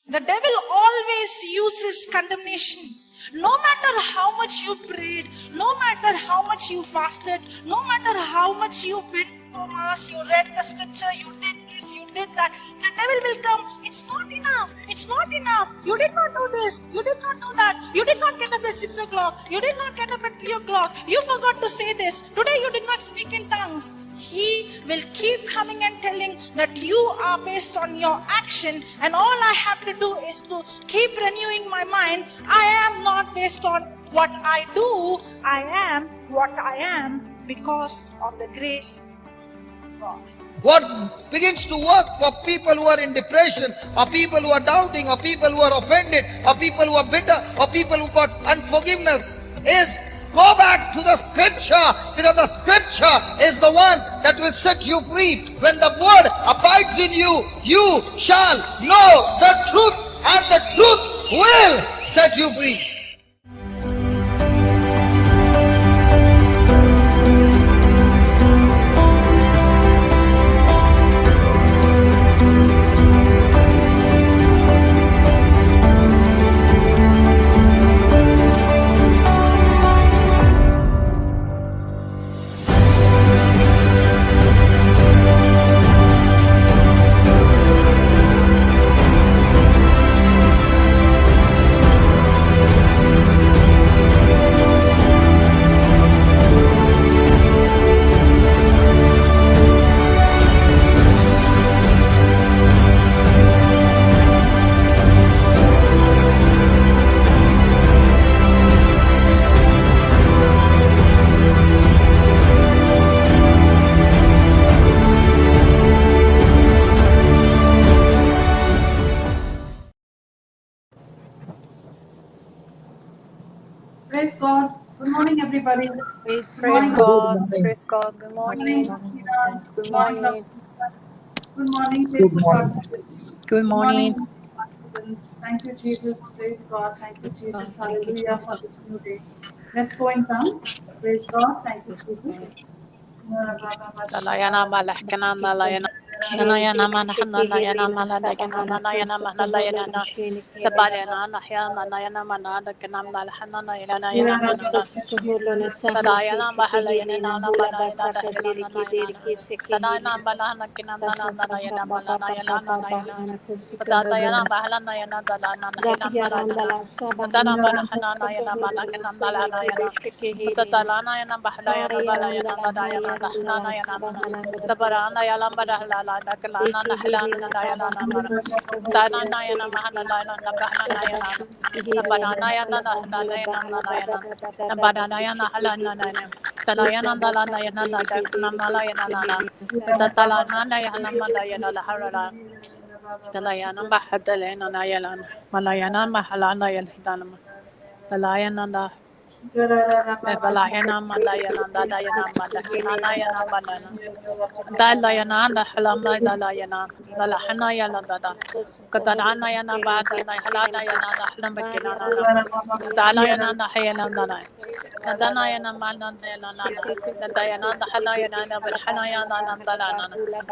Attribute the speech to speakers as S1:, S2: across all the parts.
S1: The devil always uses condemnation. No matter how much you prayed, no matter how much you fasted, no matter how much you went for mass, you read the scripture, you did this, you did that, the devil will come. It's not enough. It's not enough. You did not do this. You did not do that. You did not get up at 6 o'clock. You did not get up at 3 o'clock. You forgot to say this. Today you did not speak in tongues. He will keep coming and telling that you are based on your action, and all I have to do is to keep renewing my mind. I am not based on what I do. I am what I am because of the grace of God.
S2: What begins to work for people who are in depression, or people who are doubting, or people who are offended, or people who are bitter, or people who got unforgiveness is go back to the scripture, because the scripture is the one that will set you free. When the word abides in you, you shall know the truth, and the truth will set you free.
S3: Praise God. Good morning, everybody.
S4: Praise
S3: morning.
S4: God. Praise God. Good
S3: Good
S4: morning.
S3: morning,
S4: Good morning.
S3: Good morning, faithful participants.
S4: Good morning.
S3: Participants. Thank you, Jesus. Praise God. Thank you, Jesus.
S4: Thank you,
S3: Hallelujah for
S4: Jesus.
S3: this new day. Let's go in tongues. Praise God. Thank you, Jesus.
S4: Dalayana malahkana dalayana. Shanayana manahana nayana maladagana nanayana mahalayana. Tabayana nahyana nayana manada kanam nalahana nayana yana manada. Tadayana mahalayana nana manayana dahilana nayana. Tadayana malahana kinam nana nayana malanayana nayana. Patadayana mahalana yana dalana nahilan malayana. Tadana malahana nayana malakanam nalanayana. Patatalana yana mahalayana balayana dadayana dahnana yana mana. Tabarana yalamba dahlala dakalana nahlana dayana mana. Tanana yana mahanayana nabahana yana. Tabarana yana nahlana yana nalayana. Tabarana yana halana yana. Talayana dalana yana dadakana malayana nana. Patatalana yana madayana laharala. Talayana bahadalena nayalan. Malayana mahalana yalhidanama. Talayana da. Balayana madayana dadayana madakana yana madana. Dalayana dahlama dalayana. Dalahana yana dada. Katadana yana badana halana yana dahlam bakinana. Dalayana dahayana dana. Nadana yana manan yana nana. Nadayana dahalayana nabahana yana dalana.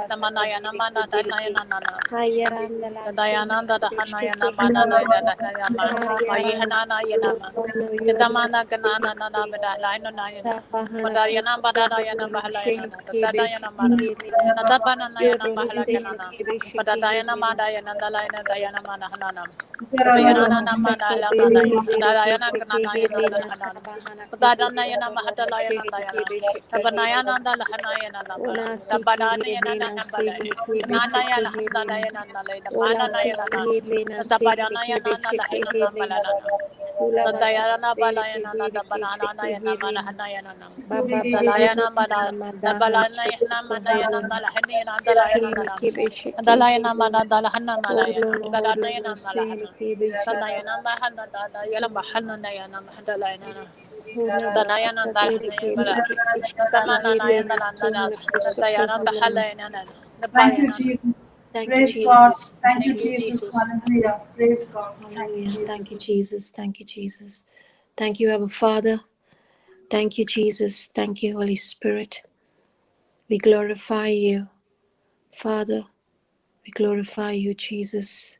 S4: Tamanayana mana dalayana nana. Tadayana dadahana yana manana dadahana. Mayihanana yana man. Tadamana ganana nana badalina nayana. Madayana badayana bahalayana. Tadayana mana. Nadabana nayana mahalakanana. Padayana madayana dalayana dayana mana hanana. Tabayana nana mana halana. Dalayana kanana yana dalahana. Padadana yana mahadalayana dayana. Tabanayana dalahana yana nabala. Tabadana yana nabala. Kanana yana handana yana nalay. Damana yana nana. Tabadana yana nalahana namalana. Tadayana balayana nada banana yana malahana yana nam. Dalayana bala dabalana yana mana yana malahani yana dalayana nana. Dalayana mana dalahana malayana. Dadana yana malahana. Tadayana mahana dada yana bahana yana mahadalayana. Danayana dalahana bala. Damana yana nana. Tadayana bahalayana.
S3: Thank you,
S4: Dabayana.
S3: Jesus.
S4: Thank you,
S3: Praise God.
S4: Jesus.
S3: Thank you,
S4: Thank you,
S3: Jesus.
S4: Jesus.
S3: Hallelujah. Praise God. Thank you,
S4: Hallelujah. Thank you,
S3: Jesus.
S4: Jesus. Thank you, Jesus. Thank you, Abba Father. Thank you, Jesus. Thank you, Holy Spirit. We glorify you, Father. We glorify you, Jesus.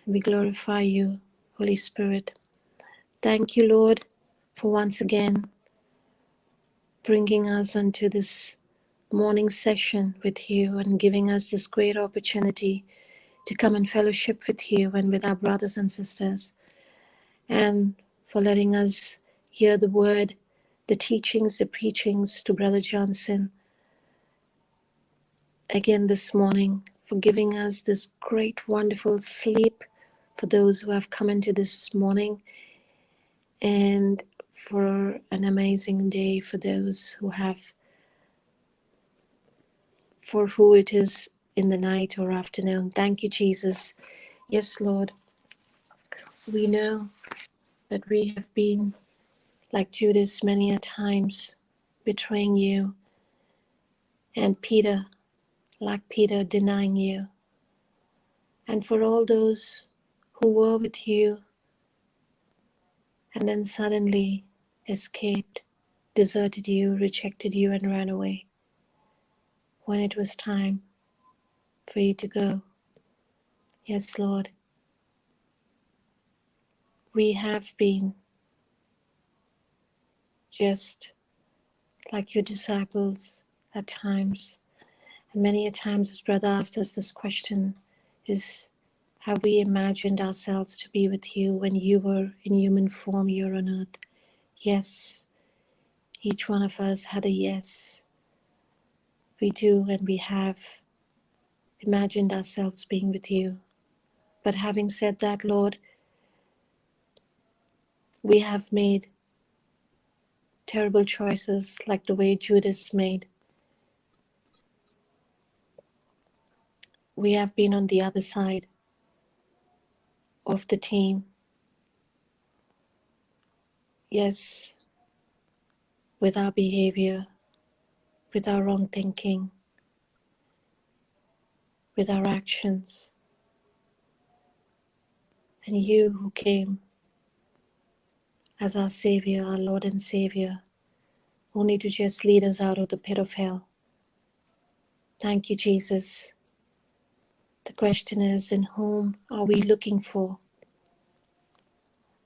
S5: We glorify you, Holy Spirit. Thank you, Lord, for once again bringing us onto this morning session with you and giving us this great opportunity to come and fellowship with you and with our brothers and sisters, and for letting us hear the word, the teachings, the preachings to Brother Johnson again this morning, for giving us this great, wonderful sleep for those who have come into this morning, and for an amazing day for those for who it is in the night or afternoon. Thank you, Jesus. Yes, Lord, we know that we have been like Judas many a times, betraying you, and Peter, like Peter, denying you. And for all those who were with you and then suddenly escaped, deserted you, rejected you, and ran away when it was time for you to go. Yes, Lord, we have been just like your disciples at times. And many a times, as Brother asked us this question, is have we imagined ourselves to be with you when you were in human form here on earth? Yes, each one of us had a yes. We do, and we have imagined ourselves being with you. But having said that, Lord, we have made terrible choices like the way Judas made. We have been on the other side of the team. Yes, with our behavior, with our wrong thinking, with our actions. And you who came as our Savior, our Lord and Savior, only to just lead us out of the pit of hell. Thank you, Jesus. The question is, in whom are we looking for?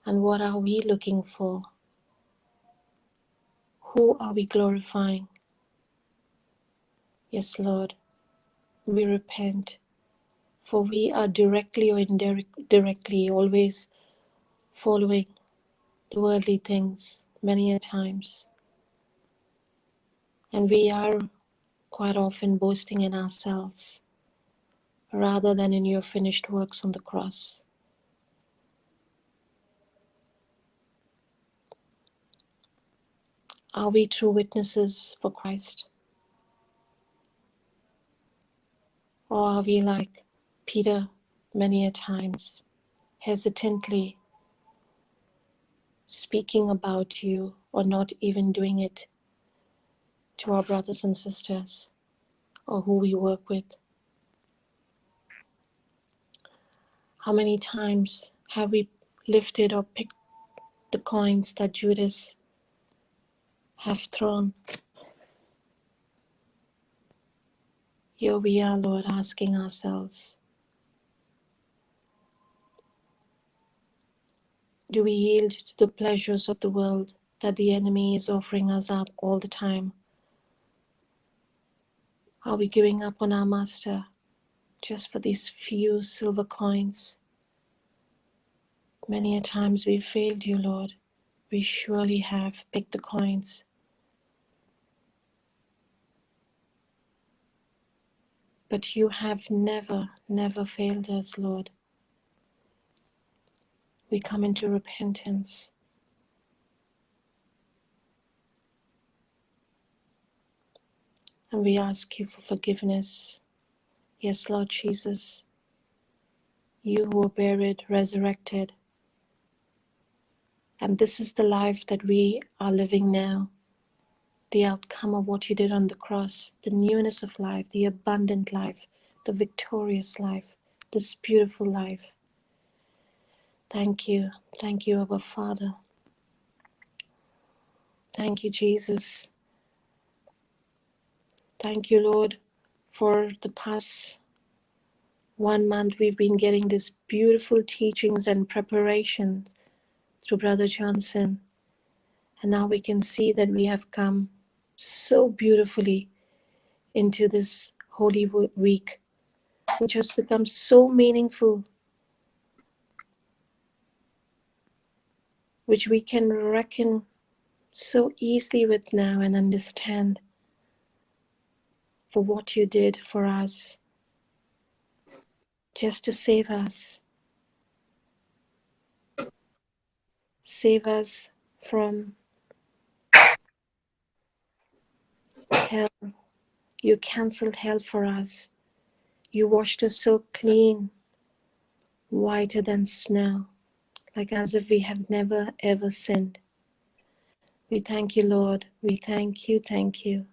S5: And what are we looking for? Who are we glorifying? Yes, Lord, we repent, for we are directly or indirectly always following the worldly things many a times. And we are quite often boasting in ourselves rather than in your finished works on the cross. Are we true witnesses for Christ? Or are we like Peter many a times, hesitantly speaking about you or not even doing it to our brothers and sisters or who we work with? How many times have we lifted or picked the coins that Judas have thrown? Here we are, Lord, asking ourselves, do we yield to the pleasures of the world that the enemy is offering us up all the time? Are we giving up on our Master just for these few silver coins? Many a times we failed you, Lord. We surely have picked the coins. But you have never, never failed us, Lord. We come into repentance. And we ask you for forgiveness. Yes, Lord Jesus, you who were buried, resurrected. And this is the life that we are living now. The outcome of what you did on the cross, the newness of life, the abundant life, the victorious life, this beautiful life. Thank you. Thank you, Abba Father. Thank you, Jesus. Thank you, Lord, for the past 1 month we've been getting these beautiful teachings and preparations through Brother Johnson. And now we can see that we have come so beautifully into this Holy Week, which has become so meaningful, which we can reckon so easily with now and understand for what you did for us, just to save us. Save us from hell. You canceled hell for us. You washed us so clean, whiter than snow, like as if we have never ever sinned. We thank you, Lord. We thank you, thank you.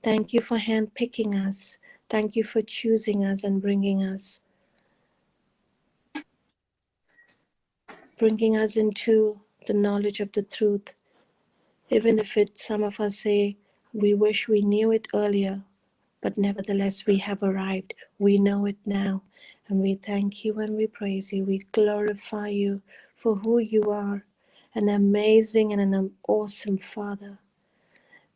S5: Thank you for handpicking us. Thank you for choosing us and bringing us into the knowledge of the truth. Even if some of us say, we wish we knew it earlier, but nevertheless we have arrived. We know it now. And we thank you and we praise you. We glorify you for who you are, an amazing and an awesome Father.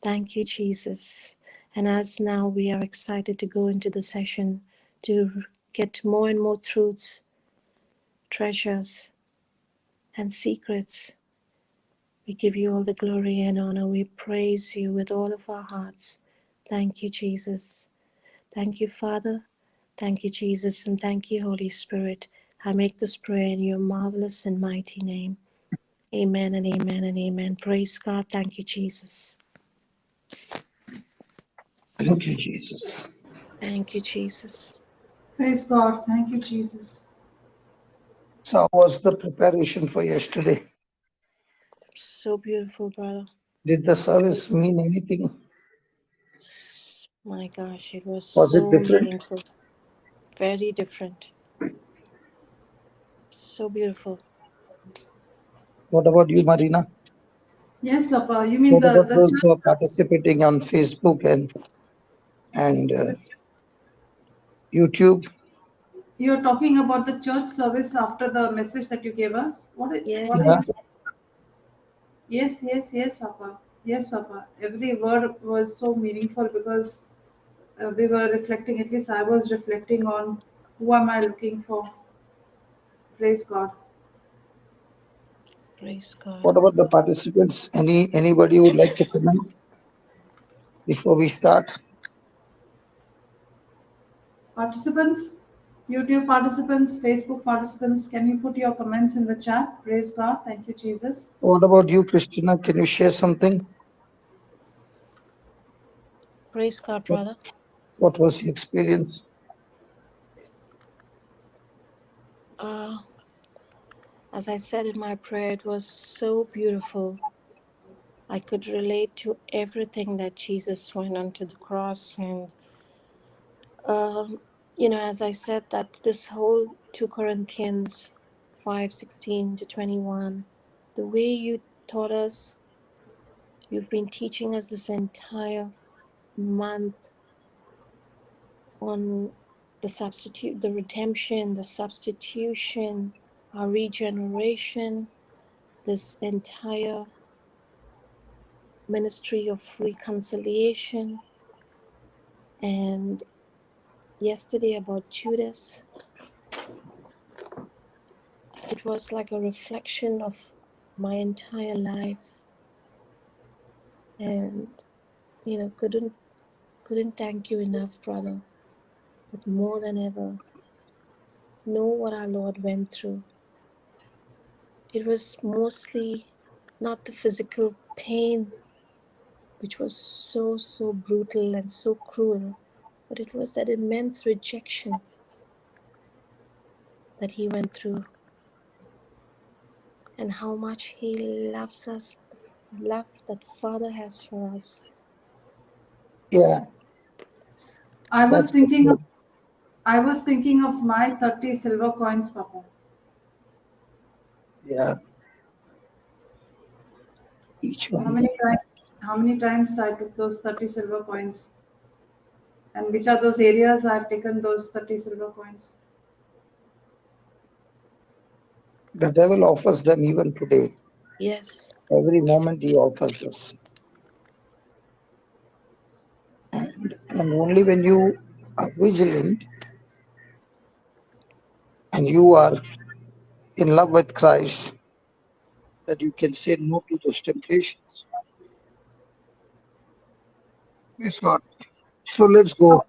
S5: Thank you, Jesus. And as now we are excited to go into the session to get more and more truths, treasures, and secrets, we give you all the glory and honor. We praise you with all of our hearts. Thank you, Jesus. Thank you, Father. Thank you, Jesus. And thank you, Holy Spirit. I make this prayer in your marvelous and mighty name. Amen and amen and amen. Praise God. Thank you, Jesus.
S2: Thank you, Jesus.
S5: Thank you, Jesus.
S3: Praise God. Thank you, Jesus.
S2: So, how was the preparation for yesterday?
S5: So beautiful, brother.
S2: Did the service mean anything?
S5: My gosh, it was
S2: Was it
S5: so
S2: different?
S5: meaningful. Very different. So beautiful.
S2: What about you, Marina?
S3: Yes, Papa. You mean
S2: What about
S3: the
S2: those who are
S3: church?
S2: participating on Facebook and YouTube?
S3: You're talking about the church service after the message that you gave us? What are
S2: Yeah.
S3: you? Yes, Papa. Yes, Papa. Every word was so meaningful because we were reflecting, at least I was reflecting on who am I looking for. Praise God.
S5: Praise God.
S2: What about the participants? Anybody would like to comment before we start?
S3: Participants, YouTube participants, Facebook participants, can you put your comments in the chat? Praise God. Thank you, Jesus.
S2: What about you, Christina? Can you share something?
S5: Praise God, brother.
S2: What was your experience?
S5: As I said in my prayer, it was so beautiful. I could relate to everything that Jesus went onto the cross. And, as I said, that this whole 2 Corinthians 5:16 to 21, the way you taught us, you've been teaching us this entire month on the redemption, the substitution, our regeneration, this entire ministry of reconciliation. And yesterday about Judas, it was like a reflection of my entire life. And couldn't thank you enough, brother. But more than ever, know what our Lord went through. It was mostly not the physical pain, which was so brutal and so cruel, but it was that immense rejection that he went through, and how much he loves us, the love that Father has for us.
S2: Yeah,
S3: I was
S2: that's for
S3: thinking
S2: sure.
S3: of I was thinking of my 30 silver coins, Papa.
S2: Yeah, each
S3: How
S2: one.
S3: many times I took those 30 silver coins? And which are those areas I've taken those 30 silver coins?
S2: The devil offers them even today.
S5: Yes.
S2: Every moment he offers us. And only when you are vigilant and you are in love with Christ that you can say no to those temptations. Praise God. So let's go. Yeah,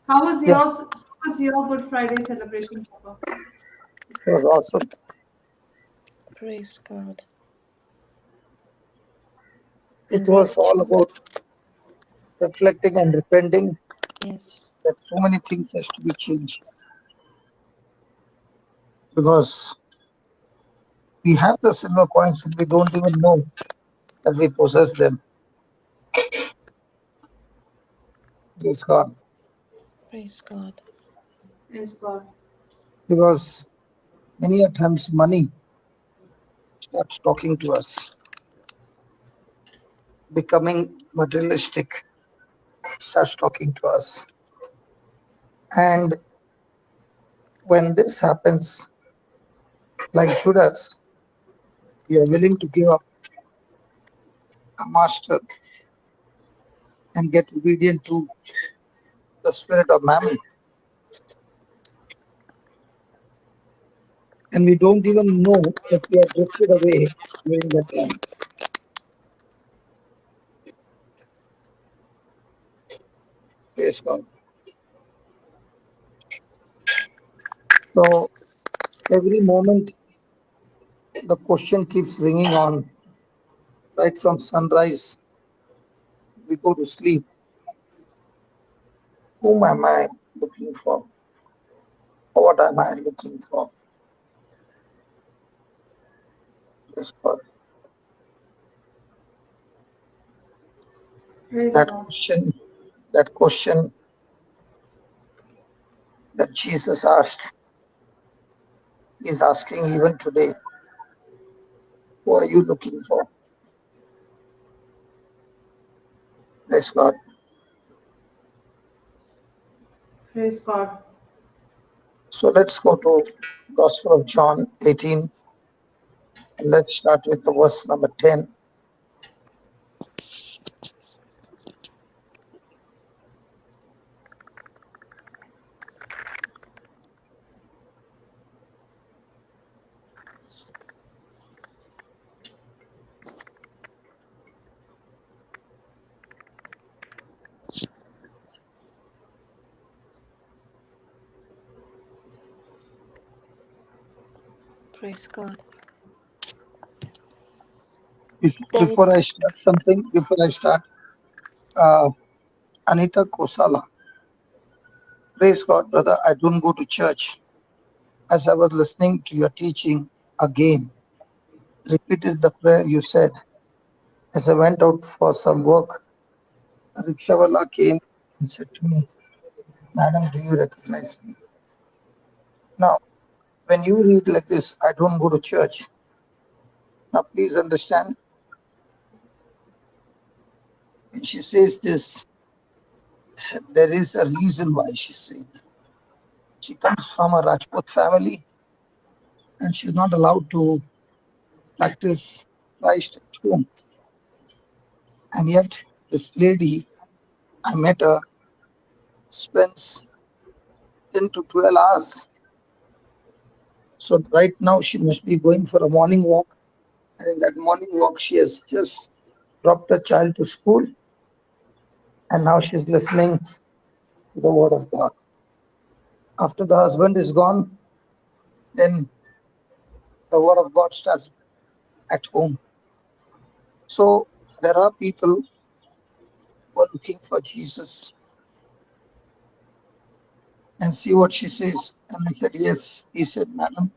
S3: How was your Good Friday celebration, Papa?
S2: it was awesome.
S5: Praise God.
S2: It
S5: And Brother
S2: was all
S5: John.
S2: about reflecting and repenting
S5: Yes.
S2: that so many things has to be changed because we have the silver coins and we don't even know that we possess them. Praise God.
S5: Praise God.
S3: Praise God.
S2: Because many a times money starts talking to us, becoming materialistic starts talking to us. And when this happens, like Judas, we are willing to give up a master and get obedient to the spirit of mammon. And we don't even know that we are drifted away during that time. Praise God. So every moment the question keeps ringing on, right from sunrise, we go to sleep. Whom am I looking for? What am I looking for? Praise God.
S3: Praise
S2: That
S3: God.
S2: question, that question that Jesus asked, is asking even today. Who are you looking for? Praise God.
S3: Praise God.
S2: So let's go to Gospel of John 18 and let's start with the verse number 10.
S5: Praise God.
S2: Before
S5: Dennis.
S2: I start something, before I start, uh, Anita Kosala, praise God, brother. I don't go to church. As I was listening to your teaching again, repeated the prayer you said. As I went out for some work, a rickshawala came and said to me, Madam, do you recognize me? Now, when you read like this, I don't go to church. Now, please understand, when she says this, there is a reason why she's saying it. She comes from a Rajput family and she's not allowed to practice Christ at home. And yet, this lady, I met her, spends 10 to 12 hours. So, right now, she must be going for a morning walk. And in that morning walk, she has just dropped her child to school. And now she's listening to the word of God. After the husband is gone, then the word of God starts at home. So there are people who are looking for Jesus. And see what she says. And I said, yes. He said, Madam,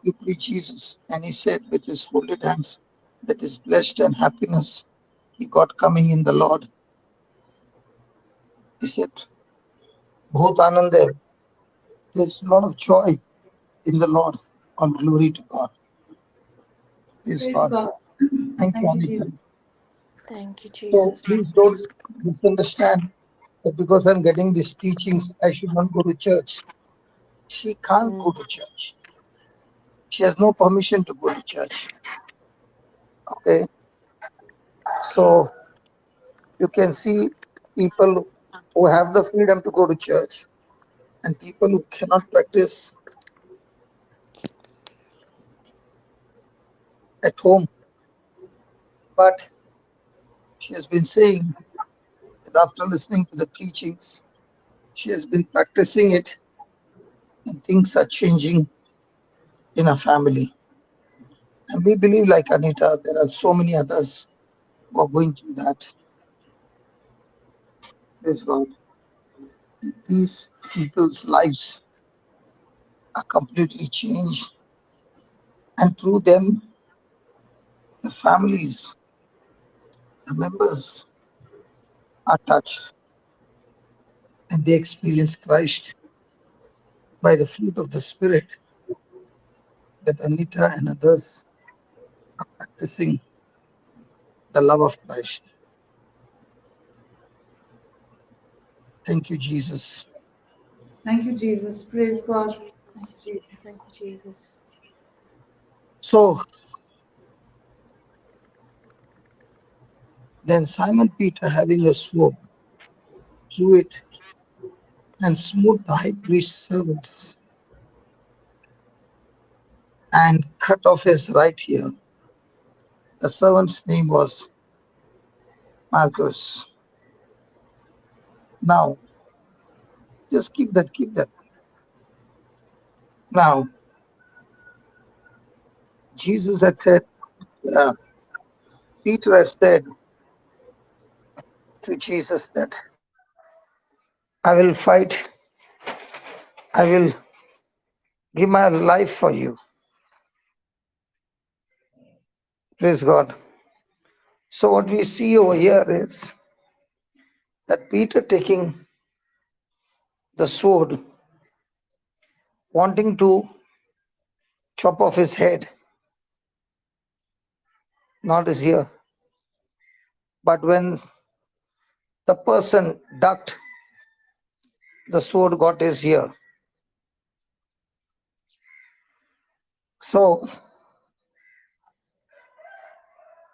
S2: you preach Jesus. And he said with his folded hands that is blessed and happiness he got coming in the Lord. He said, Bhut Anand hai. There's a lot of joy in the Lord. All glory to God. Praise
S3: Praise
S2: God.
S3: God.
S2: Thank you,
S3: Thank you,
S2: Anita.
S3: Jesus.
S5: Thank you,
S2: So
S5: Jesus.
S2: please don't misunderstand that because I'm getting these teachings, I should not go to church. She can't go to church. She has no permission to go to church. Okay. So you can see people who have the freedom to go to church and people who cannot practice at home. But she has been saying that after listening to the teachings, she has been practicing it and things are changing in her family. And we believe, like Anita, there are so many others who are going through that. Praise God. These people's lives are completely changed, and through them, the families, the members are touched, and they experience Christ by the fruit of the Spirit that Anita and others are practicing the love of Christ. Thank you, Jesus.
S3: Thank you, Jesus. Praise God.
S5: Jesus. Thank you, Jesus.
S2: So then Simon Peter, having a sword, drew it and smote the high priest's servants and cut off his right ear. The servant's name was Malchus. Now, just keep that, keep that. Now, Jesus had said, Peter had said to Jesus that I will fight, I will give my life for you. Praise God. So what we see over here is that Peter taking the sword, wanting to chop off his head, not his ear. But when the person ducked, the sword got his ear. So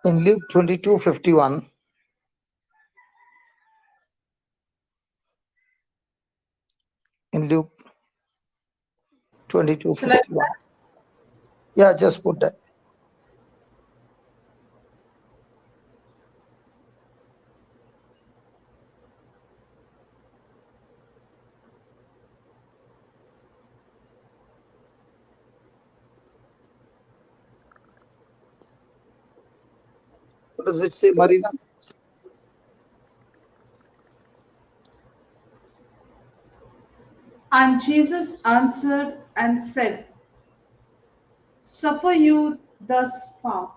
S2: in Luke 22:51, in Luke
S3: Shall I?
S2: 22:51, yeah, just put that. What does it say, Marina?
S3: And Jesus answered and said, suffer you thus far.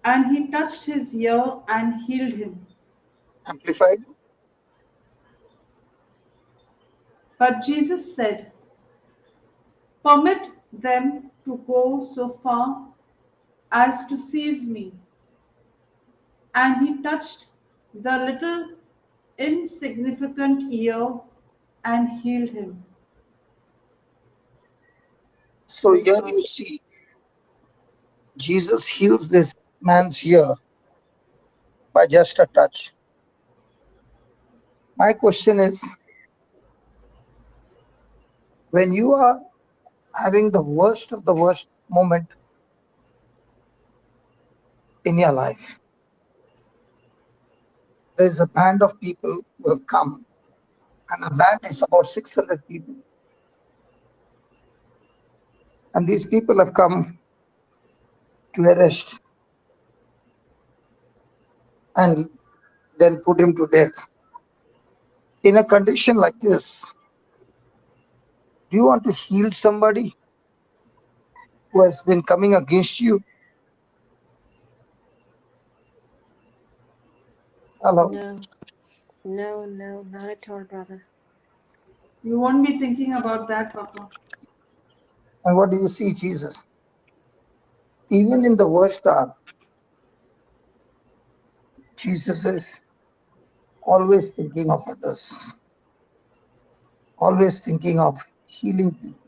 S3: And he touched his ear and healed him.
S2: Amplified.
S3: But Jesus said, permit them to go so far as to seize me. And he touched the little insignificant ear and healed him.
S2: So
S3: Praise
S2: here
S3: God.
S2: you see Jesus heals this man's ear by just a touch. My question is, when you are having the worst of the worst moment in your life, there's a band of people who have come, and a band is about 600 people. And these people have come to arrest and then put him to death. In a condition like this, do you want to heal somebody who has been coming against you? Hello?
S5: No, no, no, not at all, brother.
S3: You won't be thinking about that, Papa.
S2: And what do you see, Jesus? Even in the worst hour, Jesus is always thinking of others, always thinking of healing people.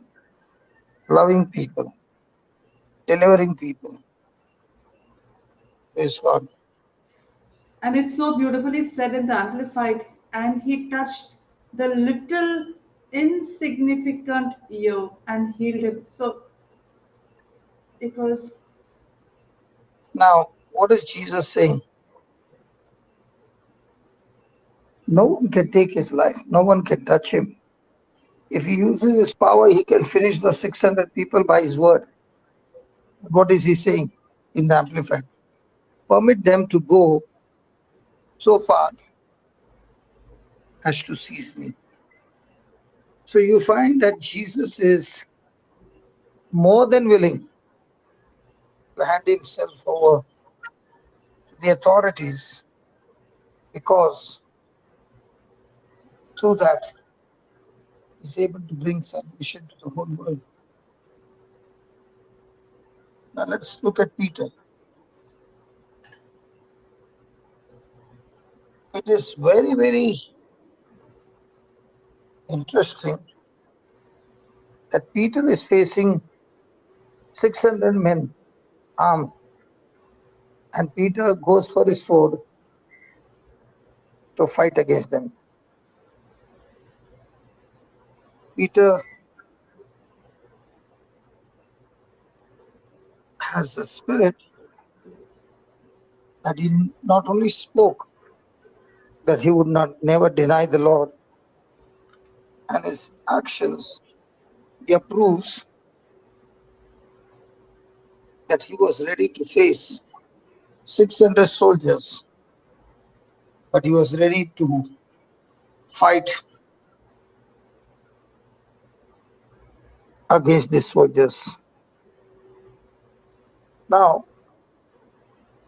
S2: loving people, delivering people. Praise God.
S3: And it's so beautifully said in the Amplified, and he touched the little insignificant ear and healed him. So it was,
S2: Now, what is Jesus saying? No one can take his life. No one can touch him. If he uses his power, he can finish the 600 people by his word. What is he saying in the Amplified? Permit them to go so far as to seize me. So you find that Jesus is more than willing to hand himself over to the authorities, because through that he's able to bring salvation to the whole world. Now let's look at Peter. It is very, very interesting that Peter is facing 600 men armed, and Peter goes for his sword to fight against them. Peter has a spirit that he not only spoke that he would not never deny the Lord, and his actions, he proves that he was ready to face 600 soldiers, but he was ready to fight against these soldiers. Now,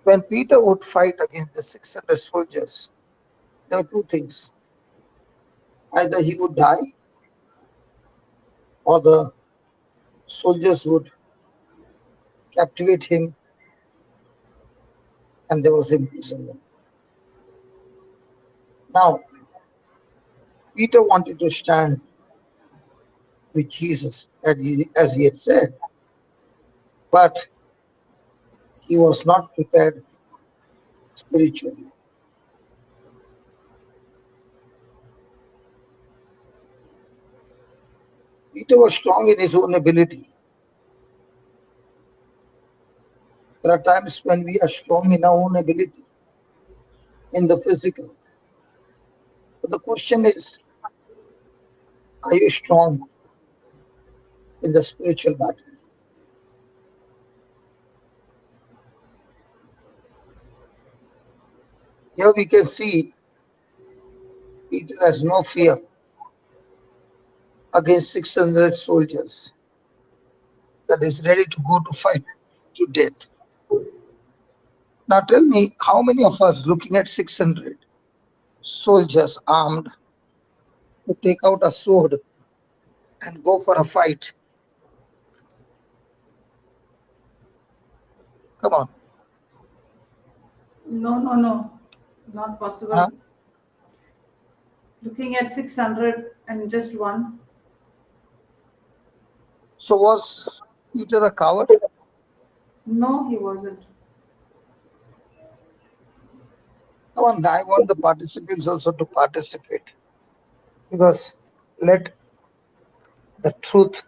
S2: when Peter would fight against the 600 soldiers, there were two things. Either he would die, or the soldiers would captivate him, and there was imprisonment. Now, Peter wanted to stand with Jesus, as he had said, but he was not prepared spiritually. Peter was strong in his own ability. There are times when we are strong in our own ability, in the physical. But the question is, are you strong in the spiritual battle? Here we can see Peter has no fear against 600 soldiers, that is ready to go to fight to death. Now tell me, how many of us looking at 600 soldiers armed to take out a sword and go for a fight? Come on.
S3: no, not
S2: Huh?
S3: possible. Looking at 600 and just one.
S2: So was Peter a coward?
S3: No, he wasn't.
S2: Come on, I want the participants also to participate, because let the truth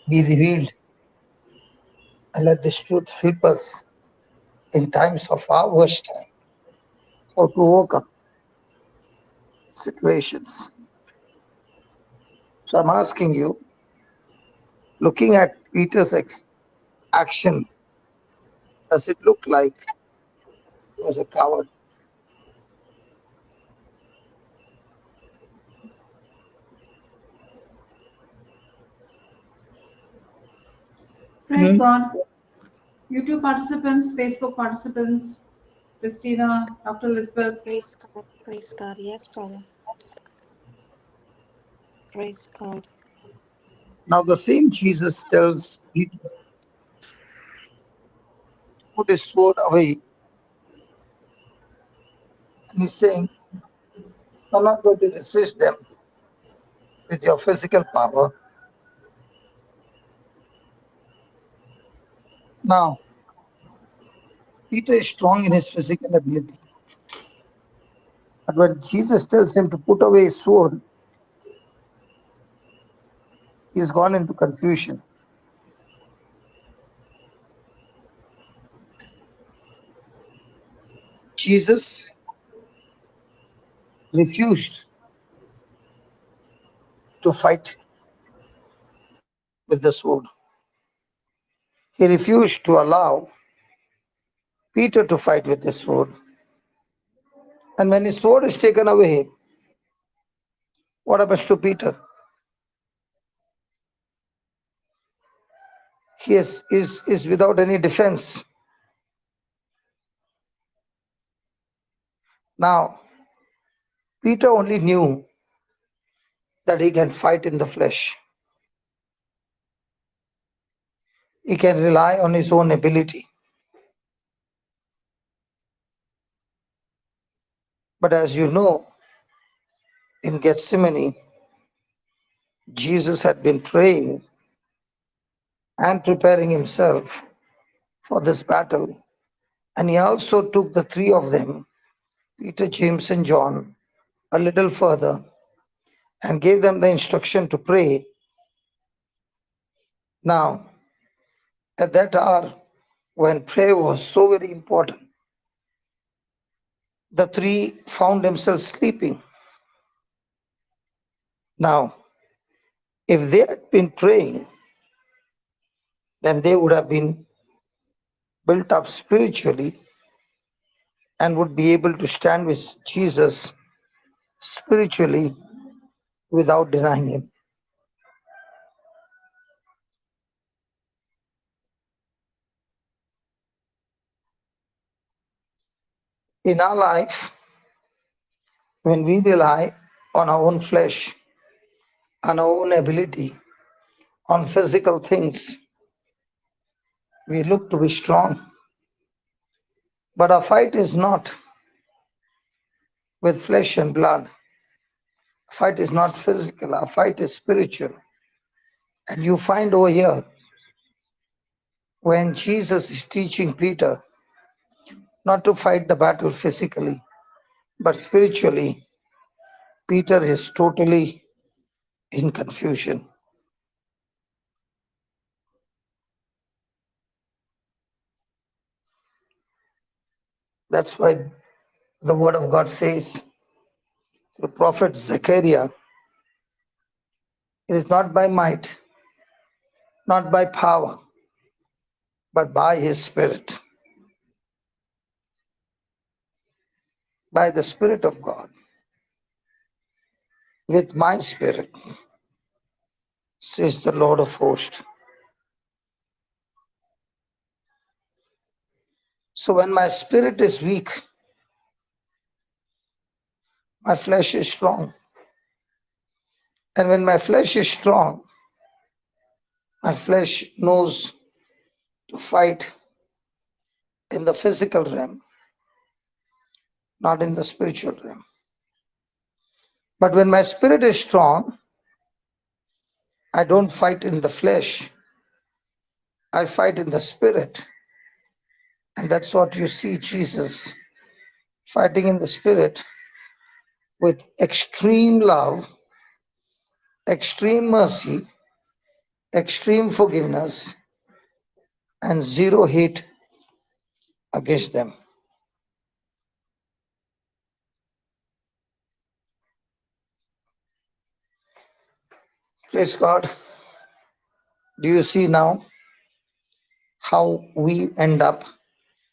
S2: be revealed, and let this truth help us in times of our worst time, or to overcome situations. So I'm asking you, looking at Peter's action, does it look like he was a coward?
S3: Praise God. YouTube participants, Facebook participants, Christina, Dr. Elizabeth.
S5: Praise God. Praise God. Yes, brother. Praise God.
S2: Now the same Jesus tells Peter to put his sword away, and he's saying, I'm not going to resist them with your physical power, Now, Peter is strong in his physical ability. But when Jesus tells him to put away his sword, he's gone into confusion. Jesus refused to fight with the sword. He refused to allow Peter to fight with the sword. And when his sword is taken away, what happens to Peter? He is without any defense. Now, Peter only knew that he can fight in the flesh. He can rely on his own ability. But as you know, in Gethsemane, Jesus had been praying and preparing himself for this battle. And he also took the three of them, Peter, James, and John, a little further and gave them the instruction to pray. Now, at that hour, when prayer was so very important, the three found themselves sleeping. Now, if they had been praying, then they would have been built up spiritually and would be able to stand with Jesus spiritually without denying him. In our life, when we rely on our own flesh, on our own ability, on physical things, we look to be strong. But our fight is not with flesh and blood. Our fight is not physical, our fight is spiritual. And you find over here, when Jesus is teaching Peter not to fight the battle physically, but spiritually, Peter is totally in confusion. That's why the word of God says, the prophet Sequeira, it is not by might, not by power, but by his spirit, by the Spirit of God, with my spirit, says the Lord of hosts. So when my spirit is weak, my flesh is strong. And when my flesh is strong, my flesh knows to fight in the physical realm, not in the spiritual realm. But when my spirit is strong, I don't fight in the flesh, I fight in the spirit. And that's what you see Jesus fighting in the spirit with extreme love, extreme mercy, extreme forgiveness, and zero hate against them. Praise God. Do you see now how we end up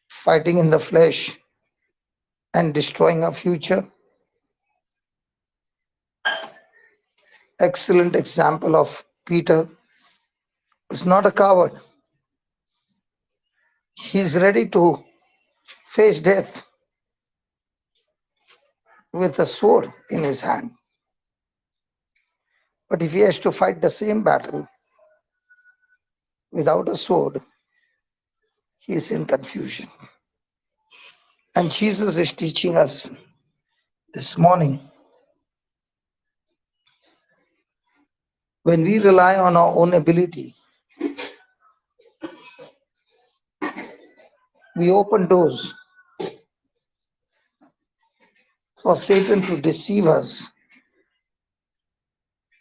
S2: fighting in the flesh and destroying our future? Excellent example of Peter is not a coward. He is ready to face death with a sword in his hand. But if he has to fight the same battle without a sword, he is in confusion. And Jesus is teaching us this morning, when we rely on our own ability, we open doors for Satan to deceive us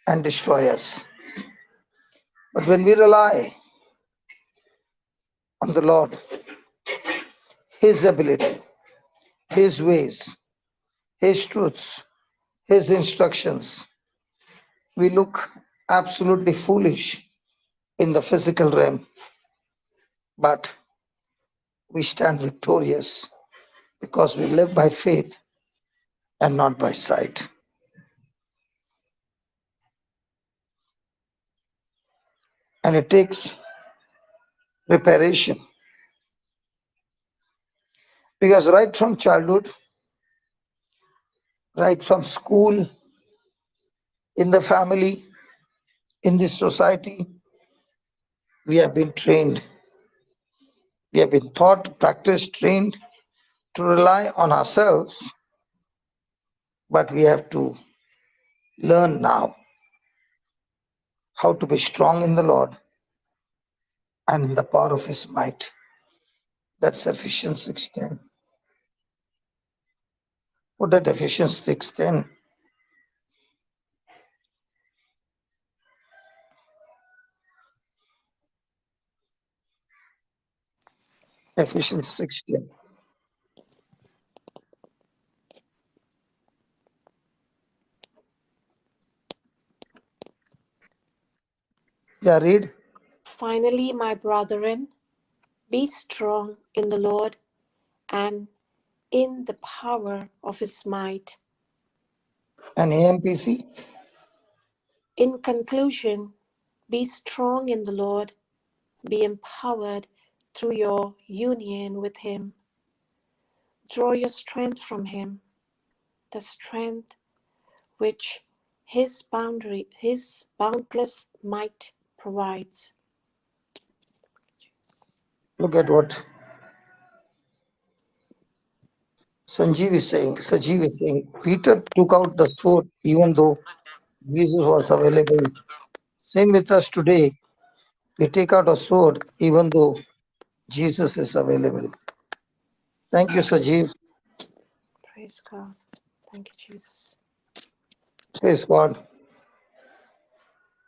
S2: and destroy us. But when we rely on the Lord, His ability, His ways, His truths, His instructions, we look absolutely foolish in the physical realm, but we stand victorious because we live by faith and not by sight. And it takes preparation, because right from childhood, right from school, in the family, in this society, we have been trained. We have been taught, practiced, trained to rely on ourselves, but we have to learn now how to be strong in the Lord and in the power of His might. That's Ephesians 6:10. What that Ephesians 6:10? Ephesians 6:10. Yeah, read.
S5: Finally, my brethren, be strong in the Lord and in the power of his might.
S2: And AMPC.
S5: In conclusion, be strong in the Lord, be empowered through your union with him. Draw your strength from him, the strength which his boundless might provides.
S2: Look at what Sajiv is saying. Peter took out the sword even though Jesus was available. Same with us today. We take out a sword even though Jesus is available. Thank you, Sajiv.
S5: Praise God. Thank you, Jesus.
S2: Praise God.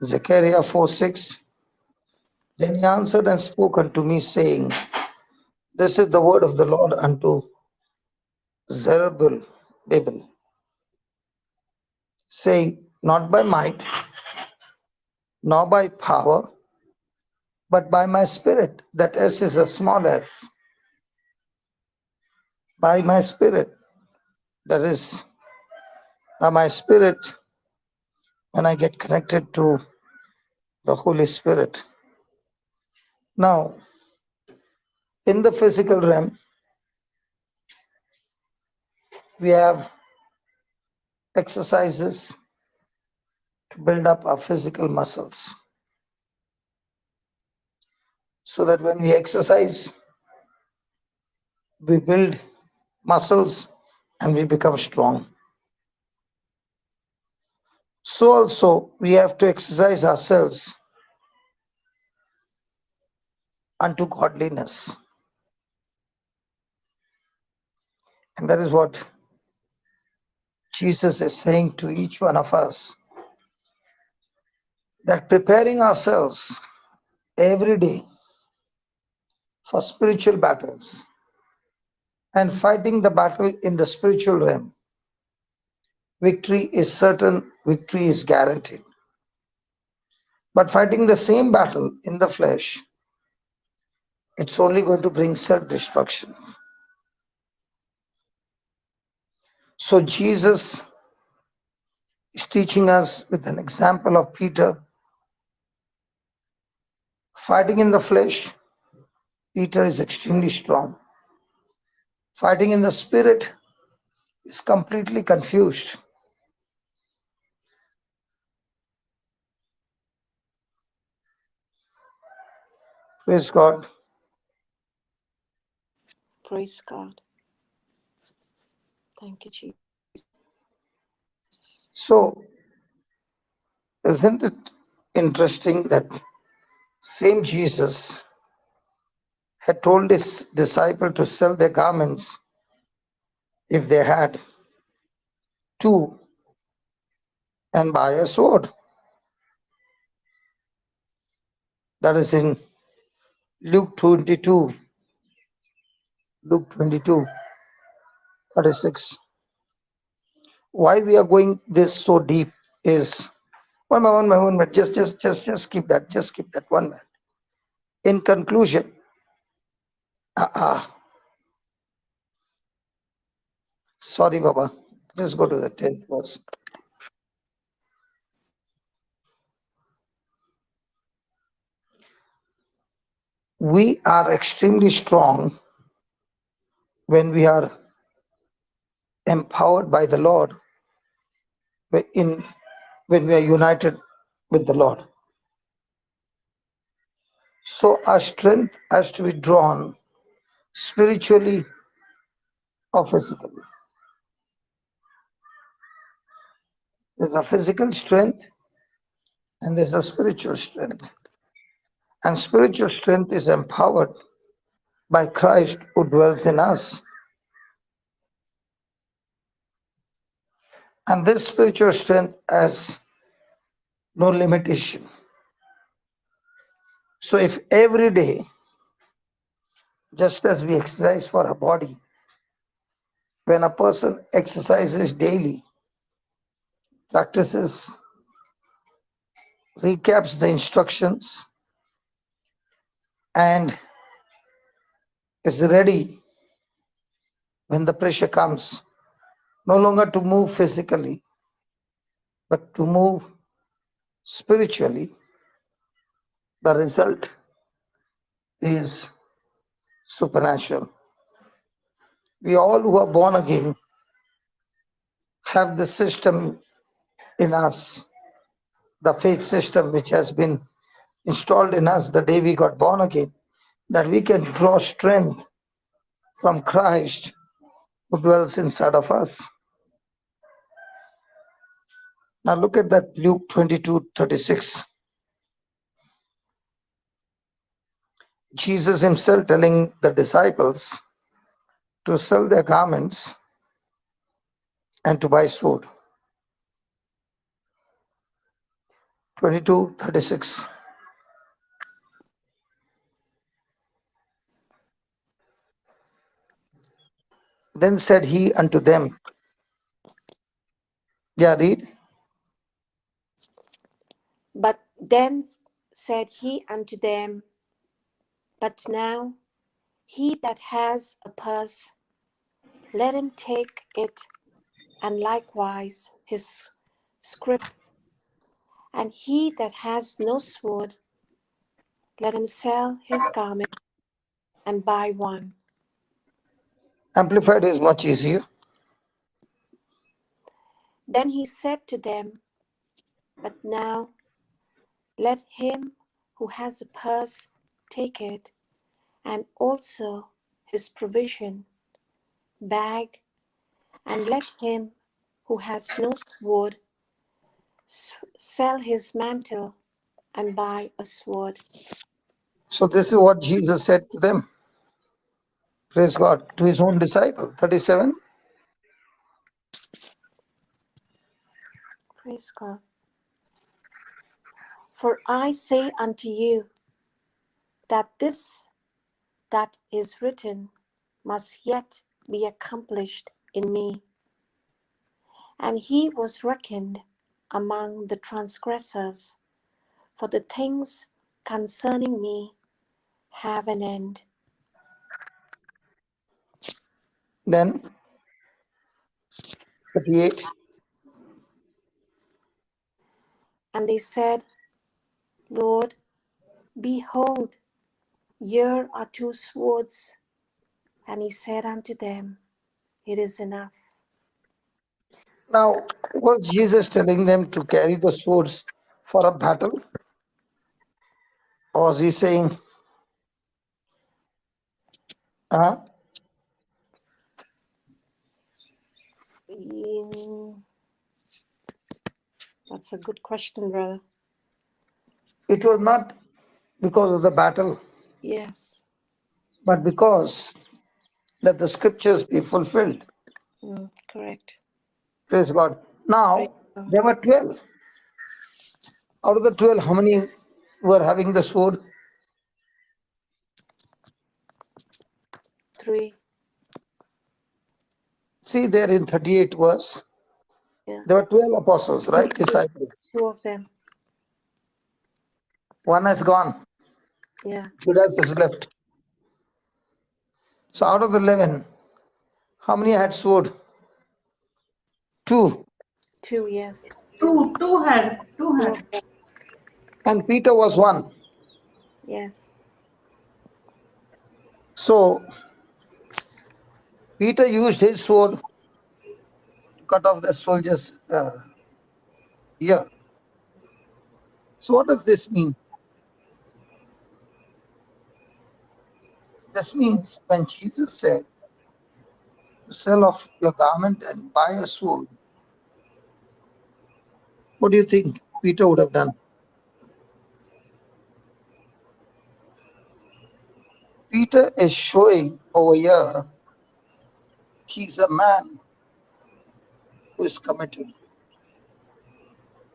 S2: Zechariah 4:6. Then he answered and spoke unto me, saying, This is the word of the Lord unto Zerubbabel, saying, Not by might, nor by power, but by my spirit. That S is a small s. By my spirit. That is, by my spirit, when I get connected to the Holy Spirit. Now, in the physical realm, we have exercises to build up our physical muscles, so that when we exercise, we build muscles and we become strong. So also we have to exercise ourselves unto godliness. And that is what Jesus is saying to each one of us, that preparing ourselves every day for spiritual battles and fighting the battle in the spiritual realm, victory is certain, victory is guaranteed. But fighting the same battle in the flesh, it's only going to bring self-destruction. So Jesus is teaching us with an example of Peter. Fighting in the flesh, Peter is extremely strong. Fighting in the spirit is completely confused. Praise God.
S5: Praise God. Thank you, Jesus.
S2: So, isn't it interesting that same Jesus had told his disciple to sell their garments if they had two and buy a sword. That is in Luke 22, Luke 22, 36. Why we are going this so deep is one minute. Just keep that. Just keep that 1 minute. In conclusion, sorry, Baba. Just go to the 10th verse. We are extremely strong when we are empowered by the Lord, when we are united with the Lord. So our strength has to be drawn spiritually or physically. There's a physical strength and there's a spiritual strength. And spiritual strength is empowered by Christ who dwells in us. And this spiritual strength has no limitation. So if every day, just as we exercise for our body, when a person exercises daily, practices, recaps the instructions, and is ready when the pressure comes, no longer to move physically, but to move spiritually, the result is supernatural. We all who are born again have the system in us, the faith system which has been installed in us the day we got born again, that we can draw strength from Christ who dwells inside of us. Now look at that Luke 22:36. Jesus himself telling the disciples to sell their garments and to buy sword. 22:36. Then said he unto them, yeah, read.
S5: But then said he unto them, But now he that has a purse, let him take it, and likewise his scrip. And he that has no sword, let him sell his garment and buy one.
S2: Amplified is much easier.
S5: Then he said to them, But now let him who has a purse take it, and also his provision, bag, and let him who has no sword sell his mantle and buy a sword.
S2: So this is what Jesus said to them. Praise God. To his own disciple. 37.
S5: Praise God. For I say unto you that this that is written must yet be accomplished in me. And he was reckoned among the transgressors, for the things concerning me have an end.
S2: Then 38.
S5: And they said, Lord, behold, here are two swords. And he said unto them, It is enough.
S2: Now, was Jesus telling them to carry the swords for a battle? Or was he saying,
S5: That's a good question, brother.
S2: it was not because of the battle.
S5: Yes.
S2: but because that the scriptures be fulfilled.
S5: Correct.
S2: Praise God.
S5: Praise
S2: Now,
S5: God.
S2: there were 12. Out of the 12, how many were having the sword?
S5: 3.
S2: See there in 38 verse,
S5: Yeah.
S2: there were 12 apostles, right? Disciples.
S5: 2 of them.
S2: One has gone.
S5: Yeah.
S2: Judas is left. So out of the 11, how many had sword? 2.
S5: 2. Yes.
S3: Two had.
S5: 2 of them.
S2: And Peter was 1.
S5: Yes.
S2: So Peter used his sword to cut off the soldier's ear. So what does this mean? This means when Jesus said to sell off your garment and buy a sword, what do you think Peter would have done? Peter is showing over here he's a man who is committed.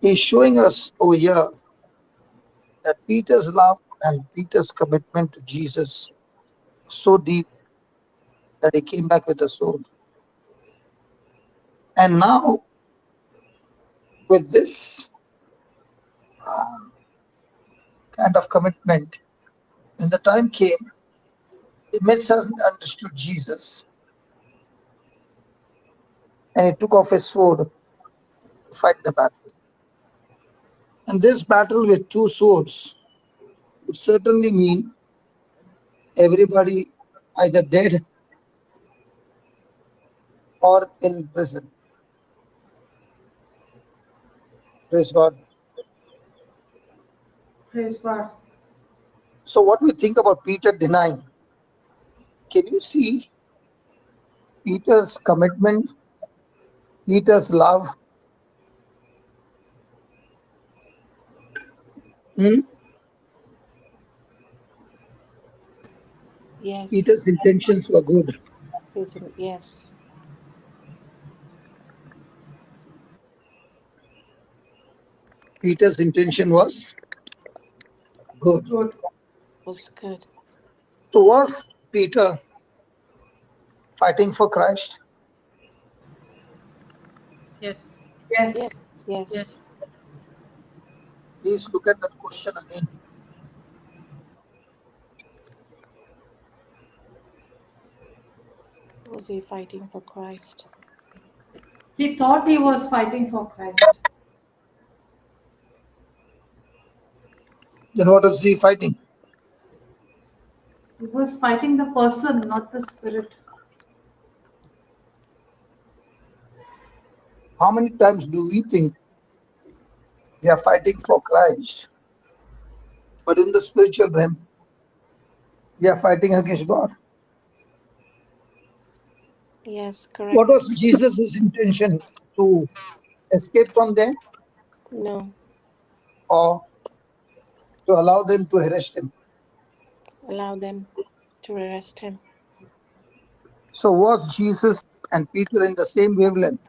S2: He's showing us over here that Peter's love and Peter's commitment to Jesus was so deep that he came back with a sword. And now, with this kind of commitment, when the time came, he misunderstood Jesus and he took off his sword to fight the battle. And this battle with 2 swords would certainly mean everybody either dead or in prison. Praise God.
S3: Praise God.
S2: So, what do you think about Peter denying? Can you see Peter's commitment, Peter's love?
S5: Yes.
S2: Peter's intentions were good.
S5: Yes.
S2: Peter's intention was good.
S3: Good.
S5: Was good.
S2: So, was Peter fighting for Christ?
S4: Yes.
S3: Yes.
S5: Yes. Yes.
S4: Yes.
S2: Please look at that question again.
S5: Was he fighting for Christ?
S3: He thought he was fighting for Christ.
S2: Then what is he fighting?
S3: He was fighting the person, not the spirit.
S2: How many times do we think we are fighting for Christ, but in the spiritual realm, we are fighting against God?
S5: Yes, correct.
S2: What was Jesus' intention? To escape from there
S5: No.
S2: or to allow them to arrest him?
S5: Allow them to arrest him.
S2: So was Jesus and Peter in the same wavelength?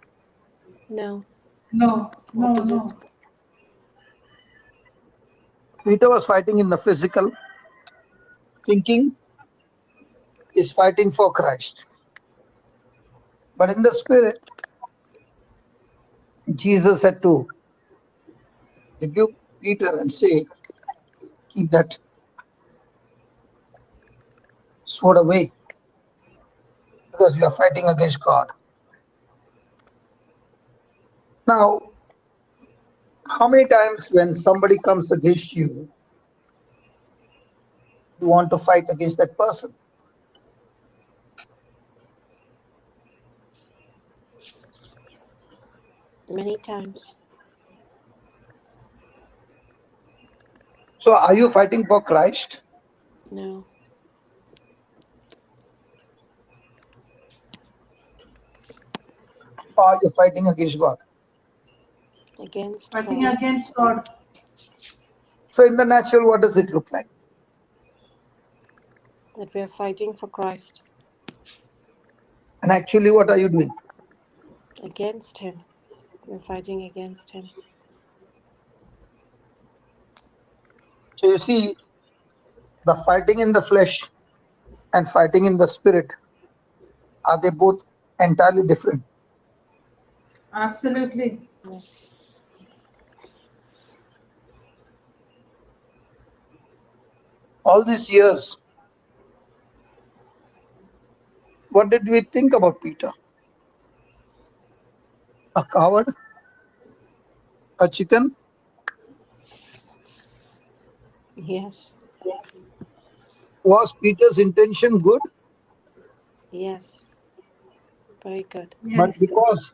S5: No.
S3: No.
S5: Opposites.
S2: Peter was fighting in the physical, thinking is fighting for Christ. But in the spirit, Jesus had to rebuke Peter and say, keep that sword away because you are fighting against God. Now, how many times when somebody comes against you, you want to fight against that person?
S5: Many times.
S2: So are you fighting for Christ?
S5: No.
S2: Or are you fighting against God?
S5: Against
S3: Fighting
S5: God.
S3: against God.
S2: So in the natural, what does it look like?
S5: That we are fighting for Christ.
S2: And actually, what are you doing?
S5: Against Him. We're fighting against Him.
S2: So you see, the fighting in the flesh and fighting in the spirit, are they both entirely different?
S3: Absolutely.
S5: Yes.
S2: All these years, what did we think about Peter? A coward? A chicken?
S5: Yes.
S2: Was Peter's intention good?
S5: Yes. Very good.
S2: But
S3: Yes.
S2: because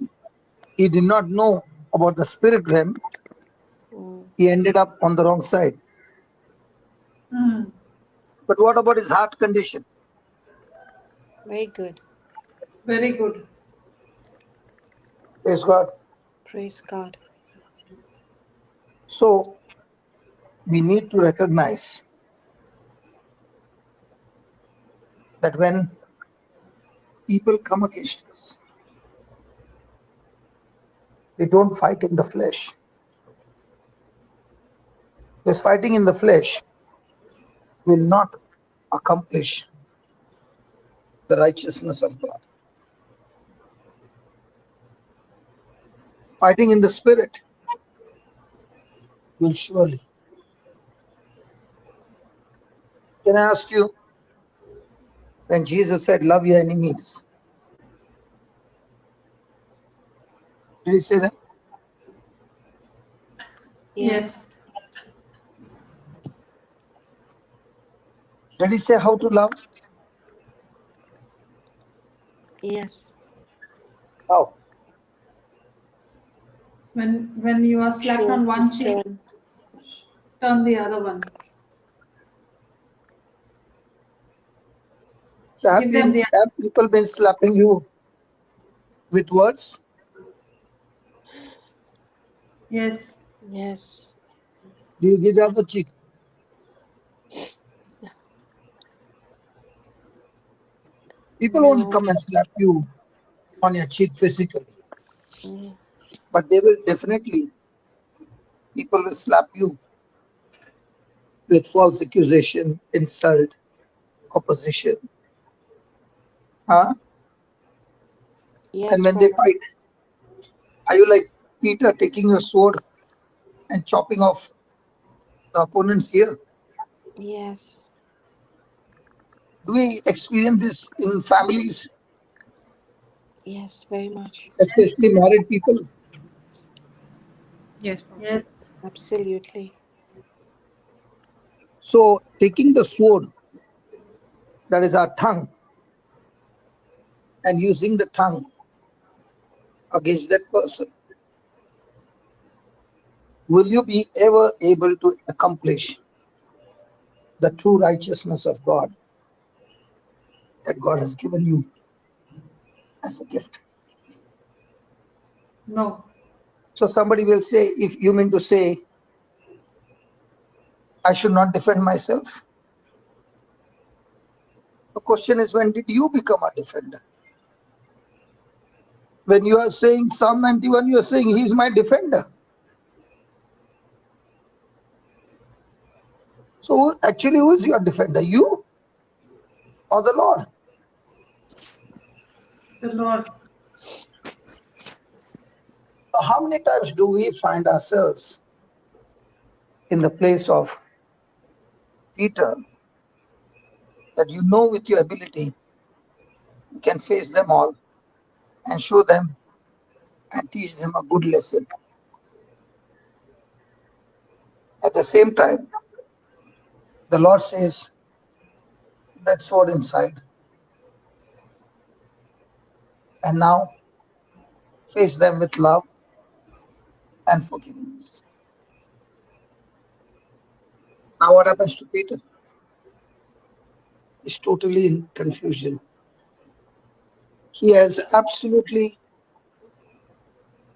S2: he did not know about the spirit realm,
S5: Mm.
S2: he ended up on the wrong side.
S3: Mm.
S2: But what about his heart condition?
S5: Very good.
S3: Very good.
S2: Praise God.
S5: Praise God.
S2: So we need to recognize that when people come against us, we don't fight in the flesh. Because fighting in the flesh will not accomplish the righteousness of God. Fighting in the spirit will surely. Can I ask you, when Jesus said, love your enemies, did he say that?
S5: Yes.
S2: Did he say how to love?
S5: Yes.
S2: How?
S3: When you are slapped
S5: Sure.
S3: on one cheek, turn the other one.
S2: So
S3: Give them the
S2: have people been slapping you with words?
S3: yes.
S5: Yes.
S2: Do you give the other cheek? People won't
S5: No.
S2: come and slap you on your cheek physically,
S5: Mm.
S2: but they will definitely, people will slap you with false accusation, insult, opposition. Huh?
S5: Yes,
S2: And when they
S5: brother.
S2: fight, are you like Peter taking your sword and chopping off the opponent's ear?
S5: Yes.
S2: Do we experience this in families,
S5: Yes, very much.
S2: especially married people?
S4: Yes, Papa.
S3: Yes.
S5: Absolutely.
S2: So taking the sword, that is our tongue, and using the tongue against that person, will you be ever able to accomplish the true righteousness of God that God has given you as a gift?
S3: No.
S2: So somebody will say, if you mean to say, I should not defend myself. The question is, when did you become a defender? When you are saying Psalm 91, you are saying, He is my defender. So actually, who is your defender? You or the Lord?
S3: The Lord.
S2: So how many times do we find ourselves in the place of Peter, that you know with your ability, you can face them all and show them and teach them a good lesson. At the same time, the Lord says, that sword inside. And now face them with love and forgiveness. Now what happens to Peter? He's totally in confusion. He has absolutely,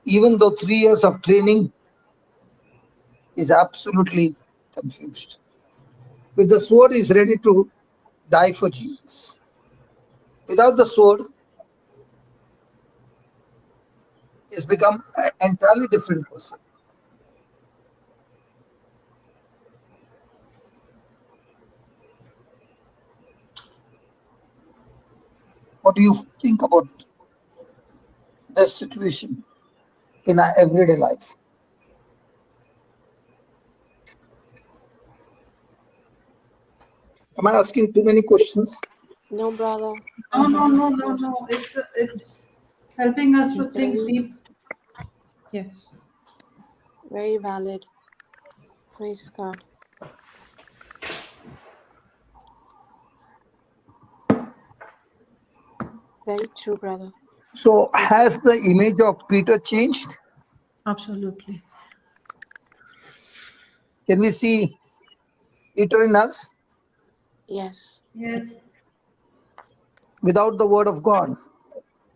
S2: even though 3 years of training, is absolutely confused. With the sword, he is ready to die for Jesus. Without the sword, he's become an entirely different person. What do you think about this situation in our everyday life? Am I asking too many questions?
S5: No, brother.
S3: No. It's helping us to think
S5: Very,
S3: deep.
S1: Yes.
S5: very valid. Praise God. Very true, brother.
S2: So has the image of Peter changed?
S1: Absolutely.
S2: Can we see Peter in us
S5: Yes.
S3: Yes.
S2: without the word of God,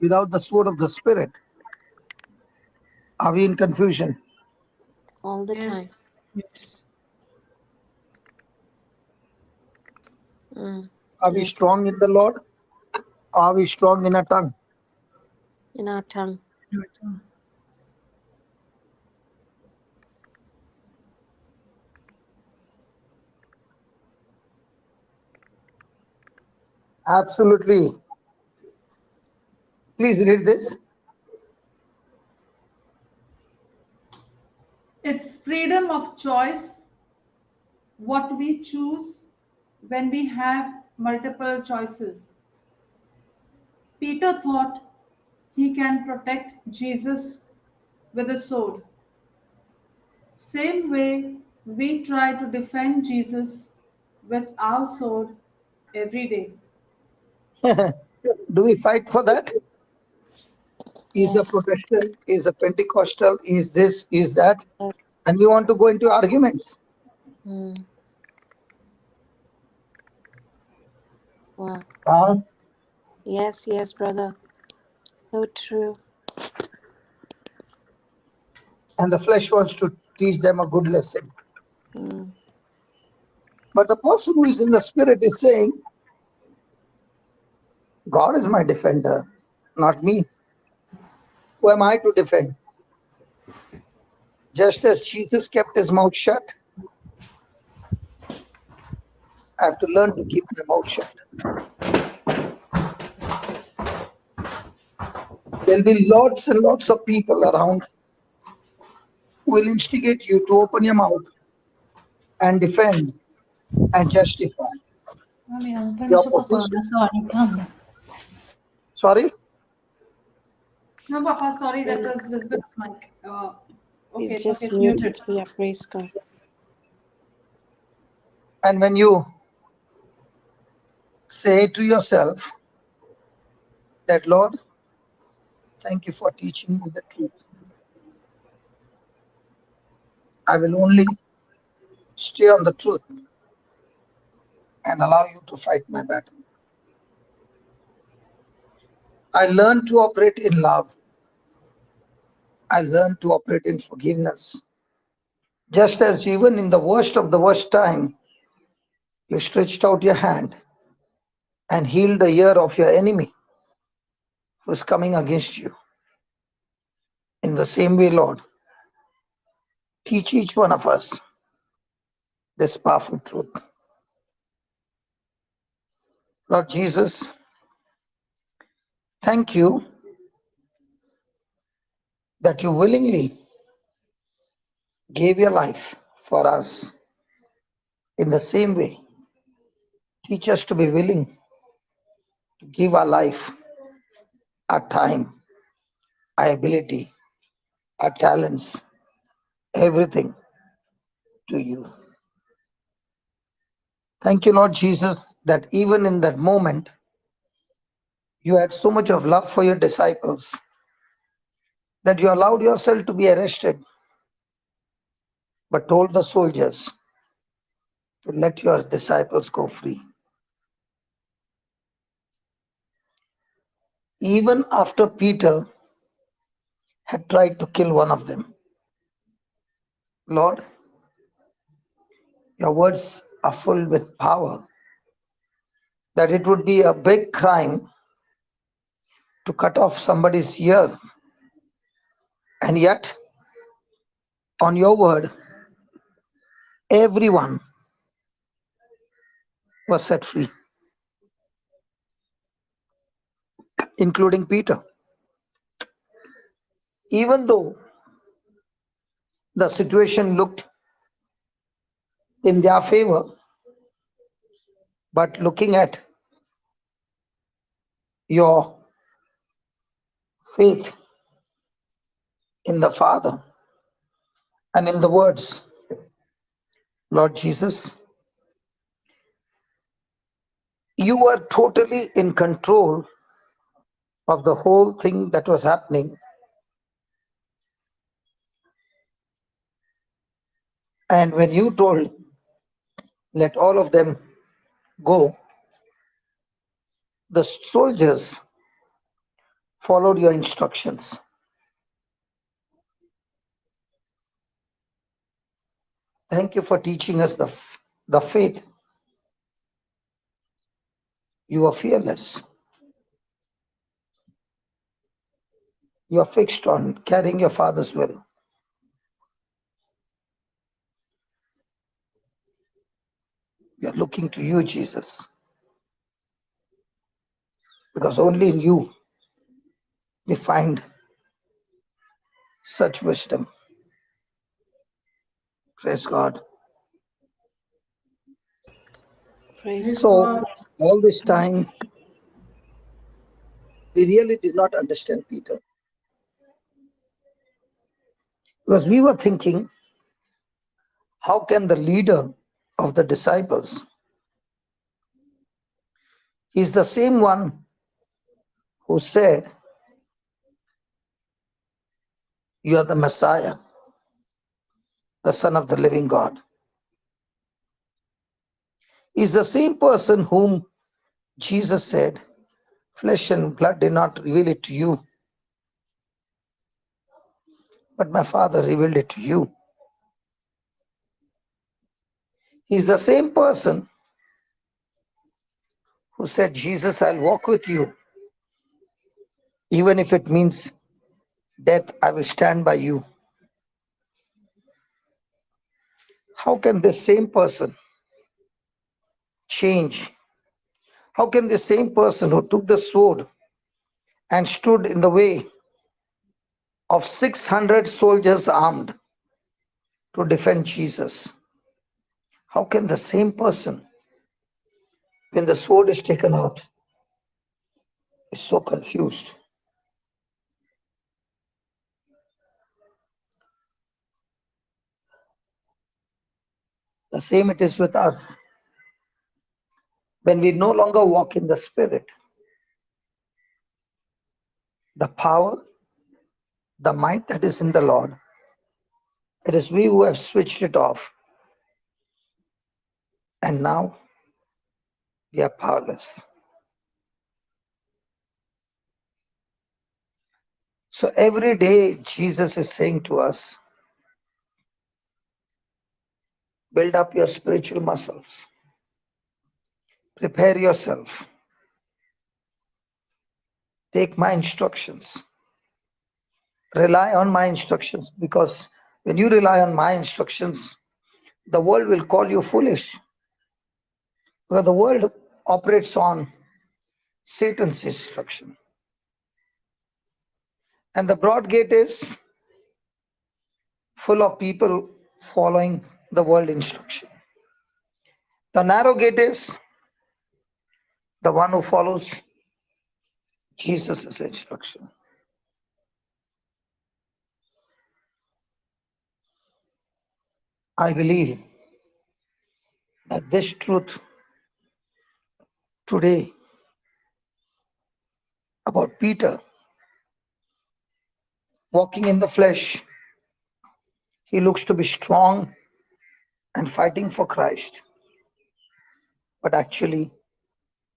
S2: without the sword of the Spirit? Are we in confusion?
S5: All the time.
S3: Yes.
S1: Yes.
S2: Are we
S5: Yes.
S2: strong in the Lord? Are we strong in our tongue?
S5: In our tongue.
S2: Absolutely. Please read this.
S3: It's freedom of choice, what we choose when we have multiple choices. Peter thought he can protect Jesus with a sword. Same way we try to defend Jesus with our sword every day.
S2: Do we fight for that? Is a
S5: Yes.
S2: Protestant, is a Pentecostal, is this, is that?
S5: Yes.
S2: And we want to go into arguments.
S5: Wow.
S2: Uh,
S5: Yes, yes, brother. So true.
S2: and the flesh wants to teach them a good lesson.
S5: Mm.
S2: But the person who is in the Spirit is saying, God is my defender, not me. Who am I to defend? Just as Jesus kept his mouth shut, I have to learn to keep my mouth shut. There'll be lots and lots of people around who will instigate you to open your mouth and defend and justify your position. Sorry?
S3: No, Papa, sorry, that was Lisbeth's mic.
S5: We
S3: Okay,
S5: just
S3: it's muted.
S5: muted. Yeah, praise God.
S2: And when you say to yourself that, Lord, thank you for teaching me the truth. I will only stay on the truth and allow you to fight my battle. I learn to operate in love. I learn to operate in forgiveness. Just as even in the worst of the worst time, you stretched out your hand and healed the ear of your enemy who is coming against you. In the same way, Lord, teach each one of us this powerful truth. Lord Jesus, thank you that you willingly gave your life for us. In the same way, teach us to be willing to give our life, our time, our ability, our talents, everything to you. Thank you, Lord Jesus, that even in that moment, you had so much of love for your disciples that you allowed yourself to be arrested, but told the soldiers to let your disciples go free. Even after Peter had tried to kill one of them. Lord, your words are full with power that it would be a big crime to cut off somebody's ear. And yet, on your word, everyone was set free, including Peter. Even though the situation looked in their favor, but looking at your faith in the Father and in the words, Lord Jesus, you were totally in control of the whole thing that was happening. And when you told, let all of them go, the soldiers followed your instructions. Thank you for teaching us the faith. You are fearless. You are fixed on carrying your Father's will. We are looking to you, Jesus, because only in you we find such wisdom. Praise God.
S5: Praise
S2: So, all this time, we really did not understand Peter, because we were thinking, how can the leader of the disciples, he's the same one who said, you are the Messiah, the Son of the living God. He's the same person whom Jesus said, flesh and blood did not reveal it to you, but my Father revealed it to you. He's the same person who said, Jesus, I'll walk with you. Even if it means death, I will stand by you. How can this same person change? How can the same person who took the sword and stood in the way of 600 soldiers armed to defend Jesus, how can the same person, when the sword is taken out, is so confused? The same it is with us. When we no longer walk in the Spirit, the power, the might that is in the Lord, it is we who have switched it off. And now we are powerless. So every day Jesus is saying to us, build up your spiritual muscles. Prepare yourself. Take my instructions. Rely on my instructions, because when you rely on my instructions, the world will call you foolish. Because the world operates on Satan's instruction. And the broad gate is full of people following the world instruction. The narrow gate is the one who follows Jesus' instruction. I believe that this truth today about Peter walking in the flesh, he looks to be strong and fighting for Christ, but actually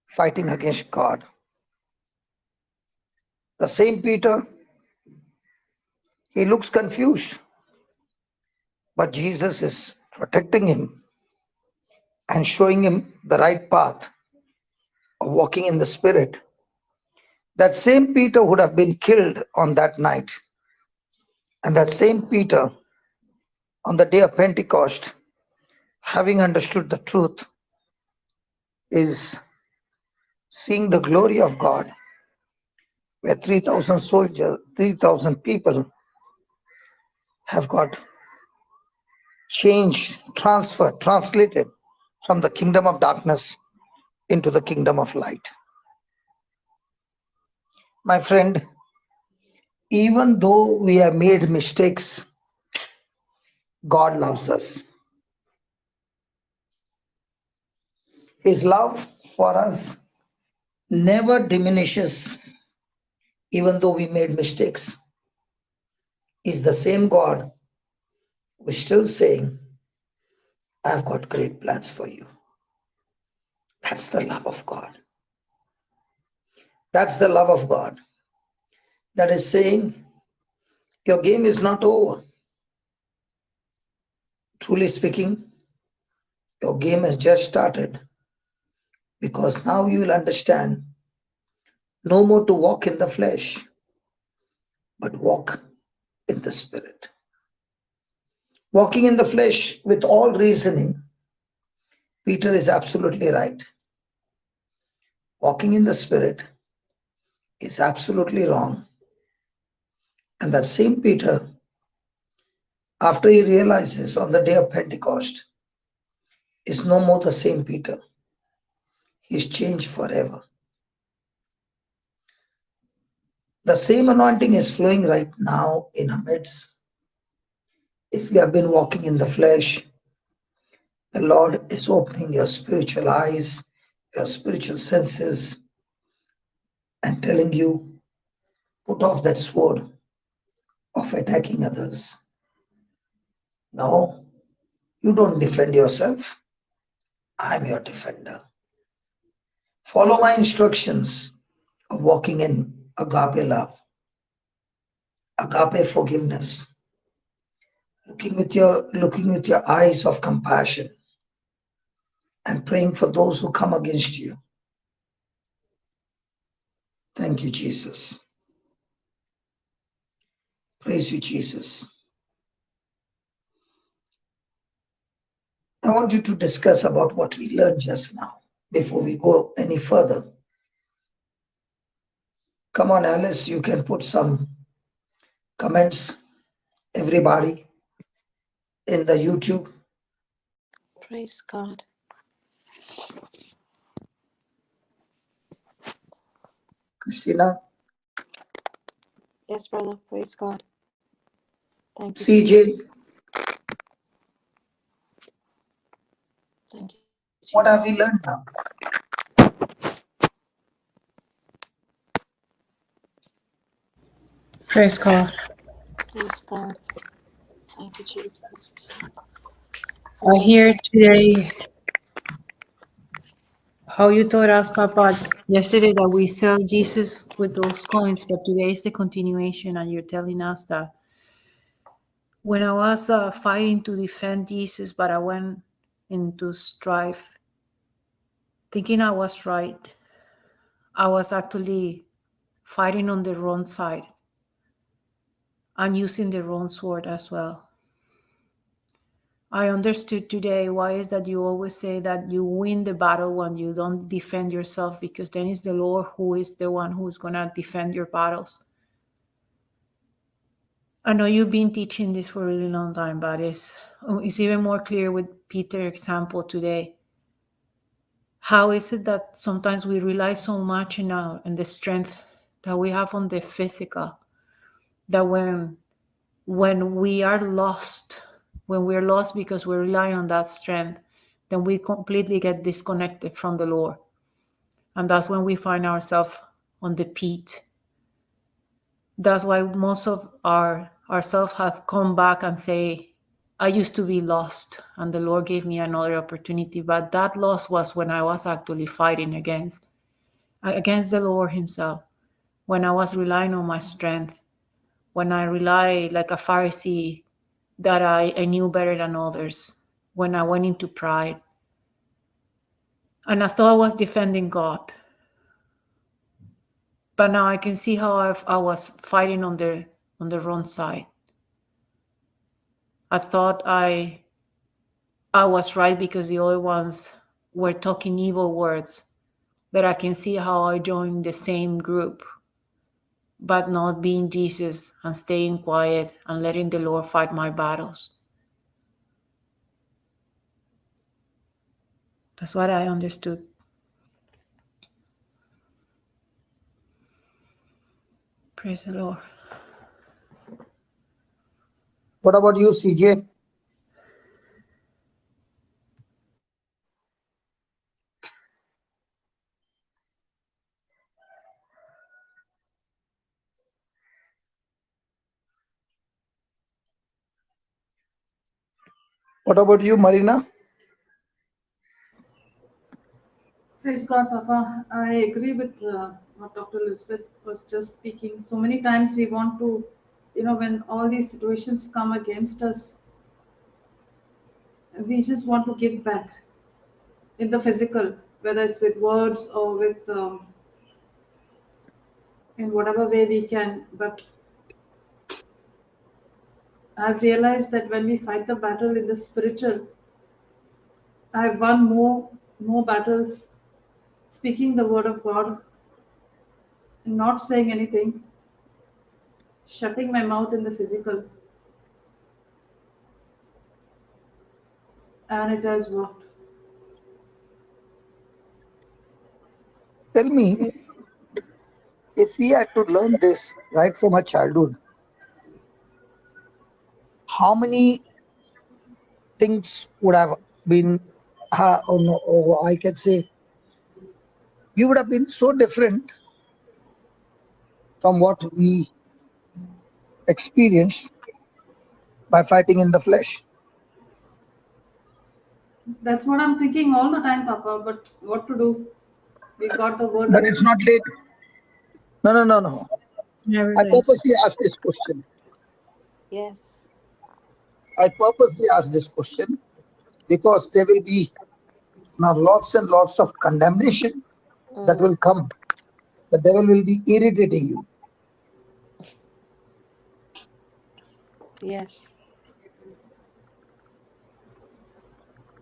S2: fighting against God. The same Peter, he looks confused, but Jesus is protecting him and showing him the right path of walking in the Spirit, that same Peter would have been killed on that night. And that same Peter, on the day of Pentecost, having understood the truth, is seeing the glory of God, where 3,000 soldiers, 3,000 people have got changed, transferred, translated from the kingdom of darkness into the kingdom of light. My friend, even though we have made mistakes, God loves us. His love for us never diminishes, even though we made mistakes. He's the same God who is still saying, I've got great plans for you. That's the love of God. That's the love of God that is saying, your game is not over. Truly speaking, your game has just started, because now you will understand no more to walk in the flesh, but walk in the Spirit. Walking in the flesh with all reasoning, Peter is absolutely right. Walking in the Spirit is absolutely wrong. And that same Peter, after he realizes on the day of Pentecost, is no more the same Peter. He's changed forever. The same anointing is flowing right now in our midst. If you have been walking in the flesh, the Lord is opening your spiritual eyes, your spiritual senses, and telling you, put off that sword of attacking others. No, you don't defend yourself. I'm your defender. Follow my instructions of walking in agape love, agape forgiveness, looking with your eyes of compassion, and praying for those who come against you. Thank you, Jesus. Praise you, Jesus. I want you to discuss about what we learned just now before we go any further. Come on, Alice, you can put some comments, everybody, in the YouTube.
S5: Praise God.
S2: Christina,
S5: Yes, brother. Praise God. Thank you,
S2: CJ,
S5: Jesus. Thank you, Jesus.
S2: what have we learned now?
S4: Praise God.
S5: Praise God. Thank you, Jesus.
S4: I hear today how you taught us, Papa, yesterday that we sell Jesus with those coins, but today is the continuation, and you're telling us that when I was fighting to defend Jesus, but I went into strife, thinking I was right, I was actually fighting on the wrong side and using the wrong sword as well. I understood today why is that you always say that you win the battle when you don't defend yourself, because then it's the Lord who is the one who is going to defend your battles. I know you've been teaching this for a really long time, but it's even more clear with Peter's example today. How is it that sometimes we rely so much in the strength that we have on the physical, that when we are lost, when we're lost because we're relying on that strength, then we completely get disconnected from the Lord. And that's when we find ourselves on the pit. That's why most of ourselves have come back and say, I used to be lost and the Lord gave me another opportunity. But that loss was when I was actually fighting against the Lord himself, when I was relying on my strength, when I relied like a Pharisee that I knew better than others, when I went into pride. And I thought I was defending God.
S6: But now I can see how I was fighting on the wrong side. I thought I was right because the other ones were talking evil words, but I can see how I joined the same group, but not being Jesus and staying quiet and letting the Lord fight my battles. That's what I understood. Praise the Lord.
S2: What about you, CJ? What about you, Marina?
S3: Praise God, Papa. I agree with what Dr. Elizabeth was just speaking. So many times we want to, when all these situations come against us, we just want to give back in the physical, whether it's with words or with in whatever way we can. But I've realized that when we fight the battle in the spiritual, I've won more battles speaking the word of God, not saying anything, shutting my mouth in the physical, and it has worked.
S2: Tell me, if we had to learn this right from our childhood, how many things would have been, or I can say, we would have been so different from what we experienced by fighting in the flesh.
S3: That's what I'm thinking all the time, Papa. But what to do? We got the word.
S2: But it's not late. No.
S6: Never
S2: I
S6: been.
S2: purposely asked this question.
S5: Yes.
S2: I purposely asked this question because there will be now lots and lots of condemnation that will come. The devil will be irritating you.
S5: Yes.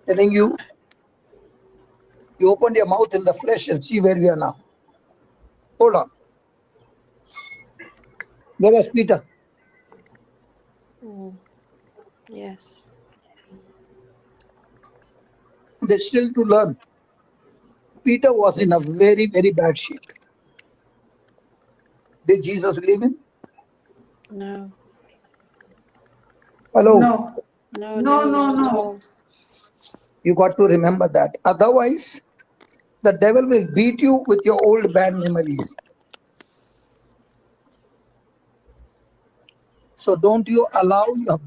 S2: Telling you, you opened your mouth in the flesh and see where we are now. Hold on. Where was Peter?
S5: Yes.
S2: There's still to learn. Peter was in a very, very bad shape. Did Jesus leave him?
S5: No.
S2: Hello.
S3: No.
S5: No,
S3: No,
S5: no,
S3: no,
S5: not at
S3: no.
S5: all.
S2: You got to remember that. Otherwise, the devil will beat you with your old bad memories. So don't you allow your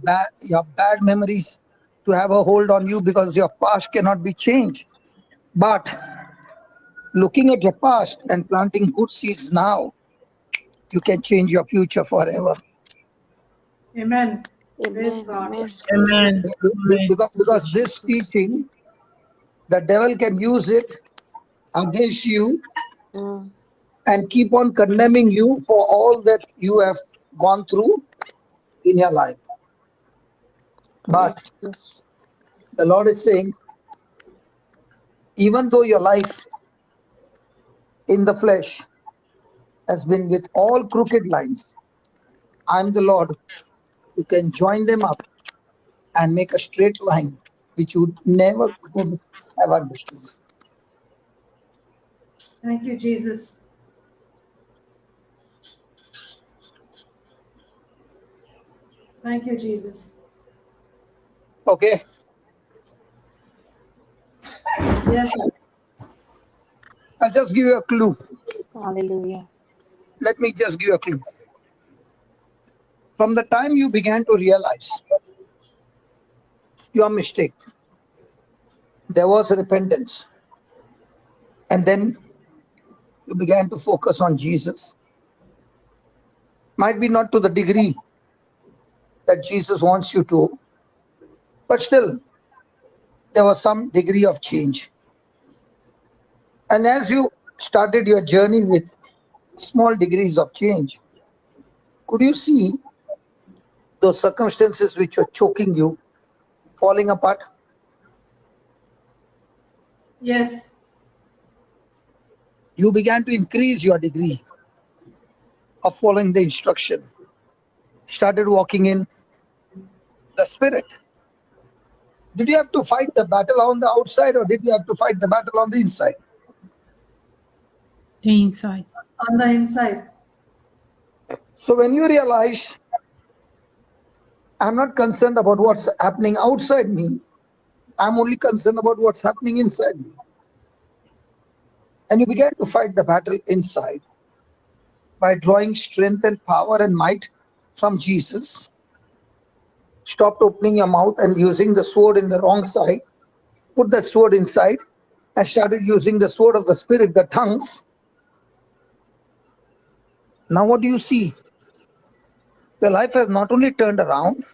S2: bad memories to have a hold on you, because your past cannot be changed. But looking at your past and planting good seeds now, you can change your future forever.
S3: Amen. Praise
S5: Amen.
S3: God.
S5: Amen.
S6: Amen.
S2: Because this teaching, the devil can use it against you and keep on condemning you for all that you have gone through in your life. But
S5: Correct. Yes.
S2: the Lord is saying, even though your life in the flesh has been with all crooked lines, I'm the Lord who can join them up and make a straight line which you never could have understood.
S3: Thank you, Jesus. Thank you, Jesus.
S2: Okay?
S3: Yes.
S2: I'll just give you a clue.
S5: Hallelujah.
S2: Let me just give you a clue. From the time you began to realize your mistake, there was repentance. And then you began to focus on Jesus. Might be not to the degree that Jesus wants you to, but still, there was some degree of change. And as you started your journey with small degrees of change. Could you see those circumstances which were choking you falling apart?
S3: Yes.
S2: You began to increase your degree of following the instruction. Started walking in the Spirit. Did you have to fight the battle on the outside, or did you have to fight the battle on the inside?
S6: The inside.
S3: On the inside.
S2: So when you realize, I'm not concerned about what's happening outside me, I'm only concerned about what's happening inside me. And you began to fight the battle inside by drawing strength and power and might from Jesus. Stopped opening your mouth and using the sword in the wrong side. Put that sword inside and started using the sword of the Spirit, the tongues. Now what do you see? Your life has not only turned around,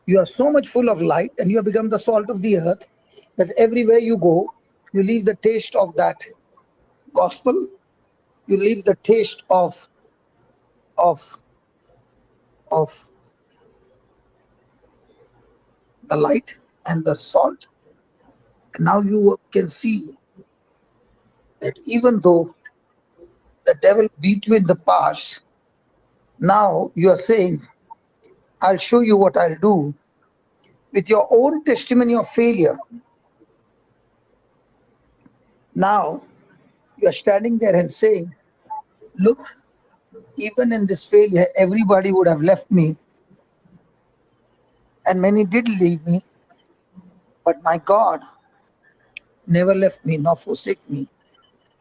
S2: you are so much full of light and you have become the salt of the earth that everywhere you go, you leave the taste of that gospel, you leave the taste of the light and the salt. And now you can see that even though the devil beat you in the past, now you are saying, I'll show you what I'll do with your own testimony of failure. Now you are standing there and saying, look, even in this failure, everybody would have left me, and many did leave me, but my God never left me nor forsake me.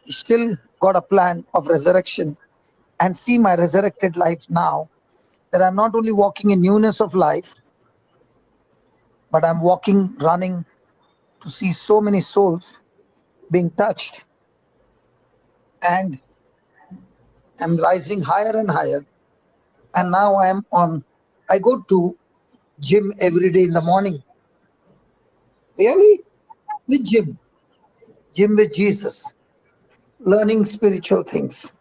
S2: He still got a plan of resurrection. And see my resurrected life now, that I'm not only walking in newness of life, but I'm walking, running to see so many souls being touched. And I'm rising higher and higher. And now I go to gym every day in the morning. Really? With gym? Gym with Jesus. Learning spiritual things.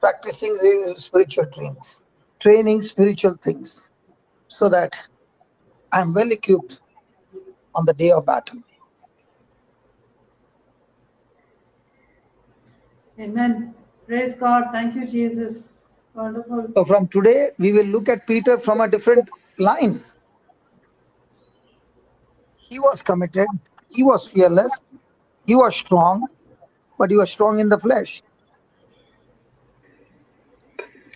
S2: Practicing spiritual things. Training spiritual things. So that I'm well equipped on the day of battle.
S3: Amen. Praise God. Thank you, Jesus. Wonderful.
S2: So from today, we will look at Peter from a different line. He was committed. He was fearless. He was strong, but he was strong in the flesh.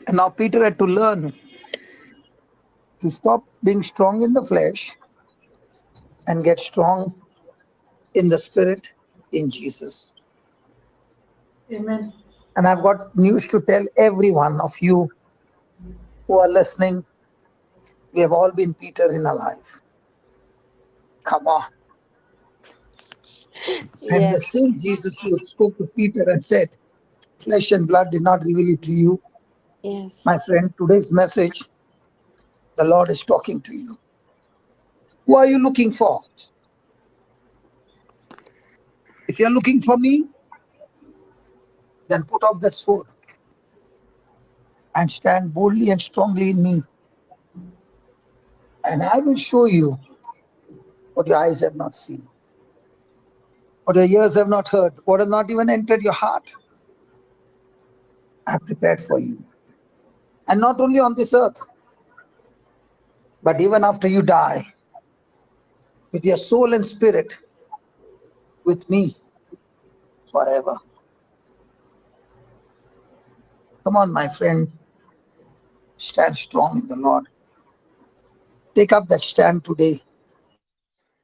S2: And now Peter had to learn to stop being strong in the flesh and get strong in the Spirit, in Jesus.
S3: Amen.
S2: And I've got news to tell every one of you who are listening. We have all been Peter in our life. Come on. And the
S5: Yes.
S2: same Jesus who spoke to Peter and said, flesh and blood did not reveal it to you.
S5: Yes.
S2: My friend, today's message, the Lord is talking to you. Who are you looking for? If you're looking for me, then put off that sword and stand boldly and strongly in me. And I will show you what your eyes have not seen, what your ears have not heard, what has not even entered your heart. I have prepared for you. And not only on this earth, but even after you die, with your soul and spirit, with me forever. Come on, my friend. Stand strong in the Lord. Take up that stand today.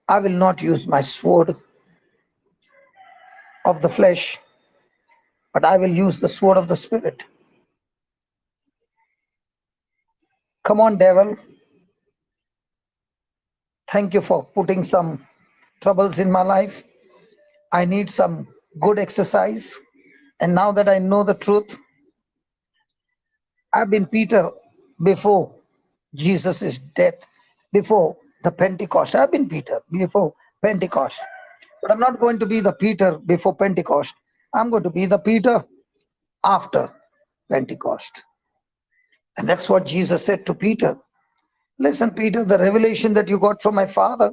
S2: I will not use my sword of the flesh, but I will use the sword of the Spirit. Come on, devil. Thank you for putting some troubles in my life. I need some good exercise. And now that I know the truth, I've been Peter before Jesus' death, before the Pentecost. I've been Peter before Pentecost. But I'm not going to be the Peter before Pentecost. I'm going to be the Peter after Pentecost. And that's what Jesus said to Peter. Listen, Peter, the revelation that you got from my Father,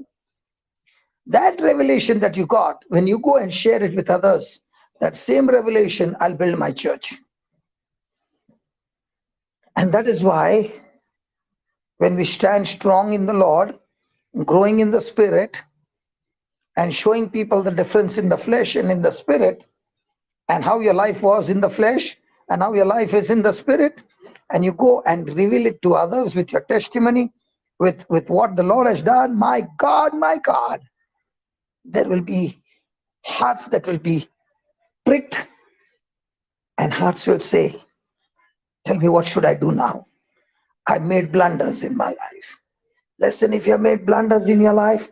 S2: that revelation that you got, when you go and share it with others, that same revelation, I'll build my church. And that is why when we stand strong in the Lord, growing in the Spirit, and showing people the difference in the flesh and in the Spirit, and how your life was in the flesh and how your life is in the Spirit, and you go and reveal it to others with your testimony, with what the Lord has done, my God, there will be hearts that will be pricked, and hearts will say, tell me, what should I do now? I made blunders in my life. Listen, if you have made blunders in your life,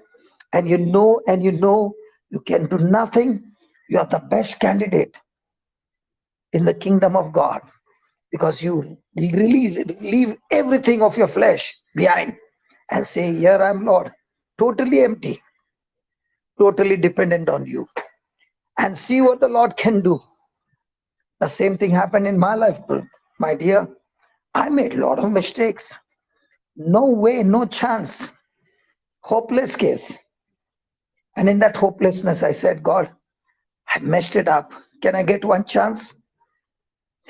S2: and you know you can do nothing, you are the best candidate in the kingdom of God, because you leave everything of your flesh behind and say, here I am, Lord, totally empty, totally dependent on you, and see what the Lord can do. The same thing happened in my life, my dear. I made a lot of mistakes. No way, no chance. Hopeless case. And in that hopelessness, I said, God, I messed it up. Can I get one chance?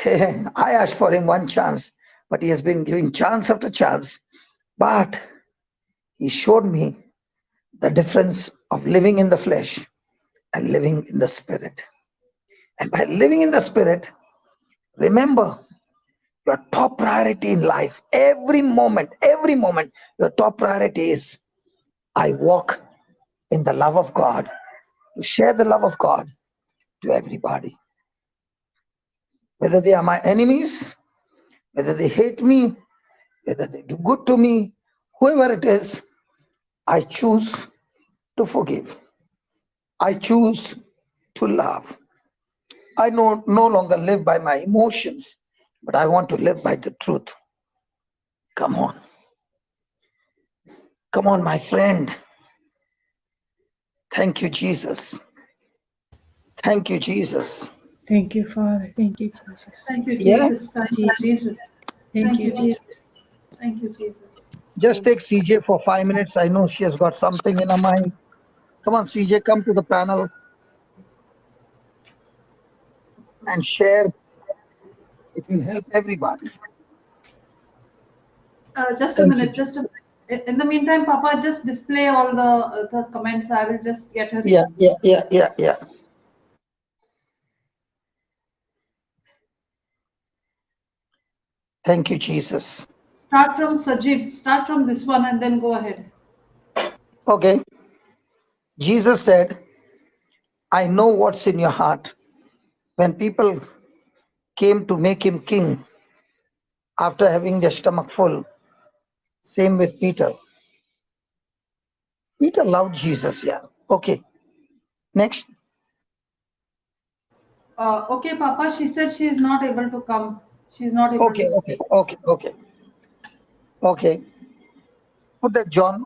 S2: I asked for him one chance, but he has been giving chance after chance. But he showed me the difference of living in the flesh and living in the Spirit. And by living in the Spirit, remember, your top priority in life, every moment, your top priority is, I walk in the love of God, to share the love of God to everybody. Whether they are my enemies, whether they hate me, whether they do good to me, whoever it is, I choose to forgive. I choose to love. I no longer live by my emotions, but I want to live by the truth. Come on. Come on, my friend. Thank you, Jesus. Thank you, Jesus.
S6: Thank you, Father. Thank you, Jesus.
S3: Thank you,
S2: Yeah?
S3: Jesus. Thank you, Jesus.
S6: Thank you, Jesus.
S3: Thank you, Jesus.
S2: Just take CJ for 5 minutes. I know she has got something in her mind. Come on, CJ, come to the panel and share. It will help everybody.
S3: Just a
S2: Thank you.
S3: minute. In the meantime, Papa, just display all the comments. I will just get her.
S2: Yeah. Thank you, Jesus.
S3: Start from Sajid. Start from this one and then go ahead.
S2: Okay. Jesus said, I know what's in your heart. When people came to make him king after having their stomach full, same with Peter. Peter loved Jesus, yeah. Okay. Next.
S3: Okay, Papa, she said she is not able to come. She's not able to speak.
S2: Okay. Put that, John.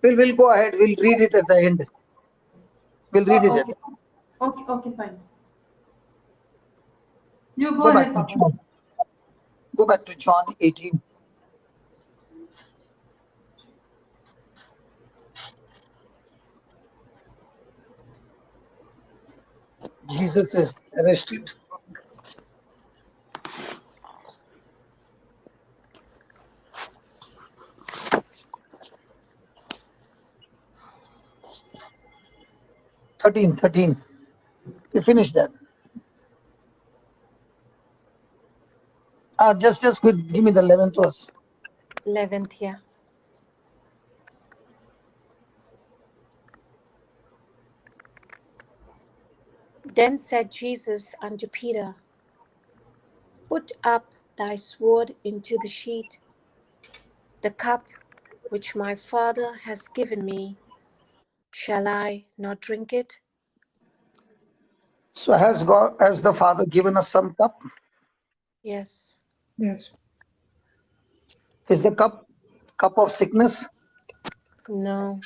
S2: We'll go ahead. We'll read it at the end. We'll read it at
S3: Okay.
S2: the end.
S3: Okay, fine. You go
S2: Go
S3: ahead,
S2: back to
S3: Papa.
S2: John. Go back to John 18. Jesus is arrested. Thirteen. You finish that. Just give me the 11th verse.
S5: 11th, yeah. Then said Jesus unto Peter, Put up thy sword into the sheath. The cup which my Father has given me, shall I not drink it?
S2: So has the Father given us some cup?
S5: Yes.
S6: Yes.
S2: Is the cup of sickness?
S5: No.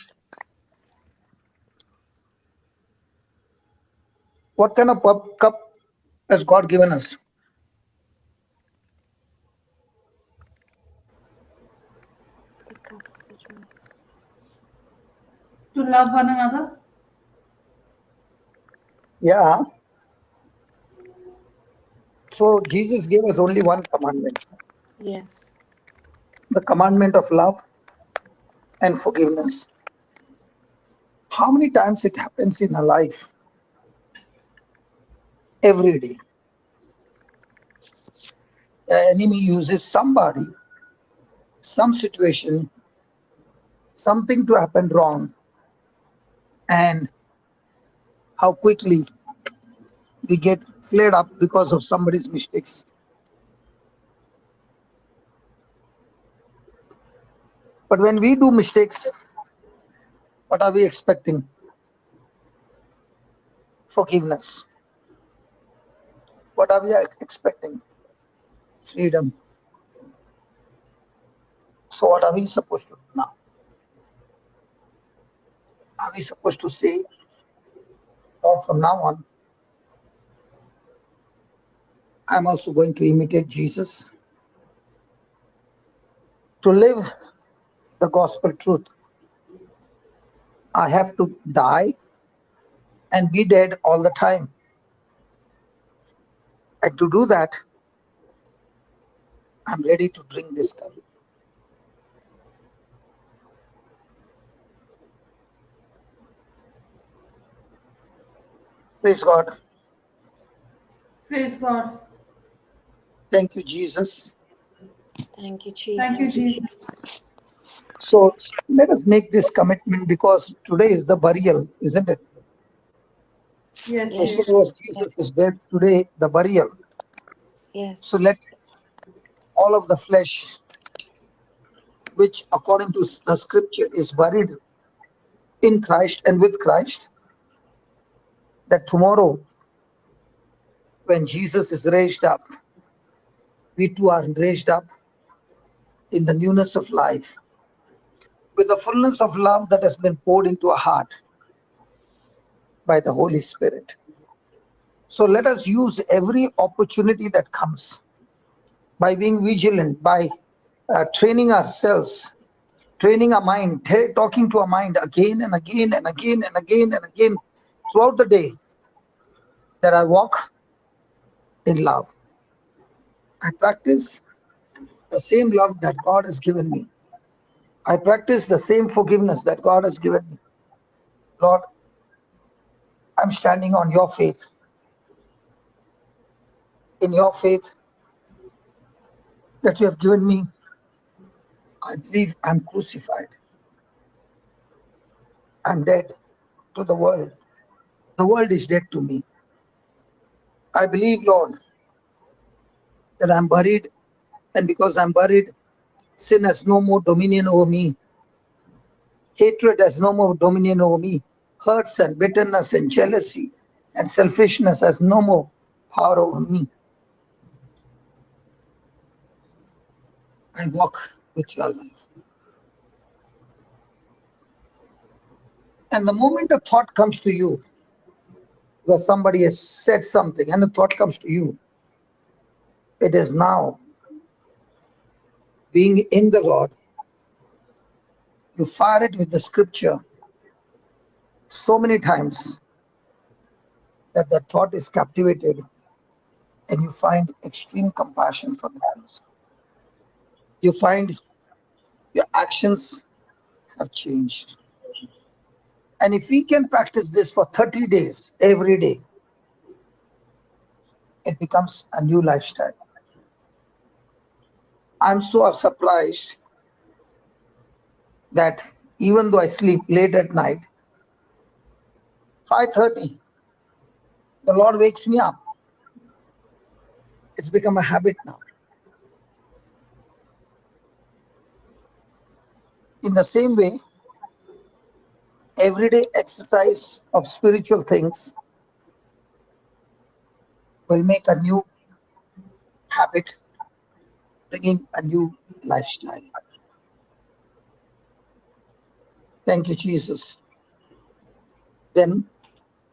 S2: What kind of cup has God given us?
S3: love one another?
S7: Yeah. So Jesus gave us only one commandment,
S5: Yes.
S7: the commandment of love and forgiveness. How many times it happens in our life? Every day. The enemy uses somebody, some situation, something to happen wrong, and how quickly we get flared up because of somebody's mistakes. But when we do mistakes, what are we expecting? Forgiveness. What are we expecting? Freedom. So what are we supposed to do now? Are we supposed to say, Lord, from now on, I'm also going to imitate Jesus to live the gospel truth? I have to die and be dead all the time. And to do that, I'm ready to drink this cup. Praise God.
S3: Praise God.
S7: Thank you, Jesus.
S5: Thank you,
S3: Thank you,
S5: Jesus.
S3: Jesus.
S7: So let us make this commitment, because today is the burial, isn't it?
S3: Yes,
S5: Yes.
S3: yes.
S7: Yesterday was Jesus' death, today the burial. So
S5: Yes.
S7: let all of the flesh, which according to the scripture is buried in Christ and with Christ, that tomorrow when Jesus is raised up, we too are raised up in the newness of life, with the fullness of love that has been poured into our heart by the Holy Spirit. So let us use every opportunity that comes by being vigilant, by training ourselves, training our mind, talking to our mind again and again and again and again and again throughout the day, that I walk in love. I practice the same love that God has given me. I practice the same forgiveness that God has given me. Lord, I'm standing on your faith. In your faith that you have given me, I believe I'm crucified. I'm dead to the world. The world is dead to me. I believe, Lord, that I'm buried, and because I'm buried, sin has no more dominion over me. Hatred has no more dominion over me. Hurts and bitterness and jealousy and selfishness has no more power over me. I walk with your love. And the moment a thought comes to you, because somebody has said something and the thought comes to you, it is now being in the Lord. You fire it with the scripture so many times that the thought is captivated, and you find extreme compassion for the person. You find your actions have changed. And if we can practice this for 30 days every day, it becomes a new lifestyle. I'm so surprised that even though I sleep late at night, 5:30, the Lord wakes me up. It's become a habit now. In the same way, everyday exercise of spiritual things will make a new habit, bringing a new lifestyle. Thank you, Jesus. Then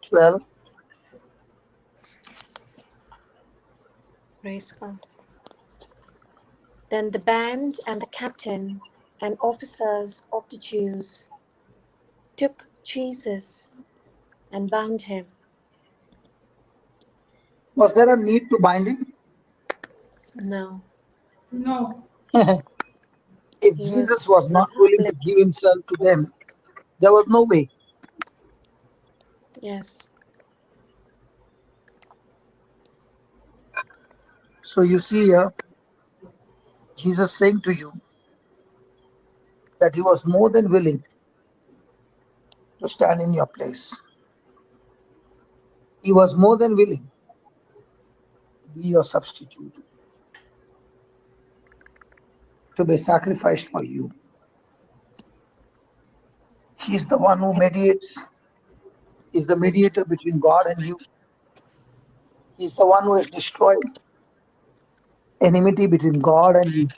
S7: 12,
S5: Praise God. Then the band and the captain and officers of the Jews took Jesus and bound him.
S7: Was there a need to bind him?
S5: No,
S3: No.
S7: If
S5: he
S7: Jesus
S5: was
S7: was not willing to
S5: flipped.
S7: give himself to them, there was no way.
S5: Yes,
S7: So you see here, Jesus saying to you that he was more than willing to stand in your place. He was more than willing to be your substitute, to be sacrificed for you. He's the one who mediates. He's the mediator between God and you. He's the one who has destroyed enmity between God and you.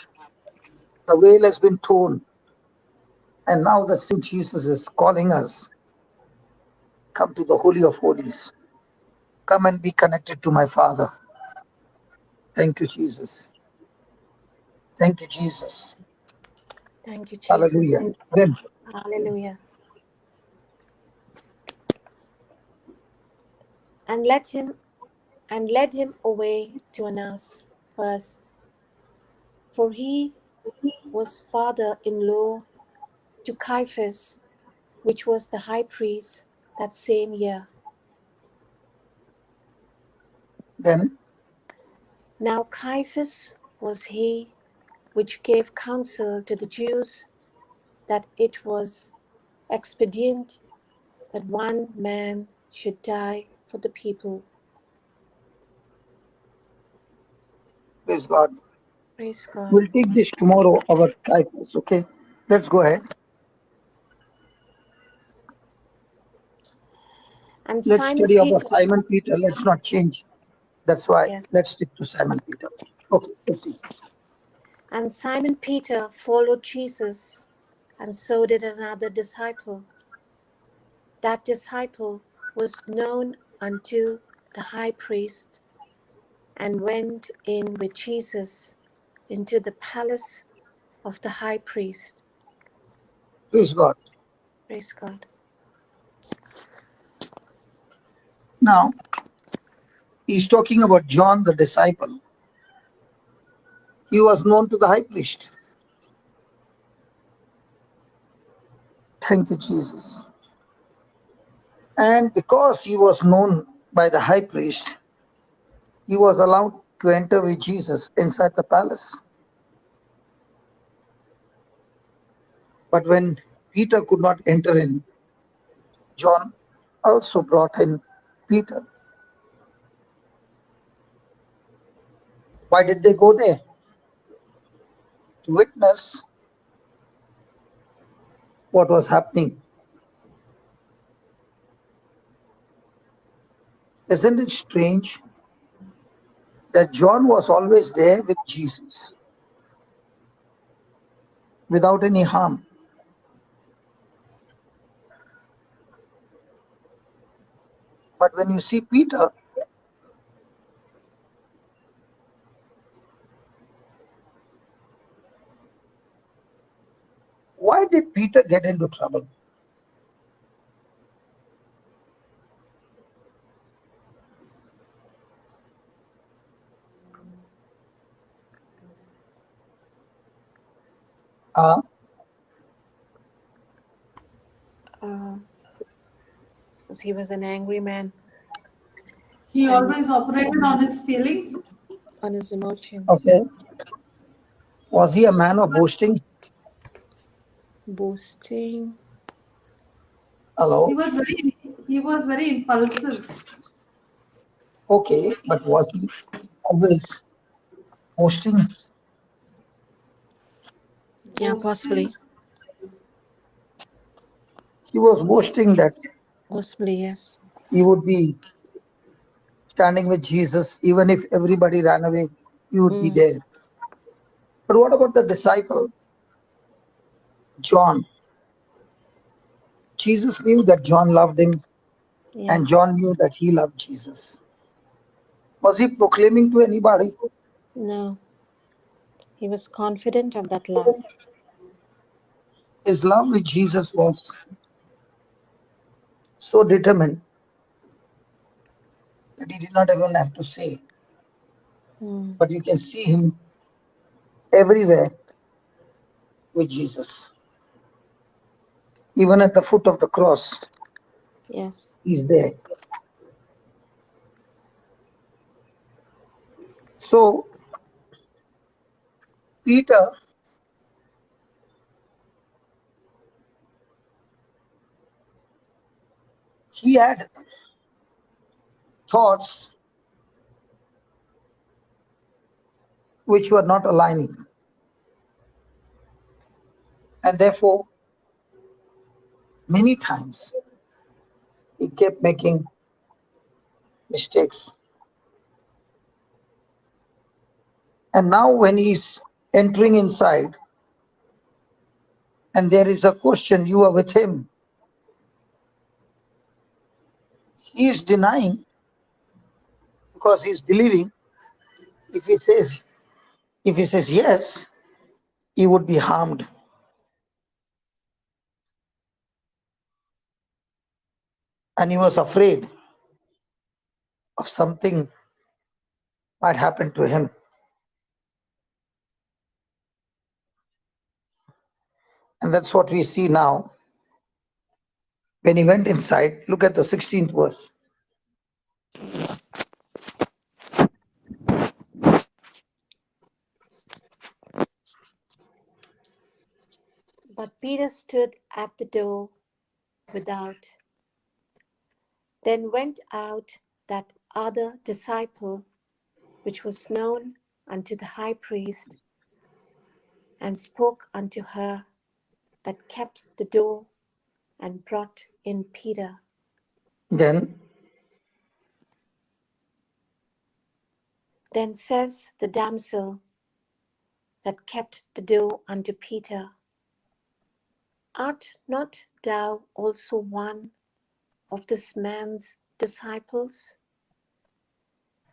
S7: The veil has been torn. And now the same Jesus is calling us, come to the Holy of Holies. Come and be connected to my Father. Thank you, Jesus. Thank you, Jesus.
S5: thank you,
S7: Hallelujah.
S5: Jesus.
S7: Then,
S5: Hallelujah. And led him away to Annas first, for he was father-in-law to Caiaphas, which was the high priest that same year.
S7: then,
S5: Now Caiaphas was he which gave counsel to the Jews that it was expedient that one man should die for the people.
S7: praise God.
S5: Praise God.
S7: We'll take this tomorrow, our Caiaphas, okay? Let's go ahead.
S5: And
S7: Let's
S5: Simon
S7: study about
S5: Peter,
S7: Simon Peter. Let's not change. That's why.
S5: yes,
S7: Let's stick to Simon Peter. Okay, 50.
S5: and Simon Peter followed Jesus, and so did another disciple. That disciple was known unto the high priest, and went in with Jesus into the palace of the high priest.
S7: Praise God.
S5: Praise God.
S7: Now, he's talking about John the disciple. He was known to the high priest. Thank you, Jesus. And because he was known by the high priest, he was allowed to enter with Jesus inside the palace. But when Peter could not enter in, John also brought in Peter. Why did they go there? To witness what was happening. Isn't it strange that John was always there with Jesus without any harm? But when you see Peter, why did Peter get into trouble? Uh,
S5: Because he was an angry man
S3: He
S5: and
S3: always operated on his feelings.
S5: on his emotions,
S7: okay. Was he a man of boasting?
S5: boasting.
S7: Hello?
S3: He was very impulsive.
S7: Okay, but was he always boasting?
S5: Yeah,
S3: Boasting.
S5: possibly.
S7: He was boasting that
S5: Possibly, yes.
S7: he would be standing with Jesus, even if everybody ran away, he would be there. But what about the disciple, John? Jesus knew that John loved him, and
S5: Yes.
S7: John knew that he loved Jesus. Was he proclaiming to anybody?
S5: No. He was confident of that love.
S7: His love with Jesus was so determined that he did not even have to say. But you can see him everywhere with Jesus. Even at the foot of the cross,
S5: Yes.
S7: he's there. So Peter, he had thoughts which were not aligning. And therefore, many times he kept making mistakes. And now when he's entering inside and there is a question, you are with him, he is denying because he's believing if he says yes, he would be harmed. And he was afraid of something might happen to him. And that's what we see now. When he went inside, look at the 16th verse.
S5: But Peter stood at the door without. Then went out that other disciple, which was known unto the high priest, and spoke unto her that kept the door, and brought in Peter.
S7: Then
S5: Then says the damsel that kept the door unto Peter, Art not thou also one of this man's disciples?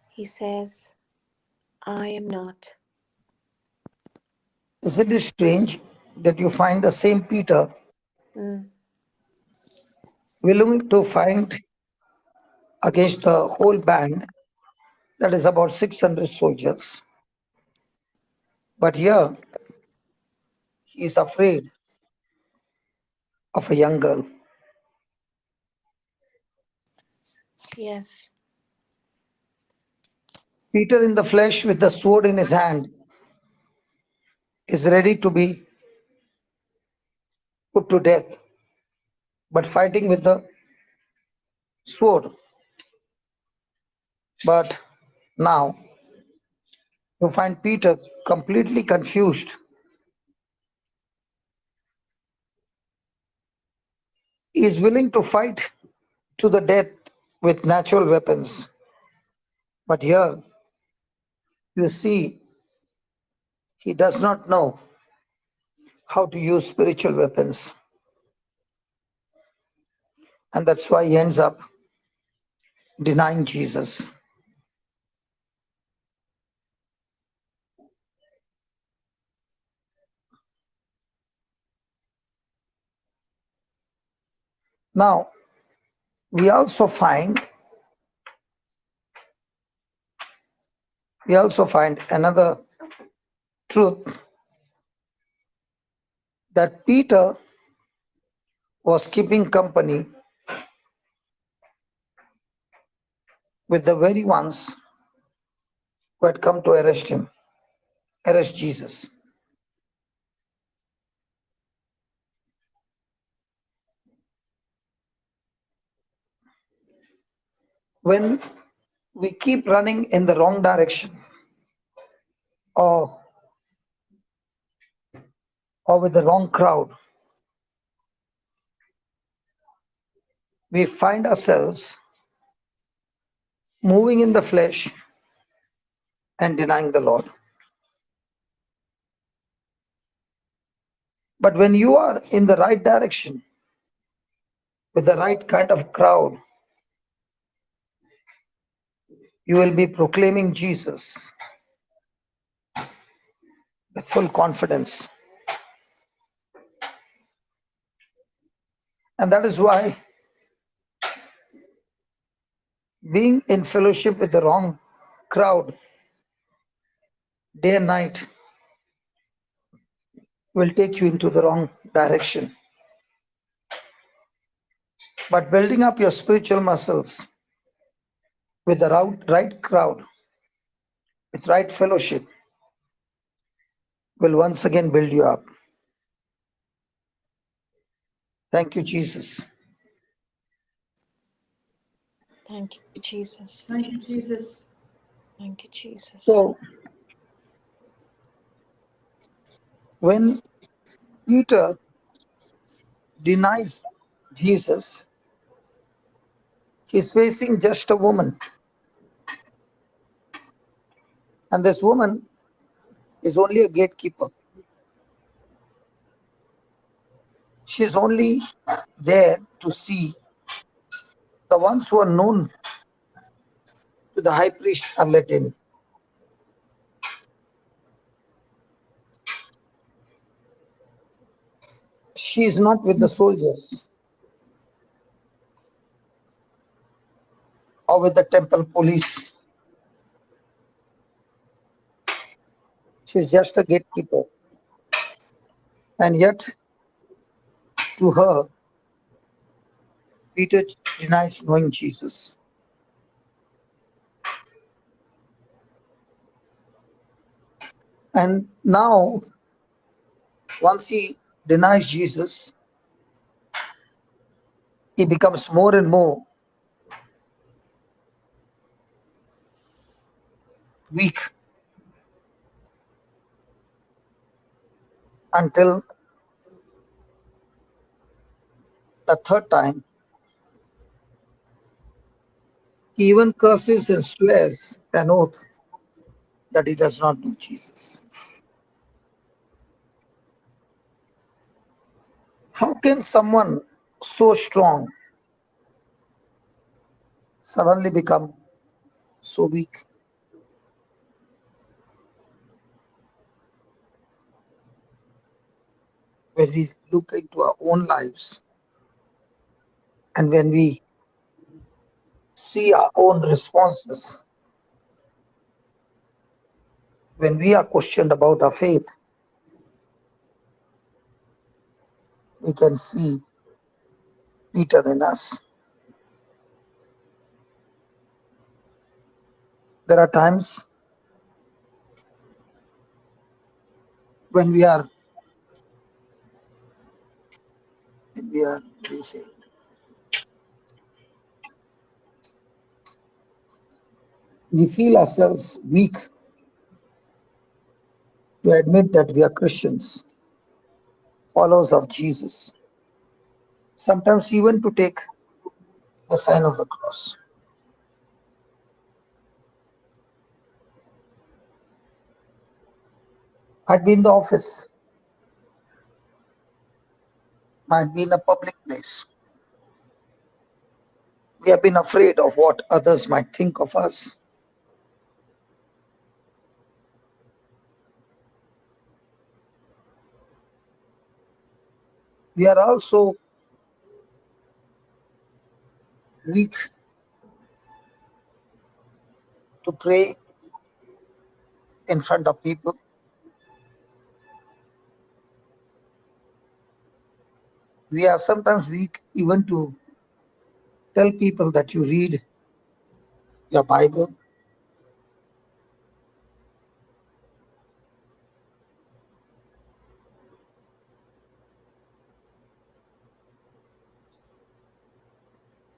S5: He says, I am not.
S7: isn't it strange that you find the same Peter
S5: Mm,
S7: willing to fight against the whole band, that is about 600 soldiers, but here he is afraid of a young girl.
S5: yes,
S7: Peter in the flesh with the sword in his hand is ready to be put to death, but fighting with the sword. But now you find Peter completely confused. He is willing to fight to the death with natural weapons. But here you see he does not know how to use spiritual weapons. And that's why he ends up denying Jesus. Now, we also find another truth, that Peter was keeping company with the very ones who had come to arrest Jesus. When we keep running in the wrong direction, or with the wrong crowd, we find ourselves moving in the flesh and denying the Lord. But when you are in the right direction, with the right kind of crowd, you will be proclaiming Jesus with full confidence. And that is why Being in fellowship with the wrong crowd day and night will take you into the wrong direction. But building up your spiritual muscles with the right crowd, with right fellowship, will once again build you up. Thank you, Jesus.
S5: Thank you, Jesus.
S3: Thank you, Jesus.
S5: Thank you, Jesus.
S7: So, when Peter denies Jesus, he's facing just a woman. And this woman is only a gatekeeper. She's only there to see the ones who are known to the high priest are let in. She is not with the soldiers or with the temple police. She's just a gatekeeper. And yet, to her, Peter denies knowing Jesus. And now, once he denies Jesus, he becomes more and more weak until the third time. He even curses and swears an oath that he does not know Jesus. How can someone so strong suddenly become so weak? When we look into our own lives and when we see our own responses, when we are questioned about our faith, we can see Peter in us. There are times when we are, what do you say? We feel ourselves weak to admit that we are Christians, followers of Jesus. Sometimes even to take the sign of the cross. Might be in the office, might be in a public place. We have been afraid of what others might think of us. We are also weak to pray in front of people. We are sometimes weak even to tell people that you read your Bible.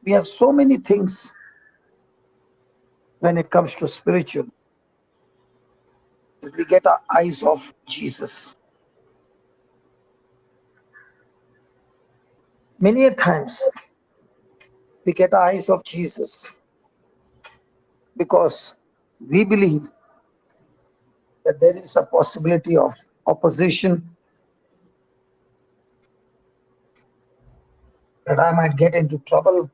S7: We have so many things when it comes to spiritual that we get our eyes off Jesus. Many a times we get our eyes off Jesus because we believe that there is a possibility of opposition, that I might get into trouble,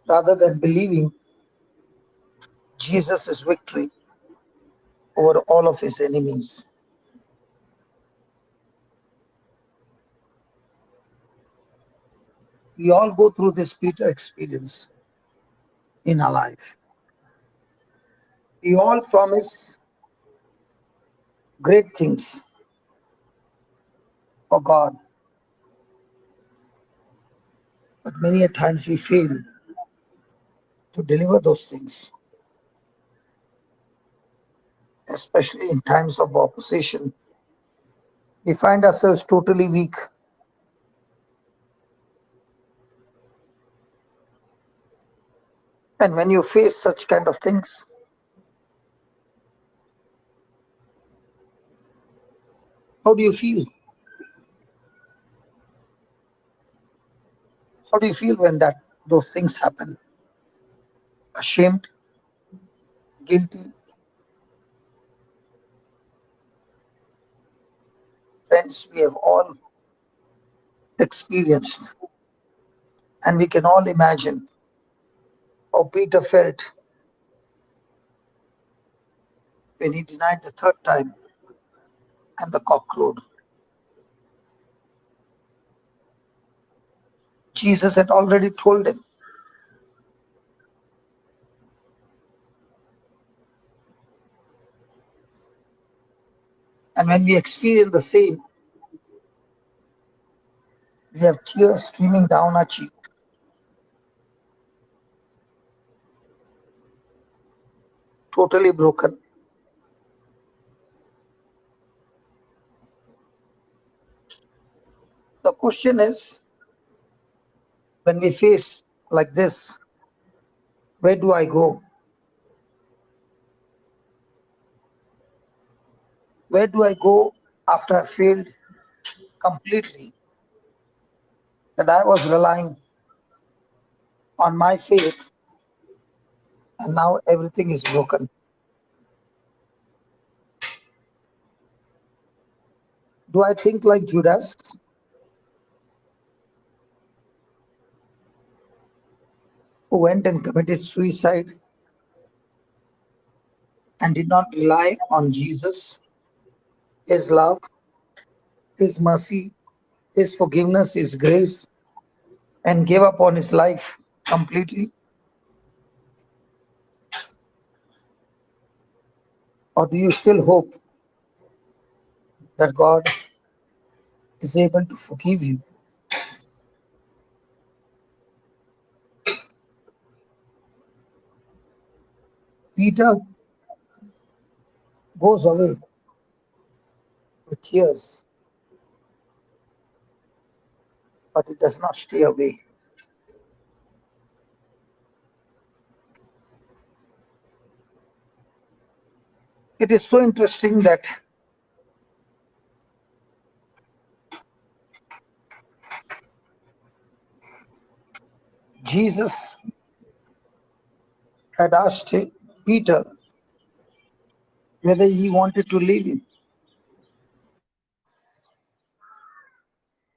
S7: rather than believing Jesus' victory over all of his enemies. We all go through this Peter experience in our life. We all promise great things for God, but many a times we fail to deliver those things, especially in times of opposition. We find ourselves totally weak. And when you face such kind of things, how do you feel? How do you feel when those things happen? Ashamed, guilty? Friends, we have all experienced, and we can all imagine how Peter felt when he denied the third time and the cock crowed. Jesus had already told him, and when we experience the same, we have tears streaming down our cheek. Totally broken. The question is, when we face like this, where do I go? Where do I go after I failed completely? That I was relying on my faith, and now everything is broken. Do I think like Judas? Who went and committed suicide and did not rely on Jesus, His love, His mercy, His forgiveness, His grace, and gave up on his life completely? Or do you still hope that God is able to forgive you? Peter goes away with tears, but he does not stay away. It is so interesting that Jesus had asked Peter whether he wanted to leave him.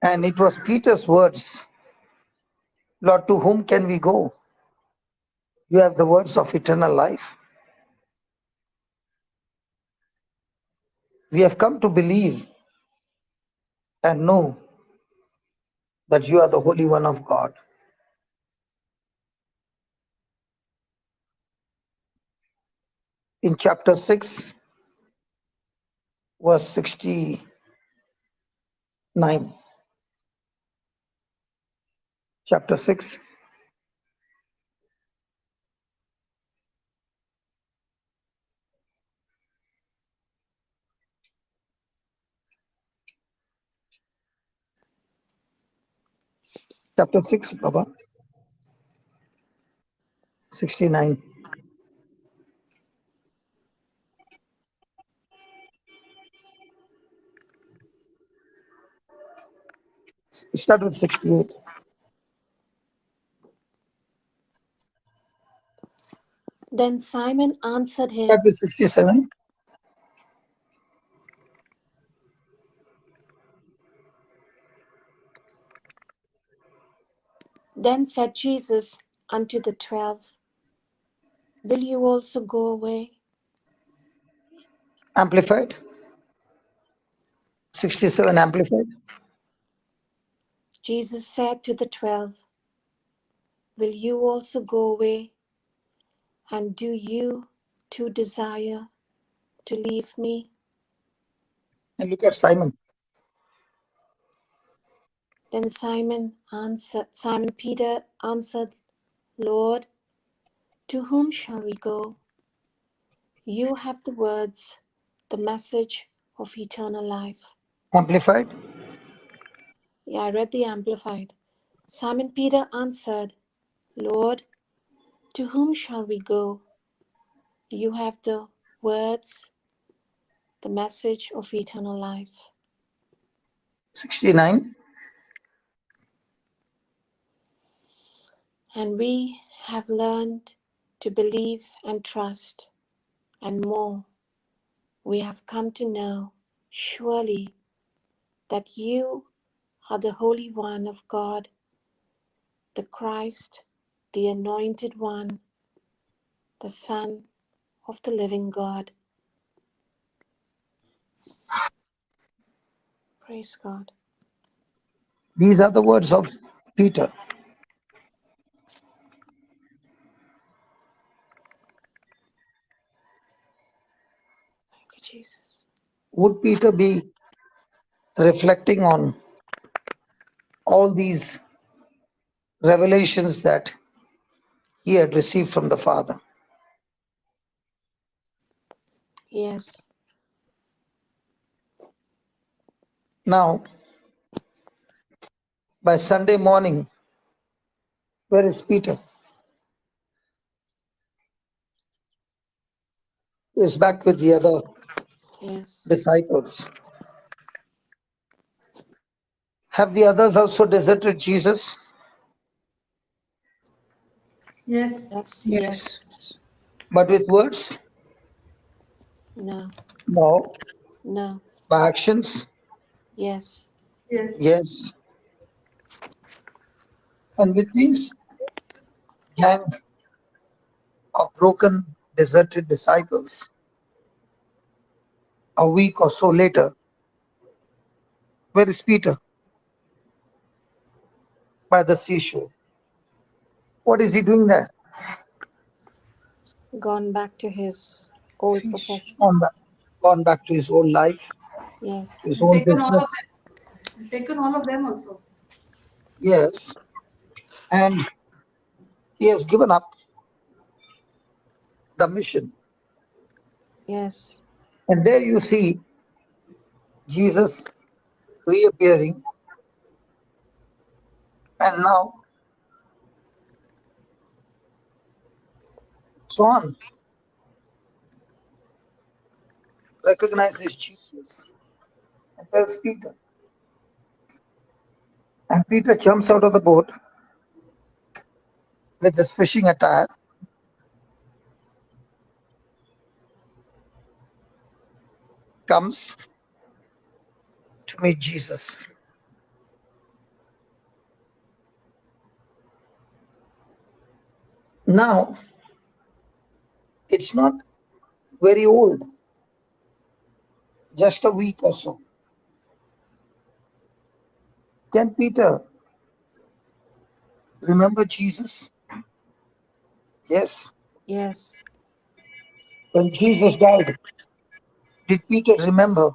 S7: And it was Peter's words, Lord, to whom can we go? You have the words of eternal life. We have come to believe and know that you are the Holy One of God. In chapter 6, verse 69, chapter 6, chapter 6, Baba, 69. Start with 68.
S5: Then Simon answered him.
S7: Start with 67.
S5: Then said Jesus unto the 12, Will you also go away?
S7: Amplified. 67 amplified.
S5: Jesus said to the 12, will you also go away? And do you too desire to leave me?
S7: And look at Simon.
S5: Then Simon Peter answered, Lord, to whom shall we go? You have the words, the message of eternal life.
S7: Amplified.
S5: Yeah, I read the Amplified. Simon Peter answered, Lord, to whom shall we go? You have the words, the message of eternal life.
S7: 69.
S5: And we have learned to believe and trust, and more, we have come to know surely that you are the Holy One of God, the Christ, the Anointed One, the Son of the living God. Praise God.
S7: These are the words of Peter.
S5: Thank you, Jesus.
S7: Would Peter be reflecting on all these revelations that he had received from the Father?
S5: Yes.
S7: Now, by Sunday morning, where is Peter? He is back with the other
S5: Yes.
S7: disciples. Have the others also deserted Jesus?
S3: Yes.
S5: Yes. Yes.
S6: Yes.
S7: But with words?
S5: No.
S7: No.
S5: No.
S7: By actions?
S5: Yes.
S3: Yes.
S7: Yes. And with these gang of broken, deserted disciples, a week or so later, where is Peter? By the seashore. What is he doing there?
S5: Gone back to his old
S6: Fish.
S5: profession.
S7: Gone back to his own life,
S5: Yes.
S7: his
S3: And
S7: own
S3: taken all of
S7: business.
S3: them. Taken all of them also.
S7: Yes. And he has given up the mission.
S5: Yes.
S7: And there you see Jesus reappearing. And now John recognizes Jesus and tells Peter. And Peter jumps out of the boat with his fishing attire, comes to meet Jesus. Now, it's not very old, just a week or so. Can Peter remember Jesus? Yes.
S5: Yes.
S7: When Jesus died, did Peter remember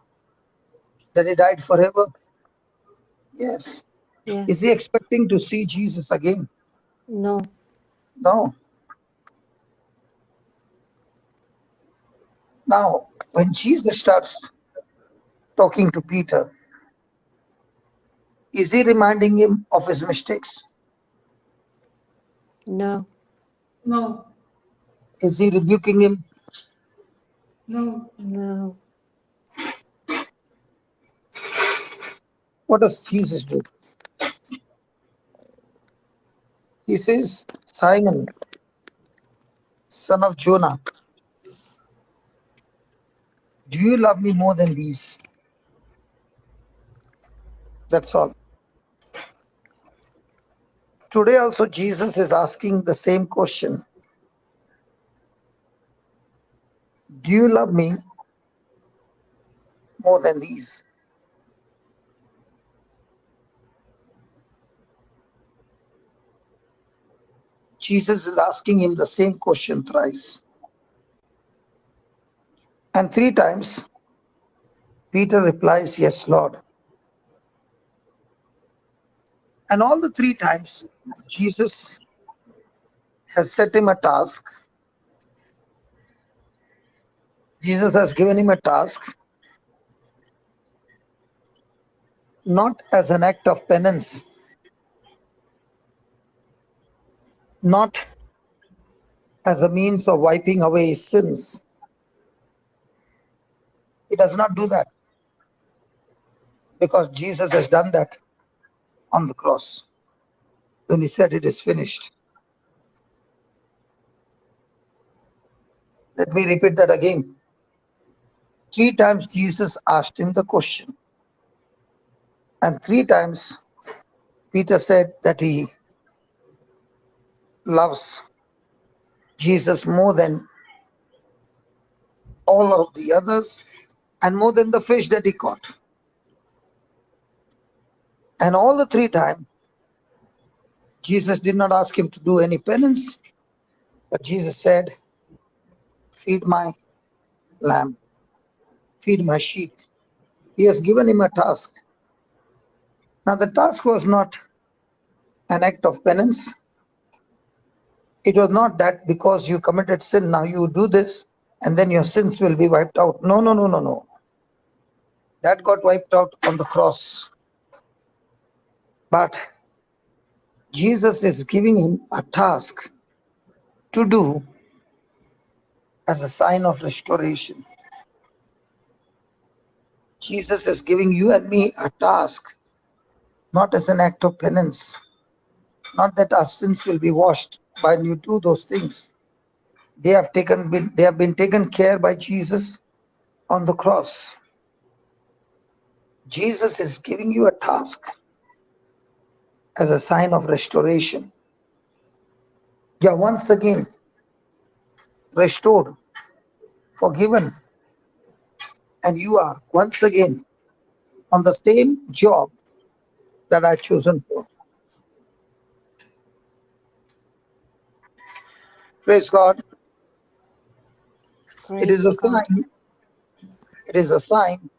S7: that he died forever? Yes. Is
S5: Yes.
S7: he expecting to see Jesus again?
S5: No.
S7: No. Now, when Jesus starts talking to Peter, is he reminding him of his mistakes?
S5: No.
S3: No.
S7: Is he rebuking him?
S3: No.
S5: No.
S7: What does Jesus do? He says, Simon, son of Jonah, do you love me more than these? That's all. Today also Jesus is asking the same question. Do you love me more than these? Jesus is asking him the same question thrice. And 3 times, Peter replies, "Yes, Lord." And all the 3 times, Jesus has set him a task. Jesus has given him a task, not as an act of penance, not as a means of wiping away his sins. He does not do that, because Jesus has done that on the cross when he said, "It is finished." Let me repeat that again. 3 times Jesus asked him the question, and 3 times Peter said that he loves Jesus more than all of the others and more than the fish that he caught. And all the 3 times, Jesus did not ask him to do any penance, but Jesus said, "Feed my lamb, feed my sheep." He has given him a task. Now, the task was not an act of penance. It was not that because you committed sin, now you do this and then your sins will be wiped out. No, no, no, no, no. That got wiped out on the cross. But Jesus is giving him a task to do as a sign of restoration. Jesus is giving you and me a task, not as an act of penance, not that our sins will be washed when you do those things. They have been taken care by Jesus on the cross. Jesus is giving you a task as a sign of restoration. You are once again restored, forgiven, and you are once again on the same job that I chosen for. Praise God. It is
S5: Praise
S7: a
S5: God.
S7: sign. It is a sign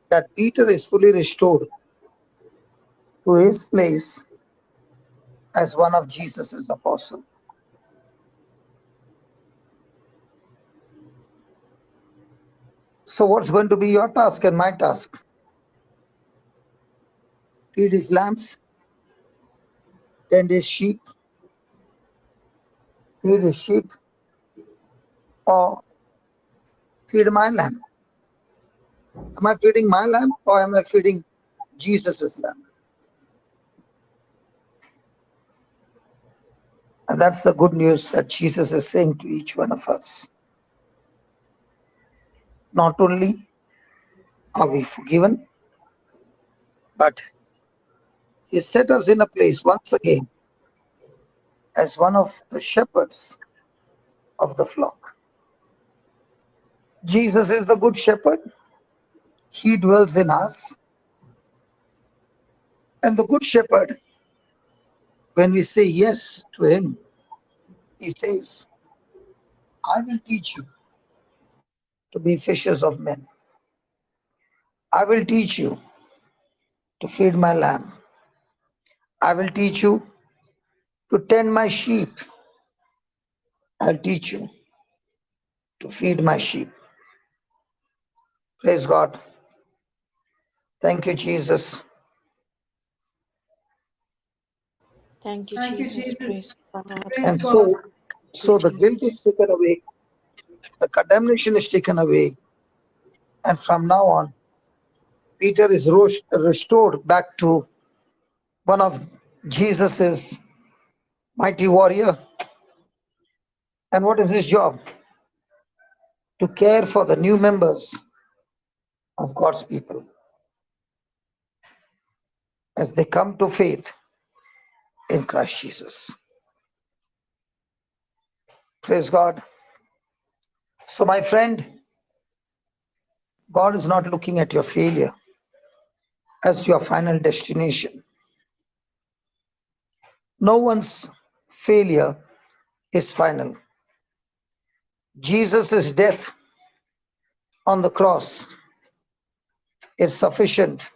S7: that Peter is fully restored to his place as one of Jesus's apostles. So what's going to be your task and my task? Feed his lambs, tend his sheep, feed his sheep, or feed my lamb? Am I feeding my lamb or am I feeding Jesus's lamb? And that's the good news that Jesus is saying to each one of us. Not only are we forgiven, but he set us in a place once again as one of the shepherds of the flock. Jesus is the good shepherd. He dwells in us. And the good shepherd, when we say yes to him, he says, "I will teach you to be fishers of men. I will teach you to feed my lamb. I will teach you to tend my sheep. I'll teach you to feed my sheep." Praise God. Thank you, Jesus.
S5: Thank you,
S3: Thank you,
S5: Jesus.
S3: Jesus.
S5: Praise God.
S3: Praise
S7: And
S3: God.
S5: Thank you,
S7: so the guilt is
S5: Jesus.
S7: taken away, the condemnation is taken away, and from now on, Peter is restored back to one of Jesus's mighty warrior. And what is his job? To care for the new members of God's people as they come to faith in Christ Jesus. Praise God. So, my friend, God is not looking at your failure as your final destination. No one's failure is final. Jesus' death on the cross is sufficient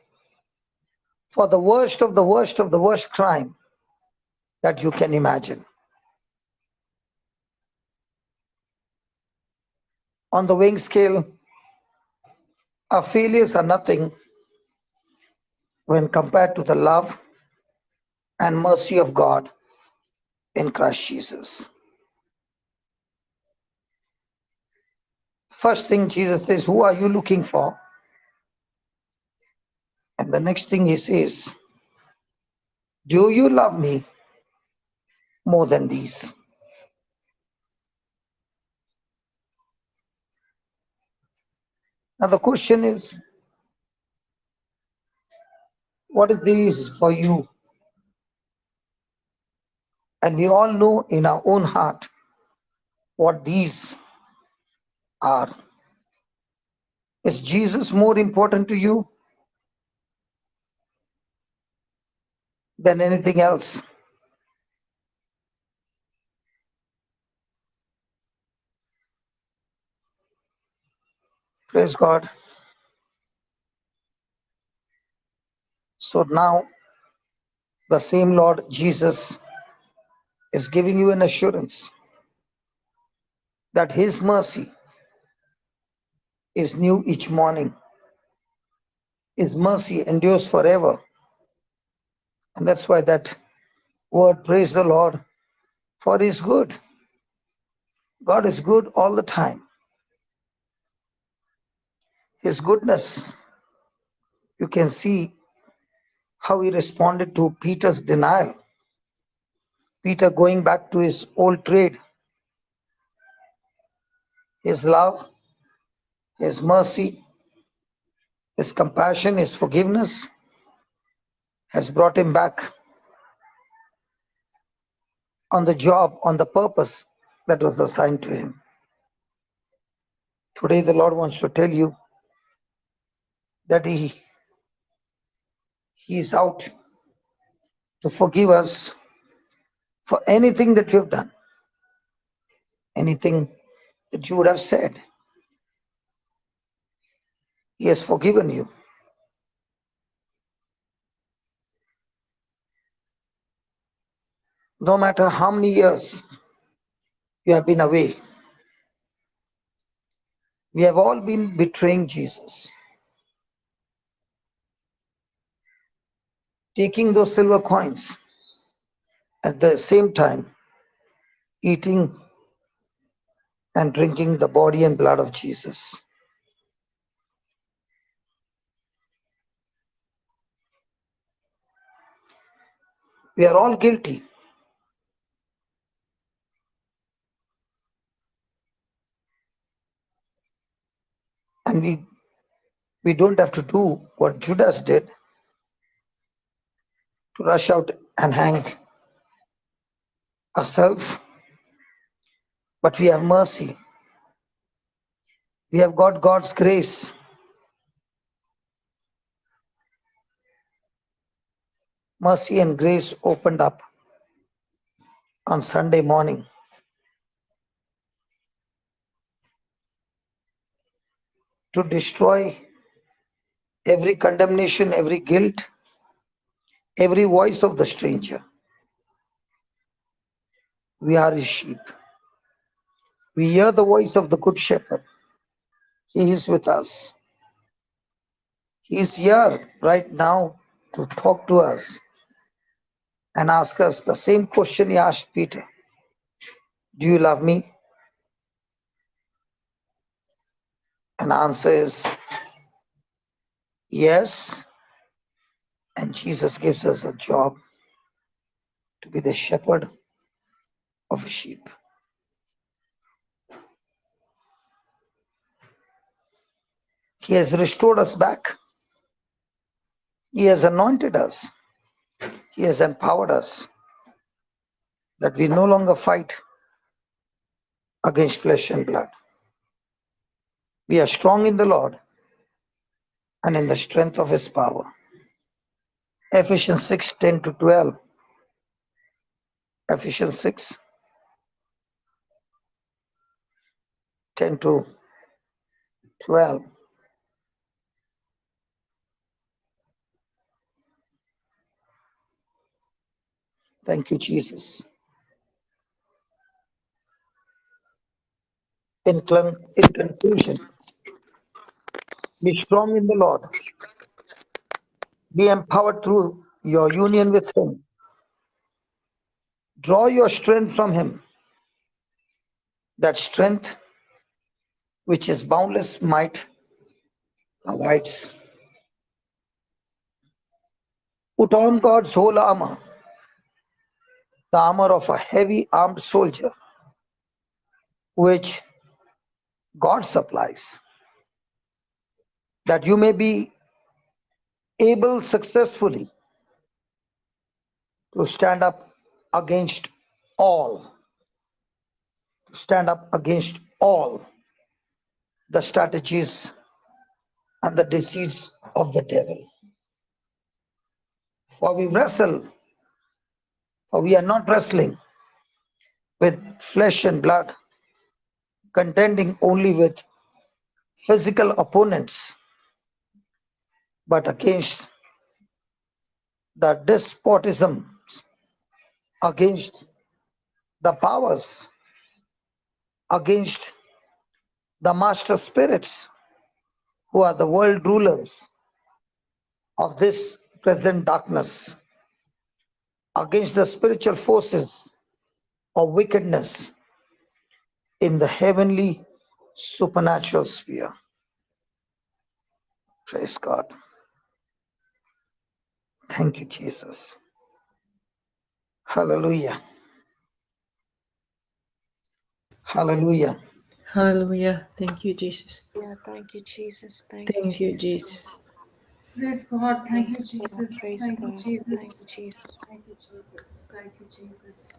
S7: for the worst of the worst of the worst crime that you can imagine. On the weighing scale, our failures are nothing when compared to the love and mercy of God in Christ Jesus. First thing Jesus says, who are you looking for? And the next thing he says, do you love me more than these? Now the question is, what is these for you? And we all know in our own heart what these are. Is Jesus more important to you than anything else? Praise God. So now the same Lord Jesus is giving you an assurance that his mercy is new each morning. His mercy endures forever. And that's why that word, praise the Lord, for his good. God is good all the time. His goodness, you can see how he responded to Peter's denial. Peter going back to his old trade. His love, his mercy, his compassion, his forgiveness has brought him back on the job, on the purpose that was assigned to him. Today the Lord wants to tell you that he is out to forgive us for anything that you have done, anything that you would have said. He has forgiven you. No matter how many years you have been away, we have all been betraying Jesus, taking those silver coins, at the same time eating and drinking the body and blood of Jesus. We are all guilty. And we don't have to do what Judas did, to rush out and hang ourselves. But we have mercy. We have got God's grace. Mercy and grace opened up on Sunday morning. To destroy every condemnation, every guilt, every voice of the stranger. We are his sheep. We hear the voice of the good shepherd. He is with us. He is here right now to talk to us and ask us the same question he asked Peter. Do you love me? And the answer is yes. And Jesus gives us a job to be the shepherd of a sheep. He has restored us back. He has anointed us. He has empowered us that we no longer fight against flesh and blood. We are strong in the Lord and in the strength of his power. Ephesians 6:10-12 Ephesians 6, 10 to 12. Thank you, Jesus. In conclusion, be strong in the Lord. Be empowered through your union with Him. Draw your strength from Him. That strength which His boundless might provides. Put on God's whole armor, the armor of a heavy armed soldier, which God supplies, that you may be able successfully to stand up against all, the strategies and the deceits of the devil. For we are not wrestling with flesh and blood, contending only with physical opponents, but against the despotism, against the powers, against the master spirits who are the world rulers of this present darkness, against the spiritual forces of wickedness in the heavenly supernatural sphere. Praise God. Thank you, Jesus. Hallelujah. Hallelujah.
S6: Hallelujah. Thank you, Jesus.
S5: Yeah, thank you, Jesus. Thank you,
S6: Thank you,
S5: Jesus.
S6: Jesus.
S3: Praise God. Thank you,
S5: Praise God.
S3: Jesus.
S5: Praise
S3: Thank you,
S5: God. Thank you,
S3: Jesus.
S5: Jesus.
S3: Thank you, Jesus. Thank you, Jesus.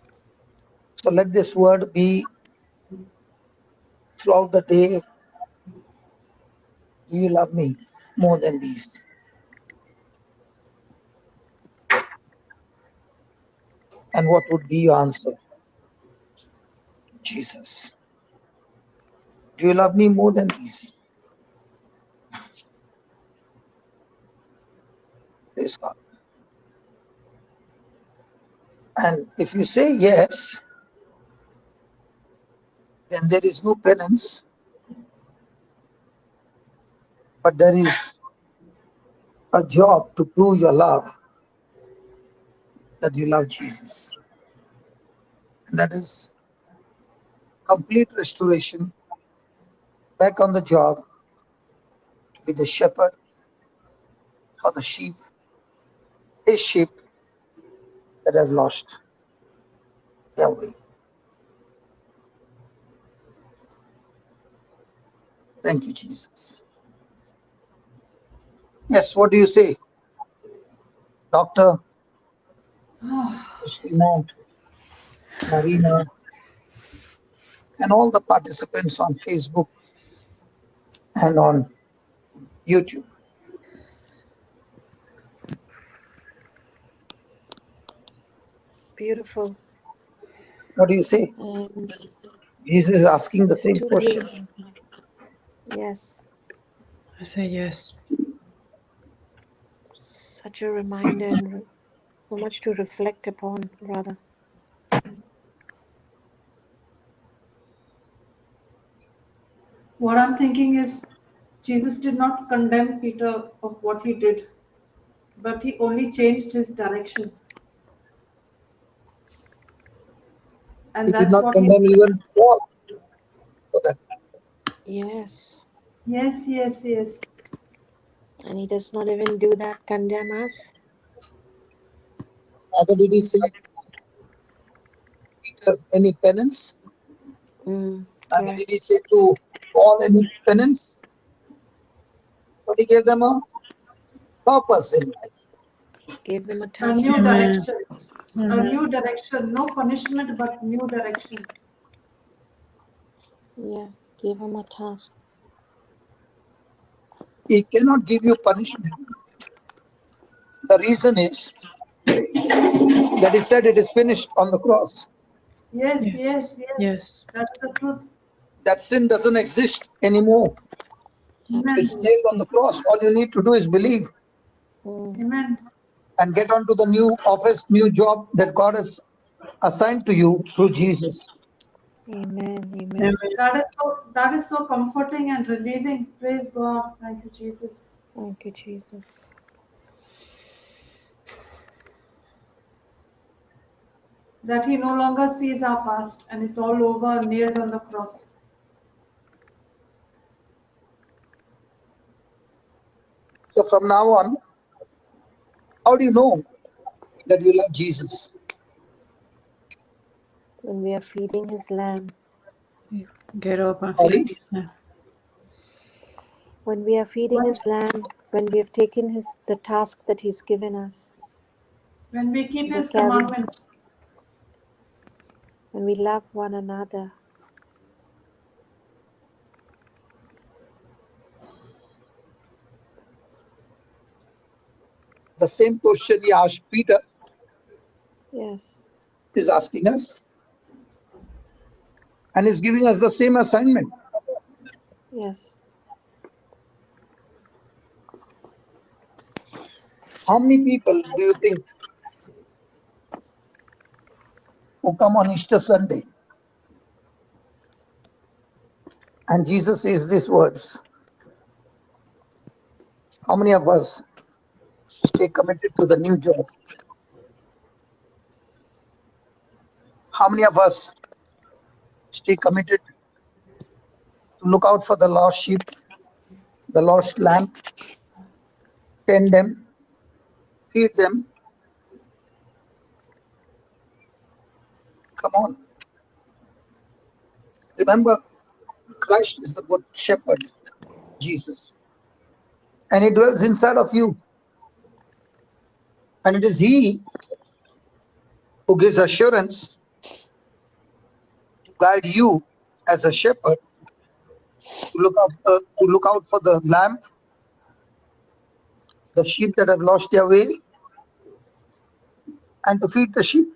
S7: So let this word be throughout the day. Do you love me more than these? And what would be your answer? Jesus. Do you love me more than these? Praise God. And if you say yes, then there is no penance, but there is a job to prove your love, that you love Jesus. And that is complete restoration, back on the job, to be the shepherd for the sheep, his sheep that have lost their way. Thank you, Jesus. Yes, what do you say, Doctor, Christina, Marina, and all the participants on Facebook and on YouTube?
S5: Beautiful.
S7: What do you say?
S5: And
S7: Jesus is asking the
S5: it's
S7: same
S5: too
S7: question.
S5: beautiful. Yes.
S6: I say yes.
S5: Such a reminder and so much to reflect upon, rather.
S3: What I'm thinking is, Jesus did not condemn Peter of what he did, but he only changed his direction.
S7: He
S3: And
S7: did
S3: that's
S7: not
S3: what he
S7: condemn
S3: did.
S7: even Paul for that.
S5: Yes.
S3: Yes, yes, yes.
S5: And he does not even do that, condemn us.
S7: Neither did he say, Peter, any penance? Neither
S5: Correct.
S7: did he say to Paul any penance? But he gave them a purpose in life.
S5: Gave them a
S3: A
S5: task.
S3: new
S6: Amen.
S3: direction. A
S6: Amen.
S3: new direction. No punishment, but new direction.
S5: Yeah. Gave them a task.
S7: He cannot give you punishment. The reason is, that he said it is finished on the cross.
S3: Yes,
S6: Yes.
S3: yes, yes.
S6: Yes.
S3: That's the truth.
S7: That sin doesn't exist anymore.
S3: Amen.
S7: It's nailed on the cross. All you need to do is believe
S3: Amen.
S7: and get on to the new office, new job that God has assigned to you through Jesus.
S5: Amen. Amen.
S6: Amen.
S3: That is so comforting and relieving. Praise God. Thank you, Jesus.
S5: Thank you, Jesus.
S3: That He no longer sees our past and it's all over, nailed on the cross.
S7: So from now on, how do you know that you love Jesus?
S5: When we are feeding His lamb,
S6: Get up and
S7: Sorry?
S6: feed his man.
S5: when we are feeding His lamb, when we have taken the task that He's given us,
S3: When we keep
S5: we
S3: His
S5: carry,
S3: commandments.
S5: when we love one another,
S7: The same question he asked Peter
S5: yes,
S7: is asking us, and is giving us the same assignment.
S5: yes,
S7: How many people do you think who come on Easter Sunday and Jesus says these words? How many of us stay committed to the new job? How many of us stay committed to look out for the lost sheep, the lost lamb, tend them, feed them? Come on. Remember, Christ is the good shepherd, Jesus, and he dwells inside of you. And it is he who gives assurance to guide you as a shepherd to look out for the lamb, the sheep that have lost their way, and to feed the sheep.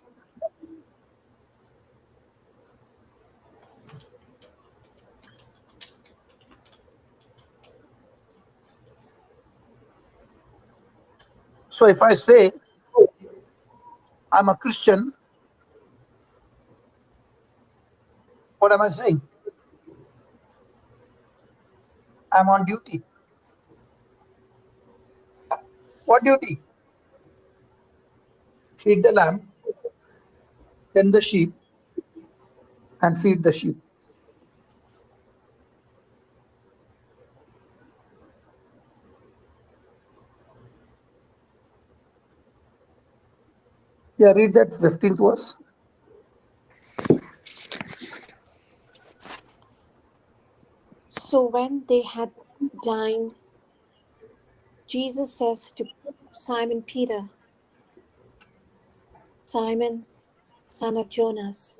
S7: So if I say I'm a Christian, what am I saying? I'm on duty. What duty? Feed the lamb, tend the sheep, and feed the sheep. Yeah, read that 15th verse.
S5: So when they had dined, Jesus says to Simon Peter, Simon, son of Jonas,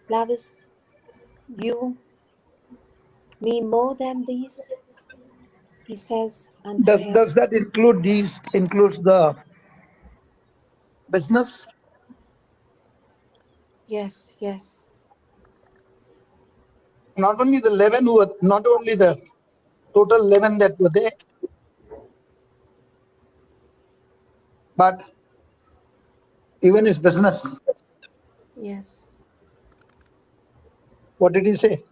S5: lovest you me more than these? He says unto him,
S7: Does that include includes the business?
S5: yes, yes,
S7: Not only not only the total 11 that were there, but even his business.
S5: yes.
S7: What did he say?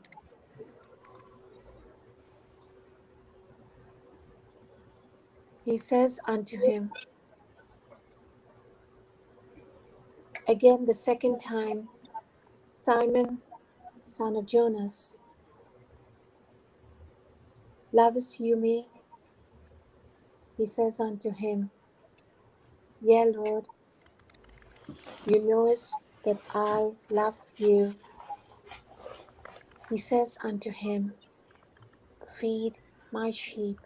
S5: He says unto him, again the second time, Simon, son of Jonas, lovest you me? He says unto him, yea, Lord, you knowest that I love you. He says unto him, feed my sheep.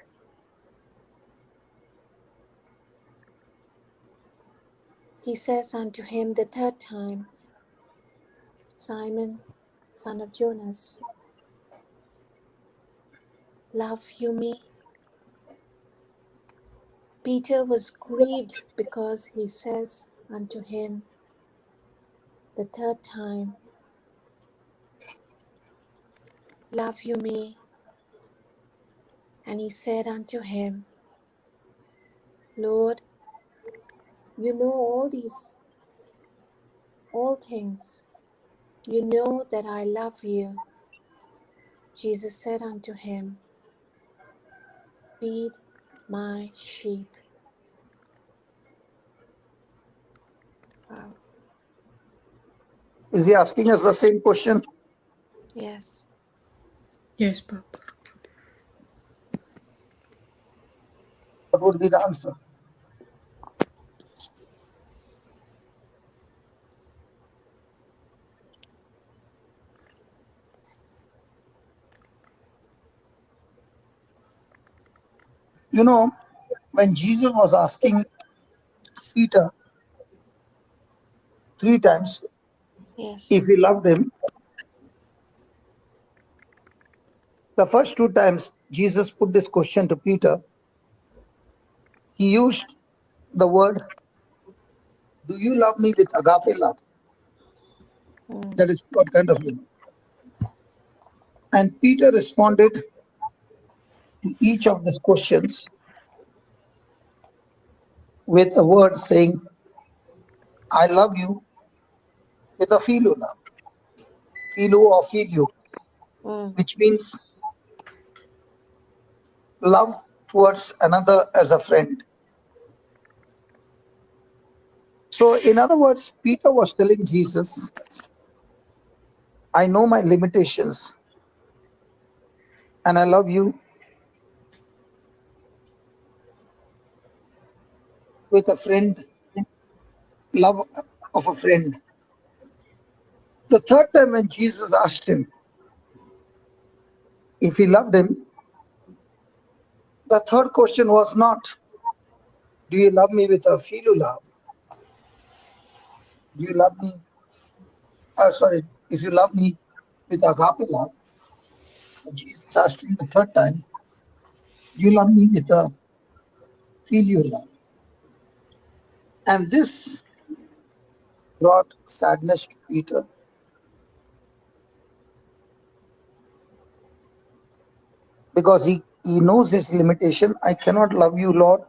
S5: He says unto him the third time, Simon, son of Jonas, love you me? Peter was grieved because he says unto him the third time, Love you me? And he said unto him, Lord, you know all things. You know that I love you. Jesus said unto him, Feed my sheep. Wow.
S7: Is he asking us the same question?
S5: Yes.
S6: Yes, Papa.
S7: What would be the answer? You know, when Jesus was asking Peter 3 times
S5: Yes.
S7: if he loved him, the first 2 times Jesus put this question to Peter, he used the word, do you love me with agape love? That is what kind of love? And Peter responded to each of these questions with a word saying, I love you with a philo love. Philo or filio, which means love towards another as a friend. So, in other words, Peter was telling Jesus, I know my limitations and I love you with a friend, love of a friend. The third time when Jesus asked him if he loved him, the third question was not, do you love me with a philo love? Do you love me? Sorry, if you love me with agape love, but Jesus asked him the third time, do you love me with a filial love? And this brought sadness to Peter because he knows his limitation. I cannot love you, Lord,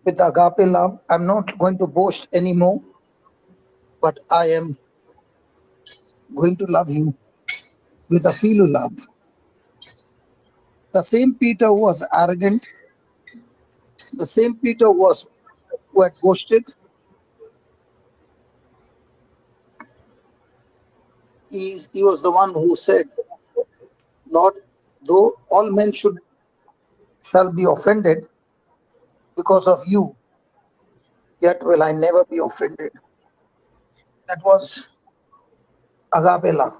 S7: with agape love. I'm not going to boast anymore, but I am going to love you with a filial love. The same Peter who was arrogant, the same Peter who had boasted, he was the one who said, Lord, though all men shall be offended because of you, yet will I never be offended. That was agape love.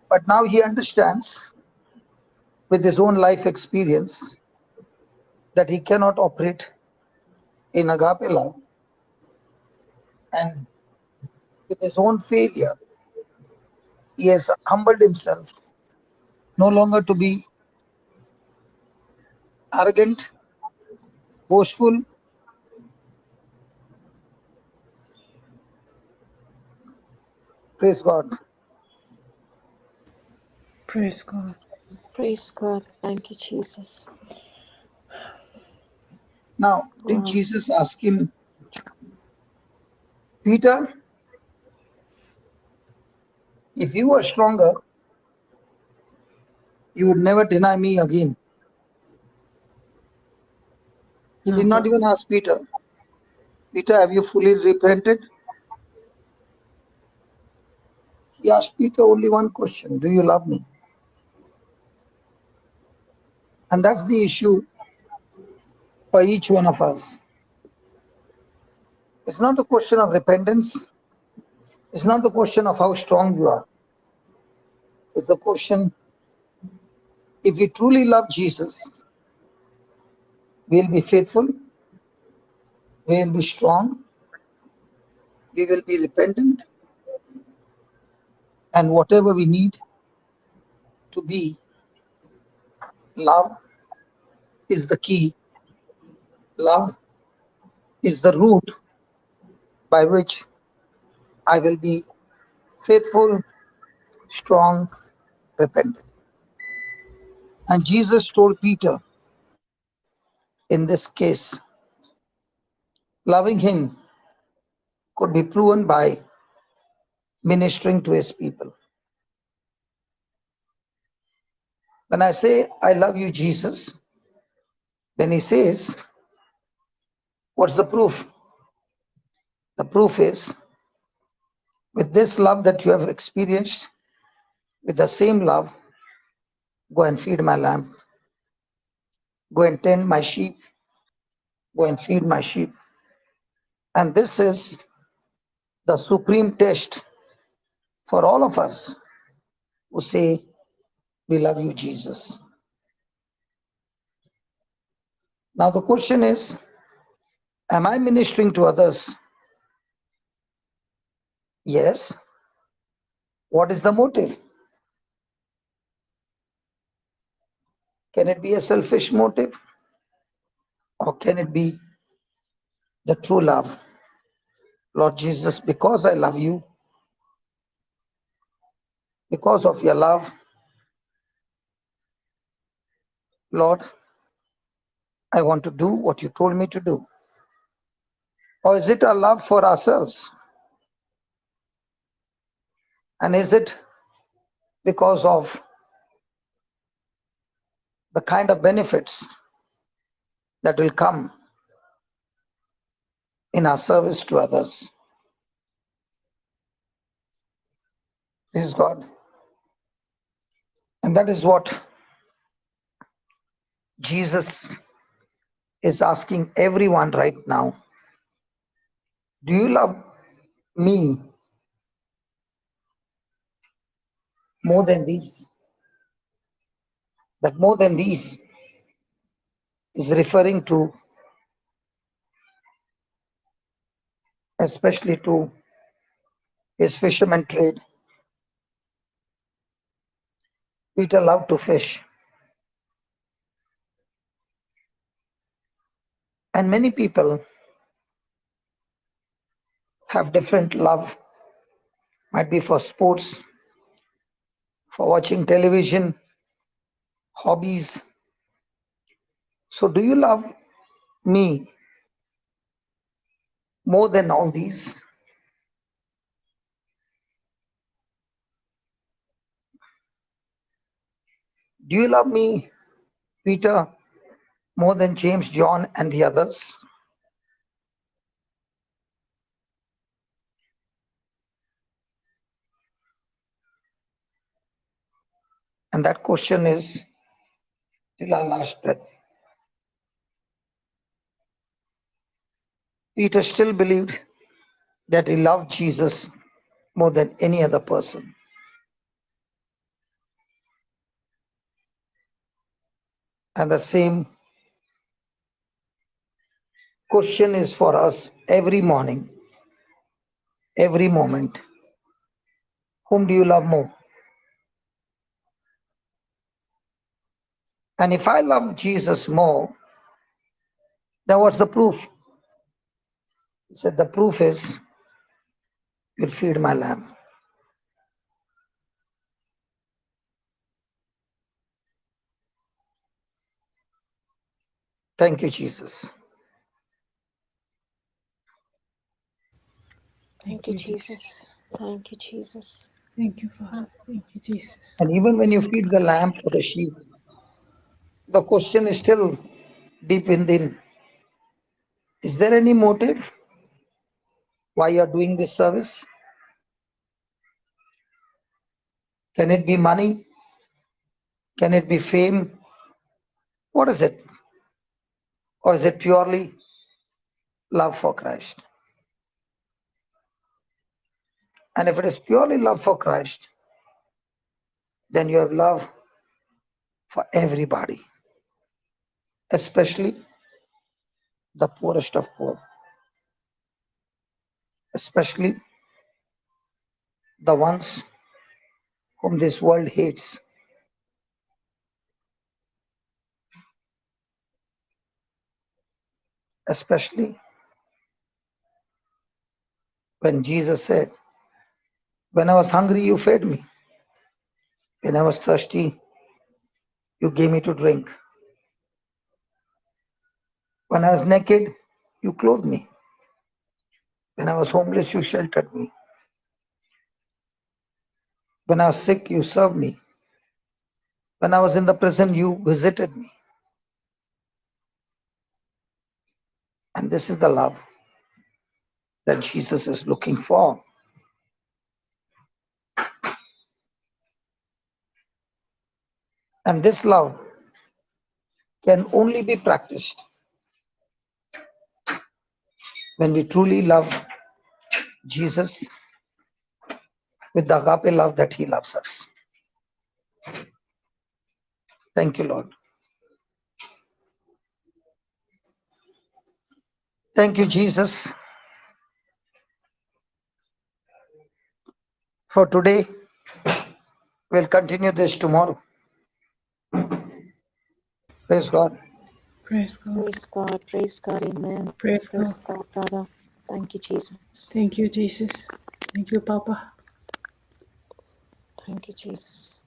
S7: But now he understands with his own life experience that he cannot operate in agape love, and with his own failure, he has humbled himself no longer to be arrogant, boastful. Praise God.
S6: Praise God.
S5: Praise God. Thank you, Jesus.
S7: Now, did
S5: Wow.
S7: Jesus ask him, Peter, if you were stronger, you would never deny me again? He
S6: No,
S7: did not
S6: Papa.
S7: even ask Peter, Peter, have you fully repented? He asked Peter only one question, do you love me? And that's the issue for each one of us. It's not the question of repentance. It's not the question of how strong you are. It's the question, if we truly love Jesus, we'll be faithful, we'll be strong, we will be repentant, and whatever we need to be, love is the key Love is the root by which I will be faithful, strong, repentant. And Jesus told Peter, in this case, loving him could be proven by ministering to his people. When I say, I love you, Jesus, then he says, what's the proof? The proof is, with this love that you have experienced, with the same love, go and feed my lamb, go and tend my sheep, go and feed my sheep. And this is the supreme test for all of us who say, we love you, Jesus. Now the question is, am I ministering to others? Yes. What is the motive? Can it be a selfish motive? Or can it be the true love? Lord Jesus, because I love you, because of your love, Lord, I want to do what you told me to do. Or is it a love for ourselves? And is it because of the kind of benefits that will come in our service to others? Praise God. And that is what Jesus is asking everyone right now. Do you love me more than these? That more than these is referring to, especially to his fisherman trade. Peter loved to fish. And many people have different love. Might be for sports, for watching television, hobbies. So do you love me more than all these? Do you love me, Peter, more than James, John, and the others? And that question is till our last breath. Peter still believed that he loved Jesus more than any other person. And the same question is for us every morning, every moment. Whom do you love more? And if I love Jesus more, then what's the proof? He said, the proof is you'll feed my lamb. Thank you, Jesus.
S5: Thank you, Jesus. Thank you, Jesus.
S6: Thank you, Father. Thank you, Jesus.
S7: And even when you feed the lamb or the sheep, the question is still deep within. Is there any motive why you are doing this service? Can it be money? Can it be fame? What is it? Or is it purely love for Christ? And if it is purely love for Christ, then you have love for everybody, especially the poorest of poor, especially the ones whom this world hates. especially when Jesus said, when I was hungry, you fed me. When I was thirsty, you gave me to drink. When I was naked, you clothed me. When I was homeless, you sheltered me. When I was sick, you served me. When I was in the prison, you visited me. And this is the love that Jesus is looking for. And this love can only be practiced when we truly love Jesus with the agape love that he loves us. Thank you, Lord. Thank you, Jesus, for today. We'll continue this tomorrow. Praise God.
S6: Praise God.
S5: Praise God. Praise God. Amen.
S6: Praise God.
S5: Praise God, brother. Thank you, Jesus.
S6: Thank you, Jesus. Thank you, Papa.
S5: Thank you, Jesus.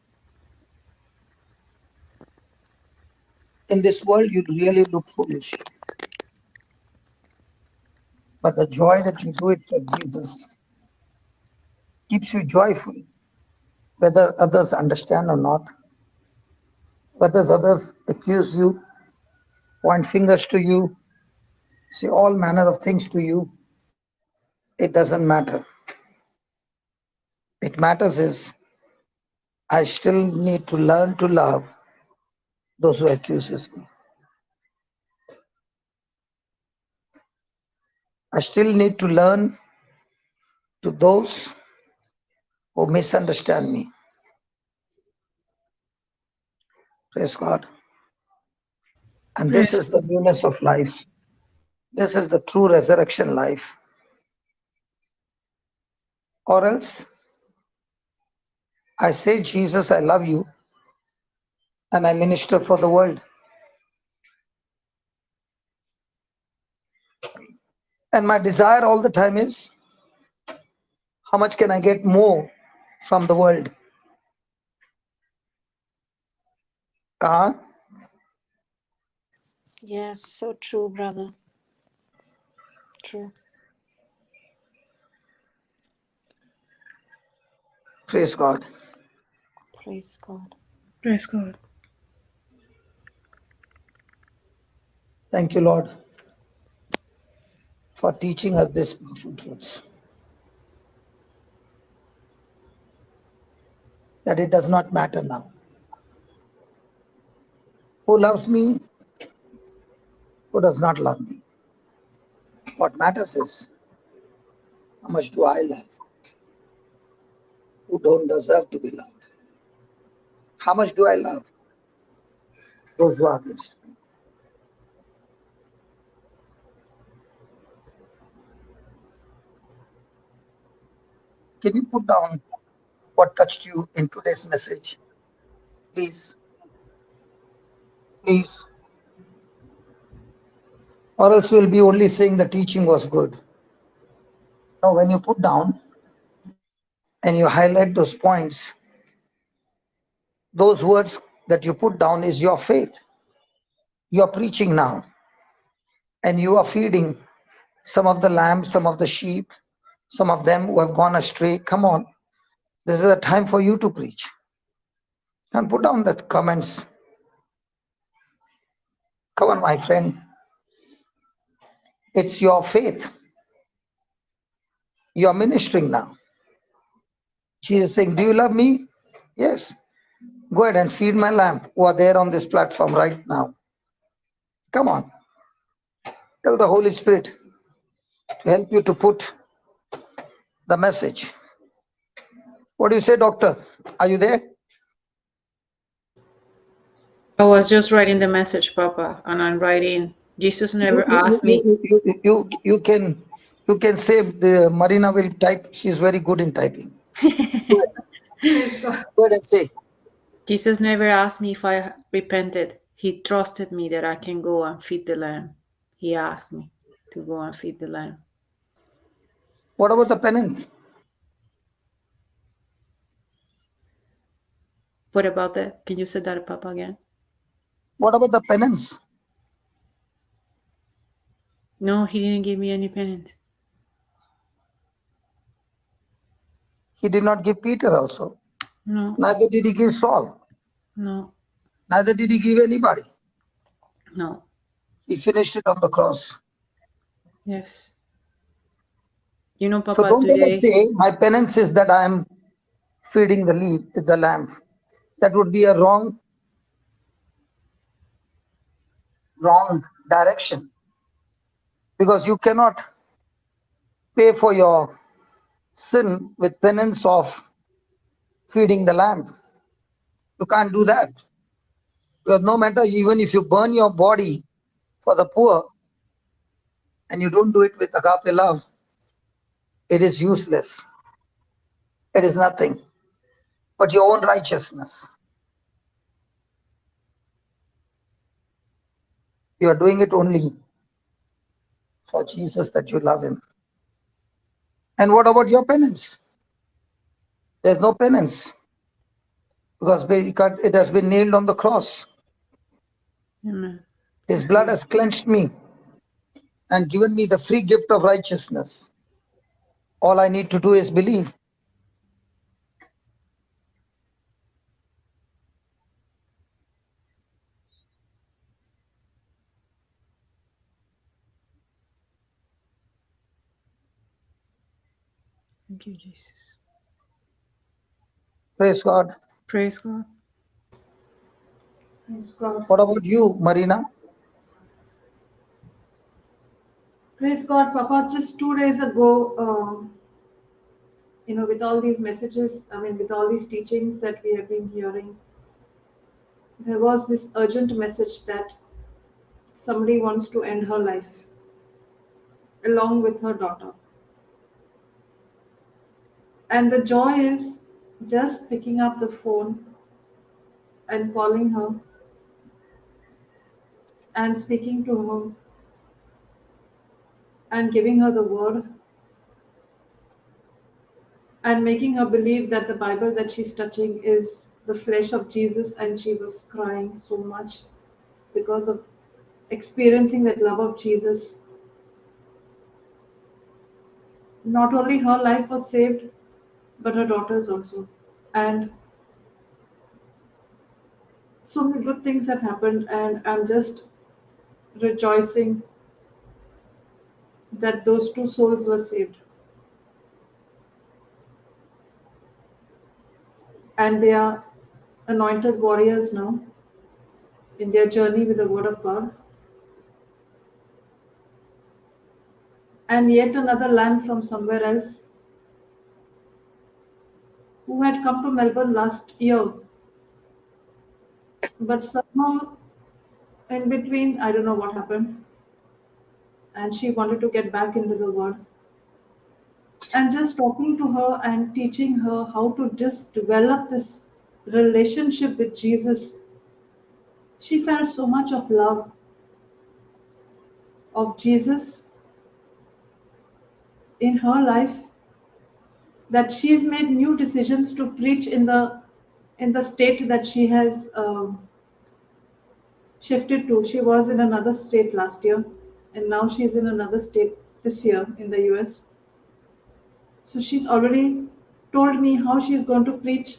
S7: In this world, you really look foolish. But the joy that you do it for Jesus keeps you joyful, whether others understand or not, whether others accuse you, point fingers to you, say all manner of things to you. It doesn't matter. It matters is I still need to learn to love those who accuses me. I still need to learn to those who misunderstand me. Praise God. And this
S6: Praise
S7: is the newness of life. This is the true resurrection life. Or else, I say, Jesus, I love you, and I minister for the world. And my desire all the time is, how much can I get more from the world?
S5: Yes, so true, brother. True.
S7: Praise God.
S5: Praise God.
S6: Praise God.
S7: Thank you, Lord, for teaching us these powerful truths. That it does not matter now. Who loves me, who does not love me. What matters is, how much do I love who don't deserve to be loved? How much do I love those who are against me? Can you put down what touched you in today's message? Please, please. Or else we'll be only saying the teaching was good. Now, when you put down and you highlight those points, those words that you put down is your faith. You are preaching now, and you are feeding some of the lambs, some of the sheep, some of them who have gone astray. Come on, this is a time for you to preach. And put down the comments. Come on, my friend. It's your faith. You are ministering now. Jesus is saying, do you love me? Yes. Go ahead and feed my lamb who are there on this platform right now. Come on. Tell the Holy Spirit to help you to put the message. What do you say, doctor? Are you there?
S6: I was just writing the message, Papa, and I'm writing, Jesus never asked me.
S7: You can say the Marina will type. She's very good in typing. Go
S3: Praise God.
S7: ahead and say.
S6: Jesus never asked me if I repented. He trusted me that I can go and feed the lamb. he asked me to go and feed the lamb.
S7: What about the penance?
S6: What about that? Can you say that, Papa, again?
S7: What about the penance?
S6: No, he didn't give me any penance.
S7: He did not give Peter also.
S6: No,
S7: Neither did he give Saul.
S6: no,
S7: Neither did he give anybody.
S6: no.
S7: He finished it on the cross.
S6: Yes. You know,
S7: So
S6: Papa,
S7: don't ever
S6: today,
S7: say my penance is that I am feeding the lamb. That would be a wrong direction, because you cannot pay for your sin with penance of feeding the lamb. You can't do that, because no matter, even if you burn your body for the poor and you don't do it with agape love, it is useless. It is nothing but your own righteousness. You are doing it only for Jesus, that you love him. And what about your penance? There's no penance, because it has been nailed on the cross.
S6: amen.
S7: His blood has cleansed me and given me the free gift of righteousness. All I need to do is believe.
S6: Thank you, Jesus.
S7: Praise God.
S6: Praise God.
S3: Praise God.
S7: What about you, Marina?
S3: Praise God, Papa. Just 2 days ago, with all these messages, with all these teachings that we have been hearing, there was this urgent message that somebody wants to end her life along with her daughter. And the joy is just picking up the phone and calling her and speaking to her and giving her the word and making her believe that the Bible that she's touching is the flesh of Jesus, and she was crying so much because of experiencing that love of Jesus. Not only her life was saved, but her daughter's also. And so many good things have happened, and I'm just rejoicing that those two souls were saved. And they are anointed warriors now in their journey with the Word of God. And yet another lamb from somewhere else who had come to Melbourne last year, but somehow in between, I don't know what happened, and she wanted to get back into the Word. And just talking to her and teaching her how to just develop this relationship with Jesus, she felt so much of love of Jesus in her life that she's made new decisions to preach in the state that she has shifted to. She was in another state last year, and now she's in another state this year in the US. So she's already told me how she's going to preach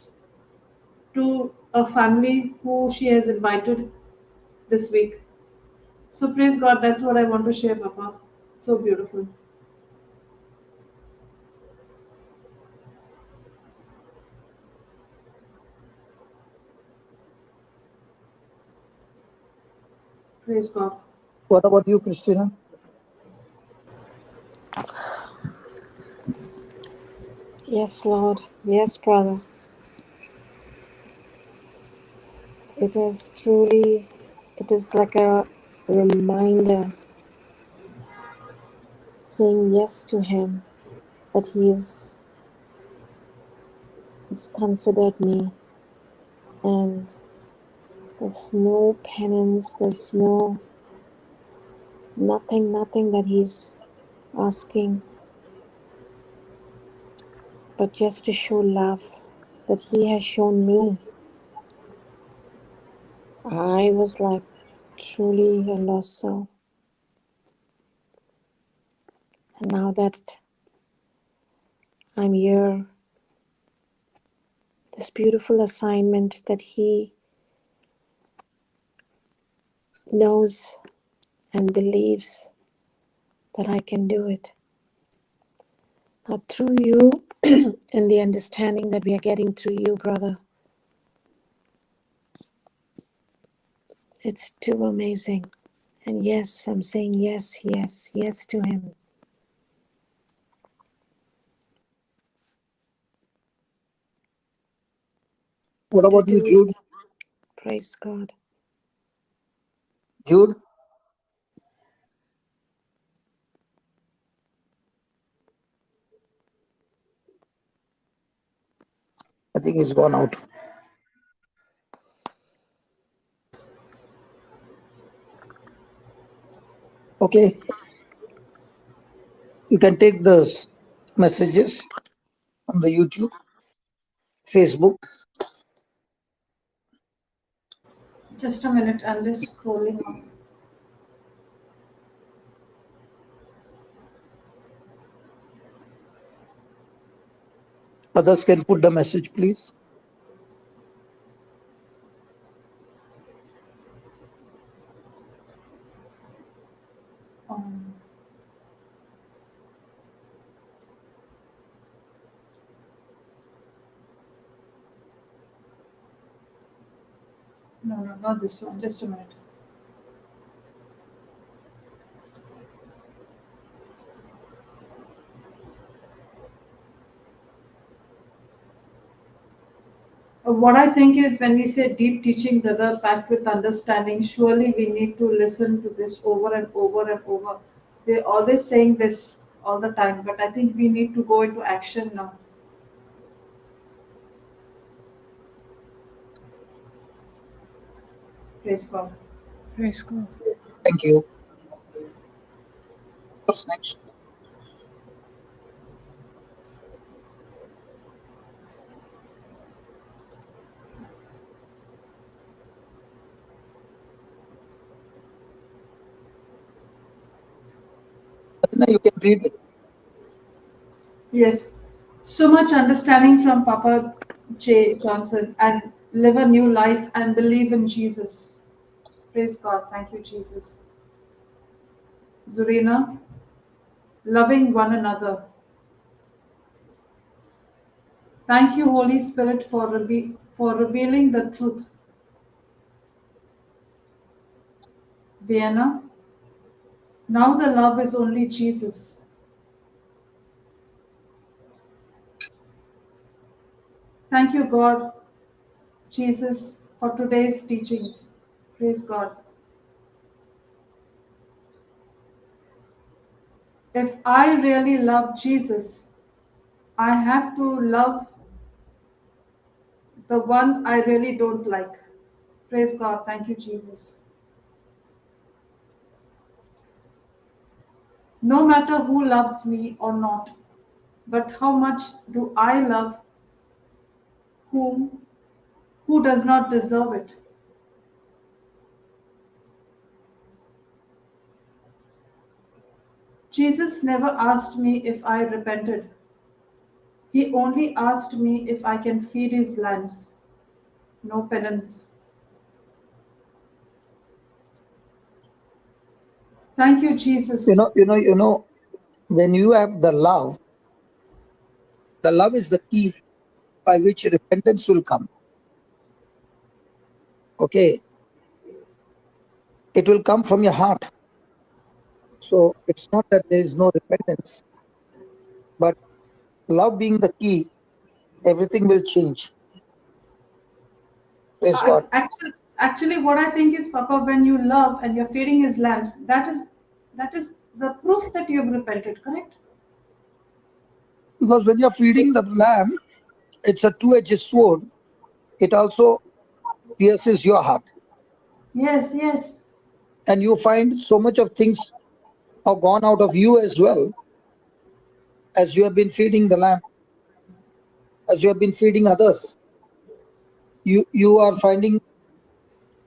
S3: to a family who she has invited this week. So praise God, that's what I want to share, Papa. So beautiful. Praise God.
S7: What about you, Christina?
S5: Yes, Lord. Yes, brother. It is truly, it is like a reminder, saying yes to Him, that He's considered me, and there's no penance, there's no Nothing that he's asking, but just to show love that he has shown me. I was like truly a lost soul. And now that I'm here, this beautiful assignment that he knows and believes that I can do it. Now through you and the understanding that we are getting through you, brother, it's too amazing. And yes, I'm saying yes, yes, yes to him.
S7: What
S5: To
S7: about you,
S5: do
S7: Jude?
S5: it. Praise God.
S7: Jude? I think he's gone out. Okay, you can take those messages on the YouTube, Facebook.
S3: Just a minute, I'm just scrolling up.
S7: Others can put the message, please.
S3: Um, no, not this one. Just a minute. What I think is when we say deep teaching, brother, packed with understanding, surely we need to listen to this over and over and over. We're always saying this all the time, but I think we need to go into action now. Praise God.
S6: Praise God.
S7: Thank you. What's next? Now you can read it.
S3: Yes, so much understanding from Papa J. Johnson and live a new life and believe in Jesus. Praise God. Thank you, Jesus. Zurina, loving one another. Thank you, Holy Spirit, for revealing the truth. Vienna, now the love is only Jesus. Thank you, God, Jesus, for today's teachings. Praise God. If I really love Jesus, I have to love the one I really don't like. Praise God. Thank you, Jesus. No matter who loves me or not, but how much do I love whom who does not deserve it? Jesus never asked me if I repented. He only asked me if I can feed his lambs. No penance. Thank you, Jesus.
S7: When you have the love is the key by which repentance will come. Okay, it will come from your heart. So it's not that there is no repentance, but love being the key, everything will change. Praise God.
S3: Actually, what I think is, Papa, when you love and you're feeding his lambs, that is the proof that you have repented, correct?
S7: Because when you're feeding the lamb, it's a two-edged sword. It also pierces your heart.
S3: Yes, yes.
S7: And you find so much of things or gone out of you as well, as you have been feeding the lamb, as you have been feeding others. You are finding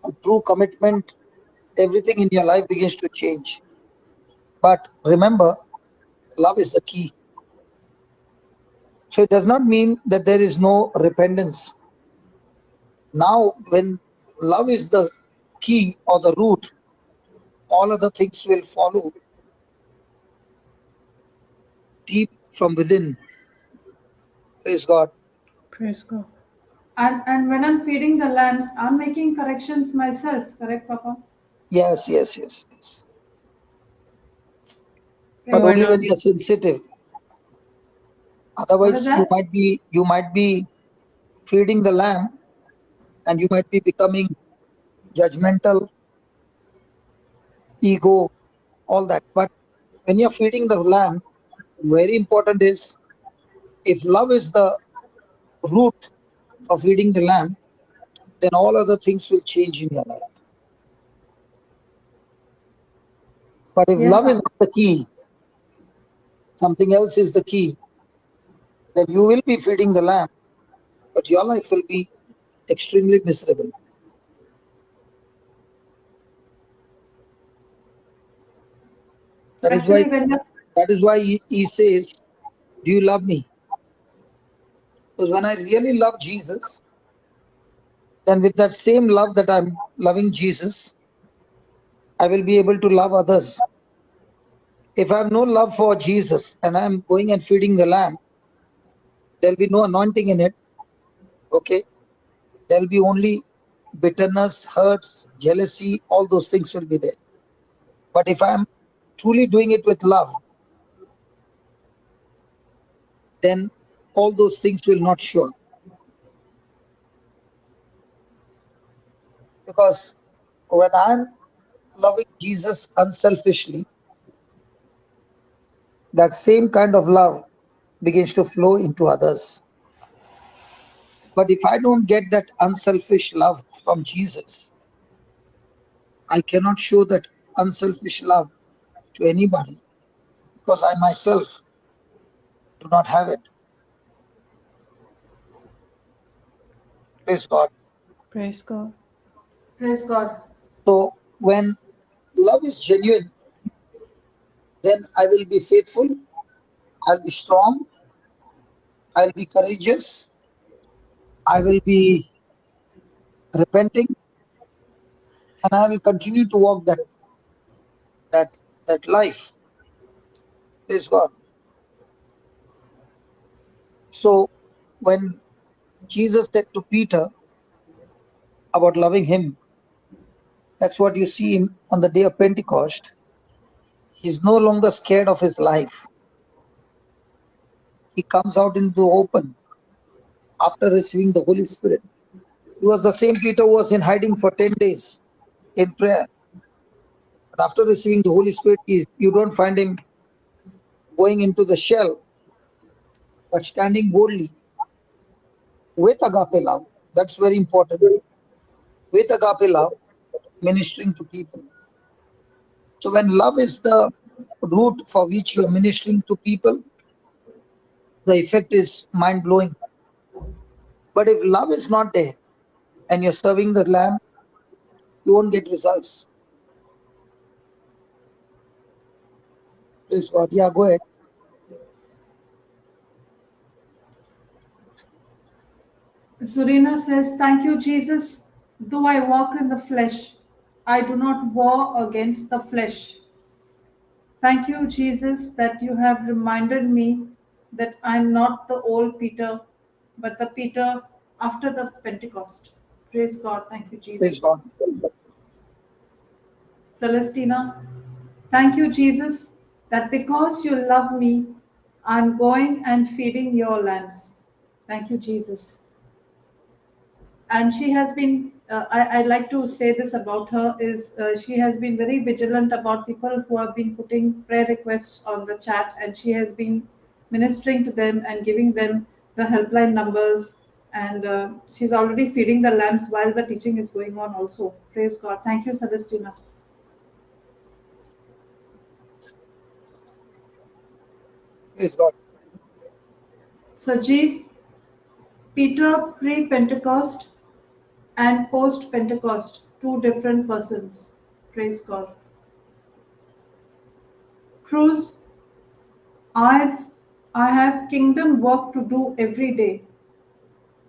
S7: a true commitment. Everything in your life begins to change. But remember, love is the key. So it does not mean that there is no repentance. Now, when love is the key or the root, all other things will follow deep from within. Praise God.
S6: Praise God.
S3: And when I'm feeding the lambs, I'm making corrections myself. Correct, Papa?
S7: Yes, yes, yes, yes. But
S3: Praise
S7: only
S3: God.
S7: when you're sensitive.
S3: What is
S7: Otherwise,
S3: that?
S7: you might be feeding the lamb, and you might be becoming judgmental, ego, all that. But when you're feeding the lamb, very important is, if love is the root of feeding the lamb, then all other things will change in your life. But if
S3: Yes,
S7: love is
S3: Papa.
S7: not the key, something else is the key, then you will be feeding the lamb, but your life will be extremely miserable. That is why
S3: Actually, when you're
S7: he says, do you love me? Because when I really love Jesus, then with that same love that I'm loving Jesus, I will be able to love others. If I have no love for Jesus and I'm going and feeding the lamb, there'll be no anointing in it. Okay? There'll be only bitterness, hurts, jealousy, all those things will be there. But if I'm truly doing it with love, then all those things will not show up. Because when I'm loving Jesus unselfishly, that same kind of love begins to flow into others. But if I don't get that unselfish love from Jesus, I cannot show that unselfish love to anybody, because I myself do not have it. Praise God.
S6: Praise God.
S3: praise God.
S7: So when love is genuine, then I will be faithful, I'll be strong, I'll be courageous, I will be repenting, and I will continue to walk that life. Praise God. So when Jesus said to Peter about loving him, that's what you see him on the day of Pentecost. He's no longer scared of his life. He comes out into the open after receiving the Holy Spirit. He was the same Peter who was in hiding for 10 days in prayer. But after receiving the Holy Spirit, you don't find him going into the shell, but standing boldly with agape love. That's very important. With agape love, ministering to people. So when love is the root for which you are ministering to people, the effect is mind blowing. But if love is not there and you're serving the lamb, you won't get results. Praise God. Yeah, go ahead.
S3: Surina says, thank you, Jesus. Though I walk in the flesh, I do not war against the flesh. Thank you, Jesus, that you have reminded me that I'm not the old Peter, but the Peter after the Pentecost. Praise God. Thank you,
S7: Praise
S3: Jesus.
S7: God.
S3: Celestina, thank you, Jesus, that because you love me, I'm going and feeding your lambs. Thank you, Jesus. And she has been, I'd like to say this about her, is she has been very vigilant about people who have been putting prayer requests on the chat, and she has been ministering to them and giving them the helpline numbers. And she's already feeding the lambs while the teaching is going on also. Praise God. Thank you, Celestina.
S7: Praise God.
S3: Sajeev, Peter pre-Pentecost and post-Pentecost, two different persons. Praise God. Cruz, I have kingdom work to do every day.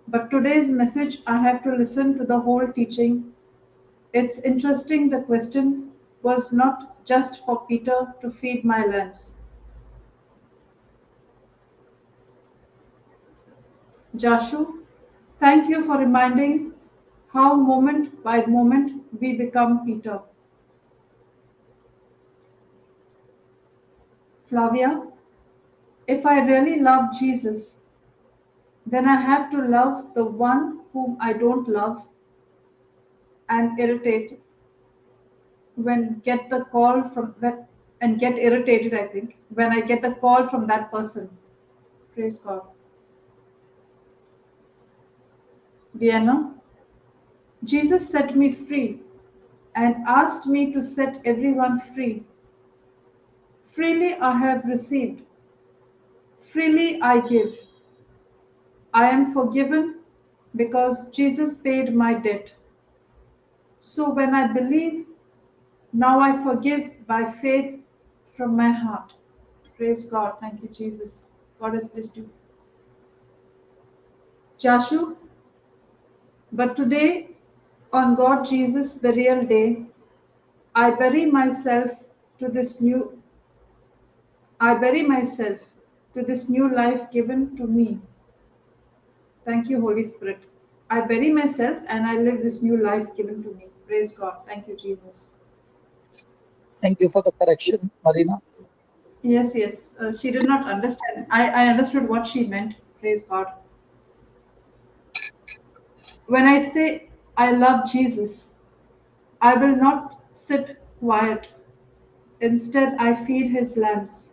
S3: But today's message, I have to listen to the whole teaching. It's interesting the question was not just for Peter to feed my lambs. Jashu, thank you for reminding how moment by moment we become Peter. Flavia, if I really love Jesus, then I have to love the one whom I don't love and irritate when get the call from and get irritated, I think, when I get the call from that person. Praise God. Vienna, Jesus set me free and asked me to set everyone free. Freely I have received, freely I give. I am forgiven because Jesus paid my debt. So when I believe, now I forgive by faith from my heart. Praise God. Thank you, Jesus. God has blessed you. Jashu, but today, on God Jesus' burial day, I bury myself to this new life given to me. Thank you, Holy Spirit. I bury myself and I live this new life given to me. Praise God. Thank you, Jesus.
S7: Thank you for the correction, Marina.
S3: Yes. She did not understand. I understood what she meant. Praise God. When I say I love Jesus, I will not sit quiet. Instead, I feed his lambs.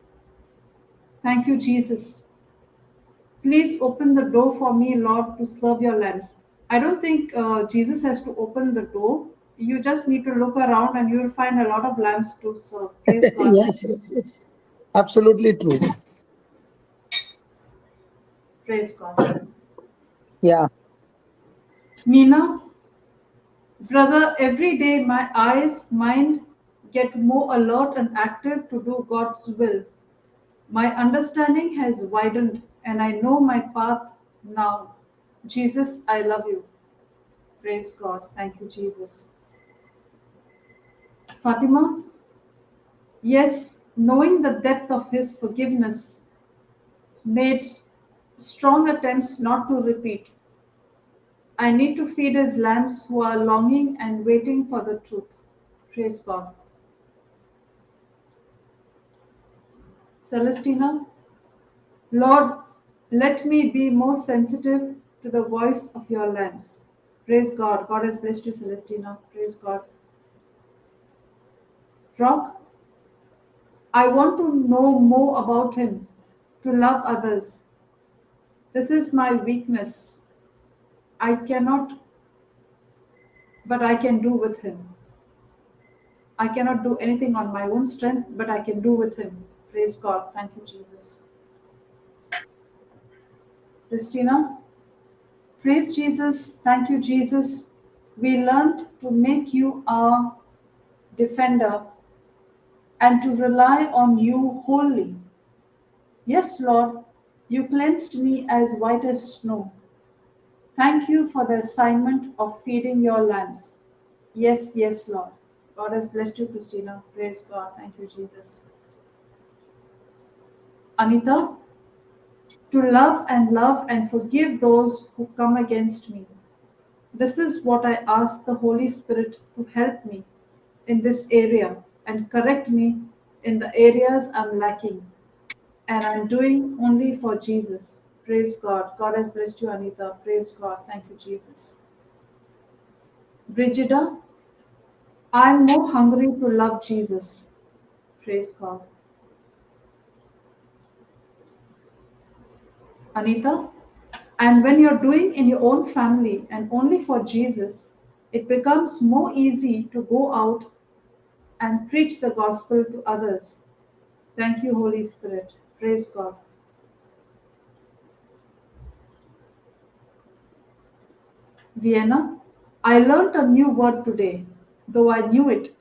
S3: Thank you, Jesus. Please open the door for me, Lord, to serve your lambs. I don't think Jesus has to open the door. You just need to look around and you will find a lot of lambs to serve. Praise God.
S7: Yes. Absolutely true.
S3: Praise God.
S7: Yeah.
S3: Meena, brother, every day my mind get more alert and active to do God's will. My understanding has widened and I know my path now. Jesus, I love you. Praise God. Thank you, Jesus. Fatima, yes, knowing the depth of his forgiveness made strong attempts not to repeat. I need to feed his lambs who are longing and waiting for the truth. Praise God. Celestina, Lord, let me be more sensitive to the voice of your lambs. Praise God. God has blessed you, Celestina. Praise God. Rock, I want to know more about him, to love others. This is my weakness. I cannot, but I can do with him. I cannot do anything on my own strength, but I can do with him. Praise God. Thank you, Jesus. Christina, praise Jesus. Thank you, Jesus. We learned to make you our defender and to rely on you wholly. Yes, Lord, you cleansed me as white as snow. Thank you for the assignment of feeding your lambs. Yes, Lord. God has blessed you, Christina. Praise God. Thank you, Jesus. Anita, to love and forgive those who come against me. This is what I ask the Holy Spirit to help me in this area and correct me in the areas I'm lacking. And I'm doing only for Jesus. Praise God. God has blessed you, Anita. Praise God. Thank you, Jesus. Brigida, I'm more hungry to love Jesus. Praise God. Anita, and when you're doing in your own family and only for Jesus, it becomes more easy to go out and preach the gospel to others. Thank you, Holy Spirit. Praise God. Vienna, I learnt a new word today, though I knew it,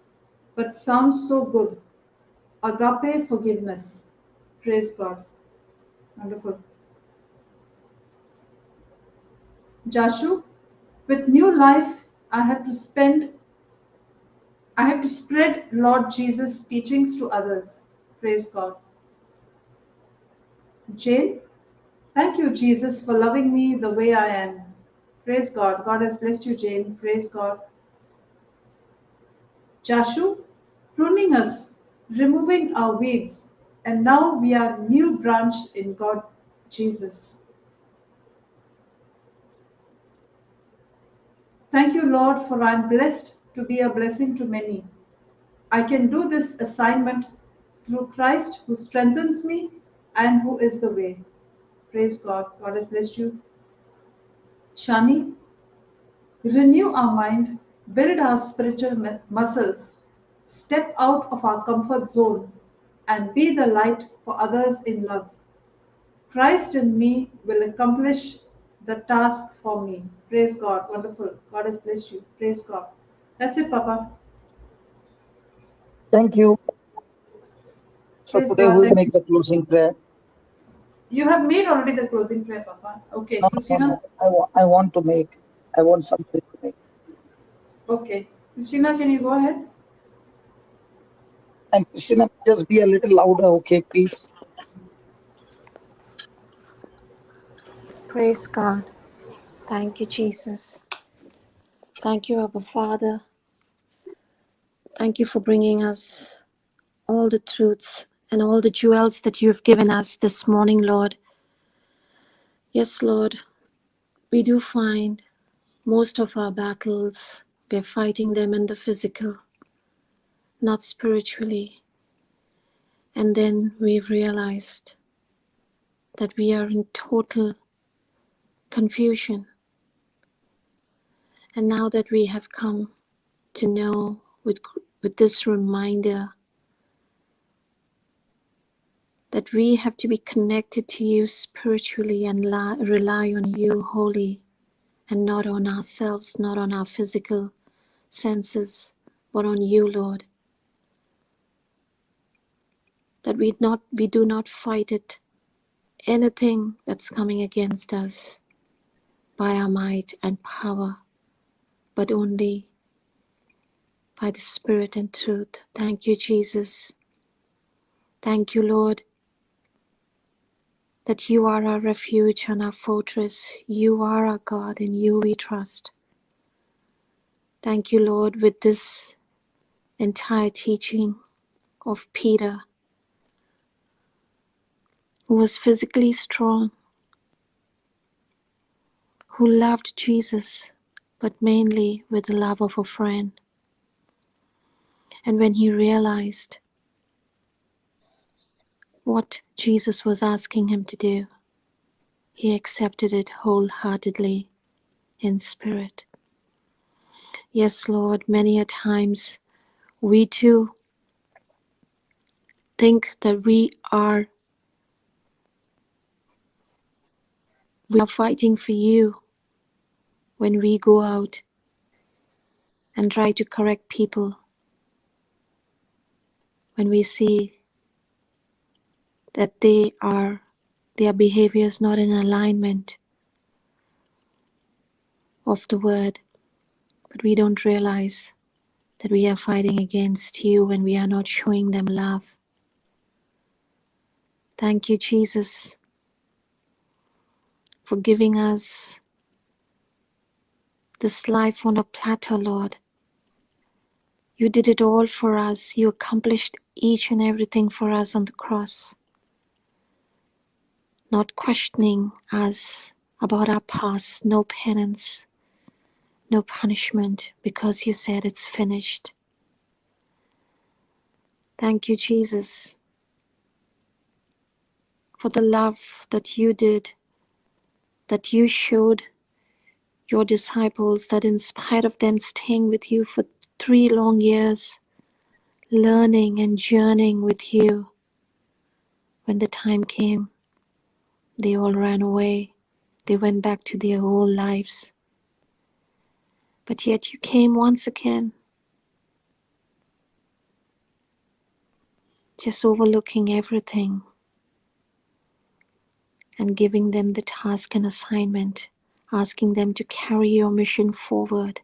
S3: but sounds so good. Agape forgiveness. Praise God. Wonderful. Jashu, with new life, I had to spread Lord Jesus' teachings to others. Praise God. Jane, thank you, Jesus, for loving me the way I am. Praise God. God has blessed you, Jane. Praise God. Jashu, pruning us, removing our weeds, and now we are new branch in God Jesus. Thank you, Lord, for I am blessed to be a blessing to many. I can do this assignment through Christ who strengthens me and who is the way. Praise God. God has blessed you. Shani, renew our mind, build our spiritual muscles, step out of our comfort zone, and be the light for others in love. Christ in me will accomplish the task for me. Praise God. Wonderful. God has blessed you. Praise God. That's it, Papa.
S7: Thank you. So
S3: Praise
S7: today
S3: God.
S7: we will
S3: Thank
S7: make
S3: you.
S7: the closing prayer.
S3: You have made already the closing prayer, Papa. Okay,
S7: No, no,
S3: Christina.
S7: no. I want somebody to make.
S3: Okay. Christina, can you go ahead?
S7: And Christina, just be a little louder, okay, please.
S5: Praise God. Thank you, Jesus. Thank you, Abba Father. Thank you for bringing us all the truths and all the jewels that you have given us this morning, Lord. Yes, Lord, we do find most of our battles, we're fighting them in the physical, not spiritually. And then we've realized that we are in total confusion. And now that we have come to know with this reminder that we have to be connected to you spiritually and rely on you wholly and not on ourselves, not on our physical senses, but on you, Lord. That we do not fight it, anything that's coming against us by our might and power, but only by the Spirit and truth. Thank you, Jesus. Thank you, Lord, that you are our refuge and our fortress. You are our God, in you we trust. Thank you, Lord, with this entire teaching of Peter, who was physically strong, who loved Jesus, but mainly with the love of a friend. And when he realized what Jesus was asking him to do, he accepted it wholeheartedly in spirit. Yes, Lord, many a times we too think that we are fighting for you when we go out and try to correct people, when we see that their behavior is not in alignment of the word, but we don't realize that we are fighting against you when we are not showing them love. Thank you, Jesus, for giving us this life on a platter, Lord. You did it all for us. You accomplished each and everything for us on the cross, not questioning us about our past, no penance, no punishment, because you said it's finished. Thank you, Jesus, for the love that you did, that you showed your disciples, that in spite of them staying with you for 3 long years, learning and journeying with you, when the time came, they all ran away. They went back to their old lives. But yet you came once again, just overlooking everything and giving them the task and assignment, asking them to carry your mission forward.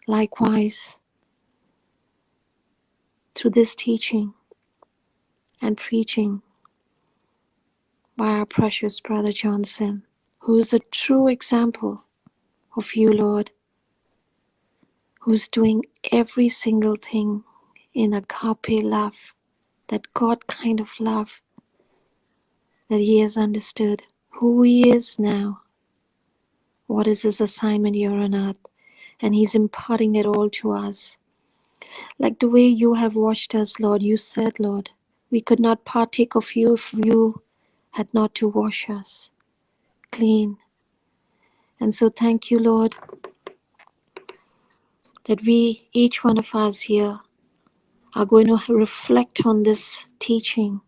S5: Likewise, through this teaching and preaching by our precious Brother Johnson, who is a true example of you, Lord, who's doing every single thing in agape love, that God kind of love, that he has understood who he is now, what is his assignment here on earth, and he's imparting it all to us. Like the way you have washed us, Lord, you said, Lord, we could not partake of you if you had not to wash us clean. And so thank you, Lord, that we, each one of us here, are going to reflect on this teaching,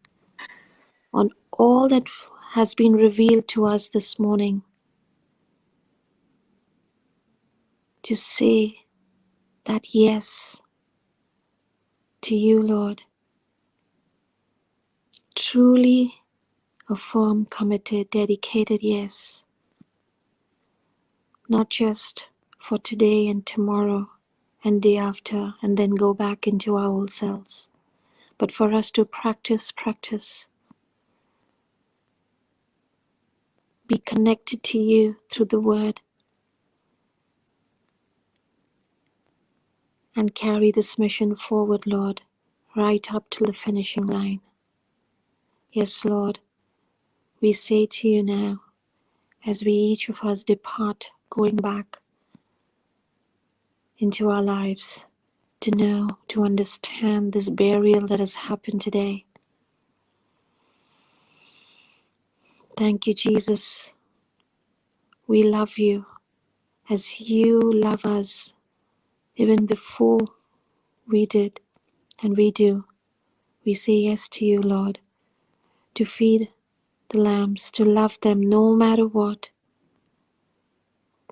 S5: on all that has been revealed to us this morning, to say that yes to you, Lord. Truly a firm, committed, dedicated yes. Not just for today and tomorrow and day after and then go back into our old selves, but for us to practice, be connected to you through the word, and carry this mission forward, Lord, right up to the finishing line. Yes, Lord, we say to you now, as we each of us depart, going back into our lives, to know, to understand this burial that has happened today. Thank you, Jesus. We love you as you love us, even before we did and we do. We say yes to you, Lord, to feed the lambs, to love them no matter what,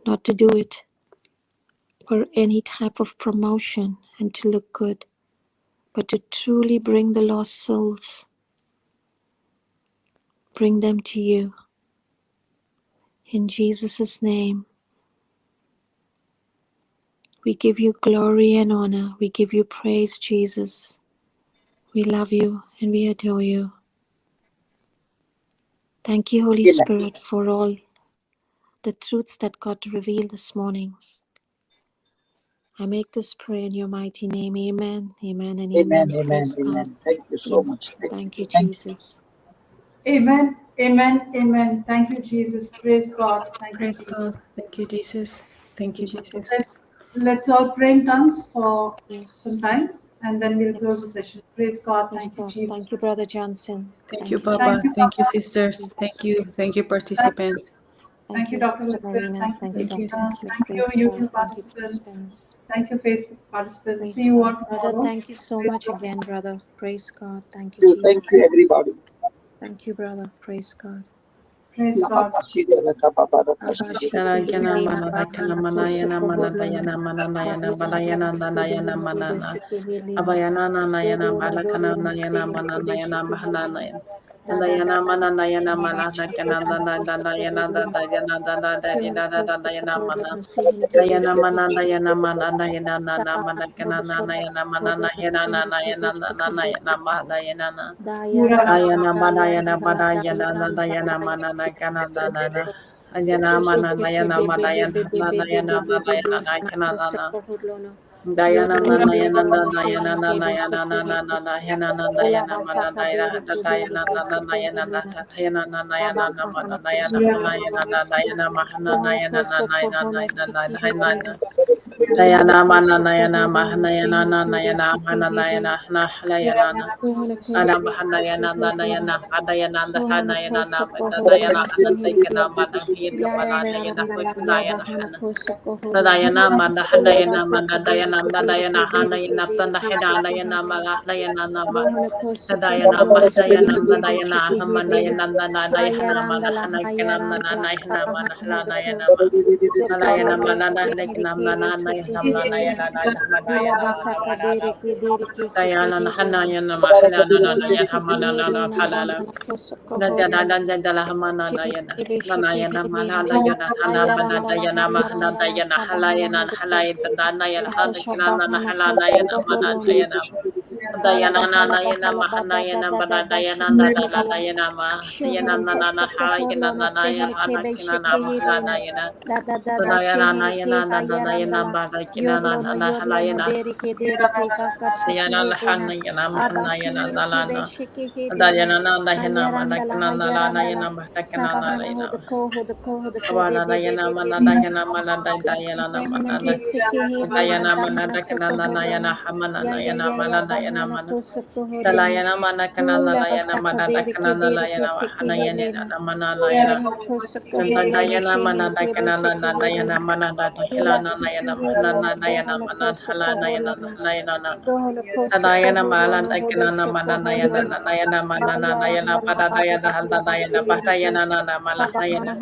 S5: not to do it for any type of promotion and to look good, but to truly bring the lost souls, bring them to you. In Jesus' name, we give you glory and honor. We give you praise, Jesus. We love you and we adore you. Thank you, Holy
S7: Amen.
S5: Spirit, for all the truths that got revealed this morning. I make this prayer in your mighty name. Amen, amen, and
S7: Amen.
S5: amen.
S7: Amen.
S5: Praise God.
S7: Amen. Thank you so much.
S5: Thank you,
S7: Thank you.
S5: Jesus.
S3: Amen. Amen. Amen. Thank you, Jesus. Praise God. Thank you,
S6: Praise God.
S3: Jesus.
S6: Thank you, Jesus. Thank you, Jesus.
S3: Let's all pray in tongues for
S5: Yes,
S3: some time and then we'll close the
S5: yes,
S3: session. Praise God.
S5: yes,
S3: Thank you,
S5: God.
S3: Jesus.
S5: Thank you, Brother Johnson.
S6: Thank you,
S5: Thank you,
S6: Papa.
S3: Thank you,
S5: Jesus.
S6: Thank you,
S3: Papa.
S6: sisters.
S5: Jesus.
S6: Thank you, participants.
S3: Thank you,
S5: Thank you,
S3: Dr.
S5: Sister
S3: Elizabeth.
S5: Marina.
S3: Thank you,
S5: Thank you,
S6: Thank you.
S5: Dr.
S3: Christina.
S5: Smith.
S3: Thank you,
S5: Praise God.
S3: YouTube
S5: Thank you,
S3: participants.
S5: participants.
S3: Thank you, Facebook participants. See
S5: Praise
S3: you
S5: God.
S3: all
S5: Brother,
S3: tomorrow.
S5: thank you so
S3: Praise
S5: much
S3: God.
S5: again, brother. Praise God. Thank you,
S7: Thank
S5: Jesus.
S7: you, everybody.
S5: Thank you, brother. Praise God.
S3: Praise God.
S6: Shalayana manana kana manayana manadayana mananayana balayana nanayana manana. Abayana nanayana balakana nayana mananayana mahananayan. Dayana mananayana manana kana nanayana dadayana dadayana mana. Dayana mananayana mananayana nana manakana nanayana mananayana nanayana nanayana mahadayana. Ayana manayana manayana nanayana manana kana nanana. Ayana mana nayana manayana nanayana nanayana nakana nana. Dayana nanayana nanayana nanayana nanayana nanayana mananayana dadayana nanayana natatayana nanayana namanayana hanayana nanayana mahanayana nanayana nanayana. Dayana mananayana mahanayana nanayana mananayana nahalayana. Ana mahanayana nanayana adayana dahanayana namadayana hanadayana manahiyata manayana kotanayana hana. Dadayana manahayana manadayana nam dadayana hanayana tandahidayana malayana nama dadayana
S5: Doholo
S6: mahdayana
S5: koso
S6: dadayana hamanayana dadayana malahanayana nanayana malahanayana ma Malayana mananayana mananayana mananayana Dayana Hanayana Mahalana Yahamanana Halala Nadana Hamana Dayana Lanayana Manayana Hanamana Dayana Mahana Dayana Halayana Halayana Danayana Hadakana Halanayana Manayana Dayana Nanayana Mahanayana Badayana Dayana Mahayana Nana Halayana Nanayana Hadakana Mahalanayana Dayana Nayana Nanayana Badakina Nana Halayana Yana lahana yana mahana yana nalana. Adayana nanda yana manakana nalana yana matakana nalana. Awana yana manada yana manada dayana manada. Dayana manada kanana yana hamana yana manada yana mana. Dalayana manakana nalayana manada kanana yana wahana yana manana yana. Dayana manada kanana yana manada hilana yana manana yana manada halana yana. Nadayana malanda kinana mananayana nanayana mananayana padadayana haldadayana pahdayana nana malahayana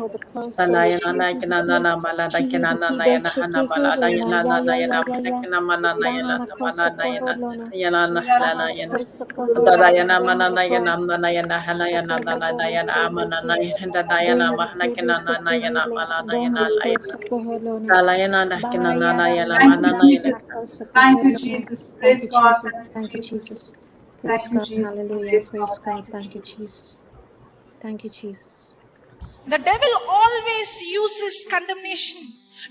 S6: Dalayana nakinana malada kinana nayana hana maladayana nanayana pahdakina mananayana mananayana yana nahalanayana Dadayana mananayana nanayana halayana nanayana amananayana dadayana mahnakina nanayana maladayana layana Dalayana nakinana nayana mananayana
S3: Thank you, Jesus.
S5: Thank
S3: Praise
S5: you,
S3: God.
S5: Jesus.
S3: Thank
S5: Thank you,
S3: you, Jesus.
S5: Jesus. Praise
S3: Thank you,
S5: God.
S3: Jesus.
S5: Hallelujah.
S3: Praise
S5: Praise
S3: God.
S5: God.
S3: Thank
S5: Thank you,
S3: you, Jesus.
S5: Jesus. Thank you, Jesus.
S1: The devil always uses condemnation.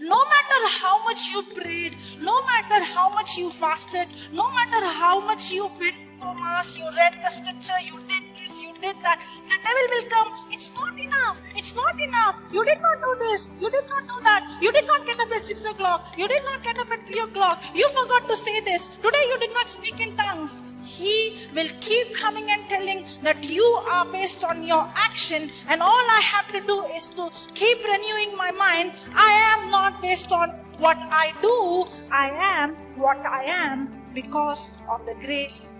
S1: No matter how much you prayed, no matter how much you fasted, no matter how much you went for mass, you read the scripture, you did this, you did that, the devil will come. It's not enough. It's not enough. You did not do this. You did not do that. You did not get up at 6 o'clock. You did not get up at 3 o'clock. You forgot to say this. Today you did not speak in tongues. He will keep coming and telling that you are based on your action, and all I have to do is to keep renewing my mind. I am not based on what I do. I am what I am because of the grace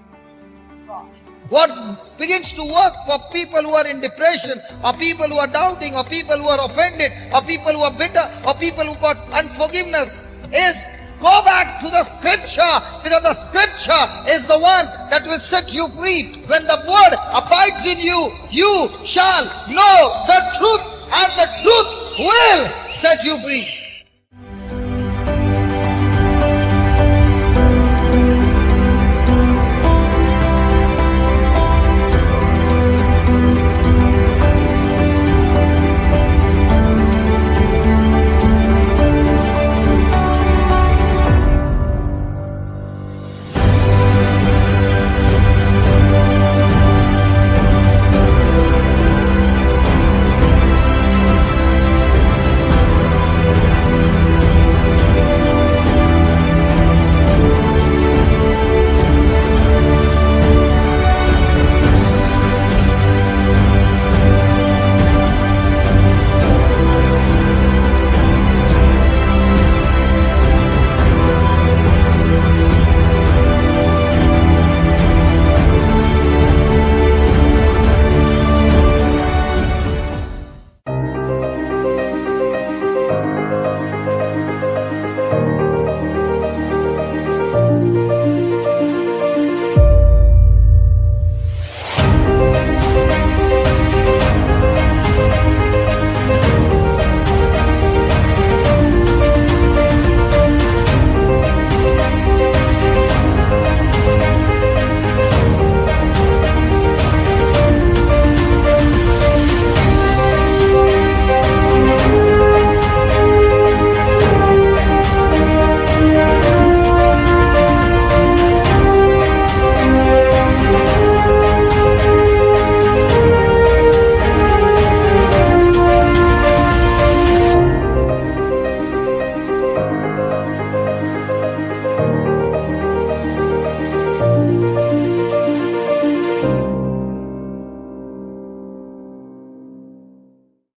S1: of God.
S2: What begins to work for people who are in depression, or people who are doubting, or people who are offended, or people who are bitter, or people who got unforgiveness is go back to the scripture, because the scripture is the one that will set you free. When the word abides in you, you shall know the truth, and the truth will set you free.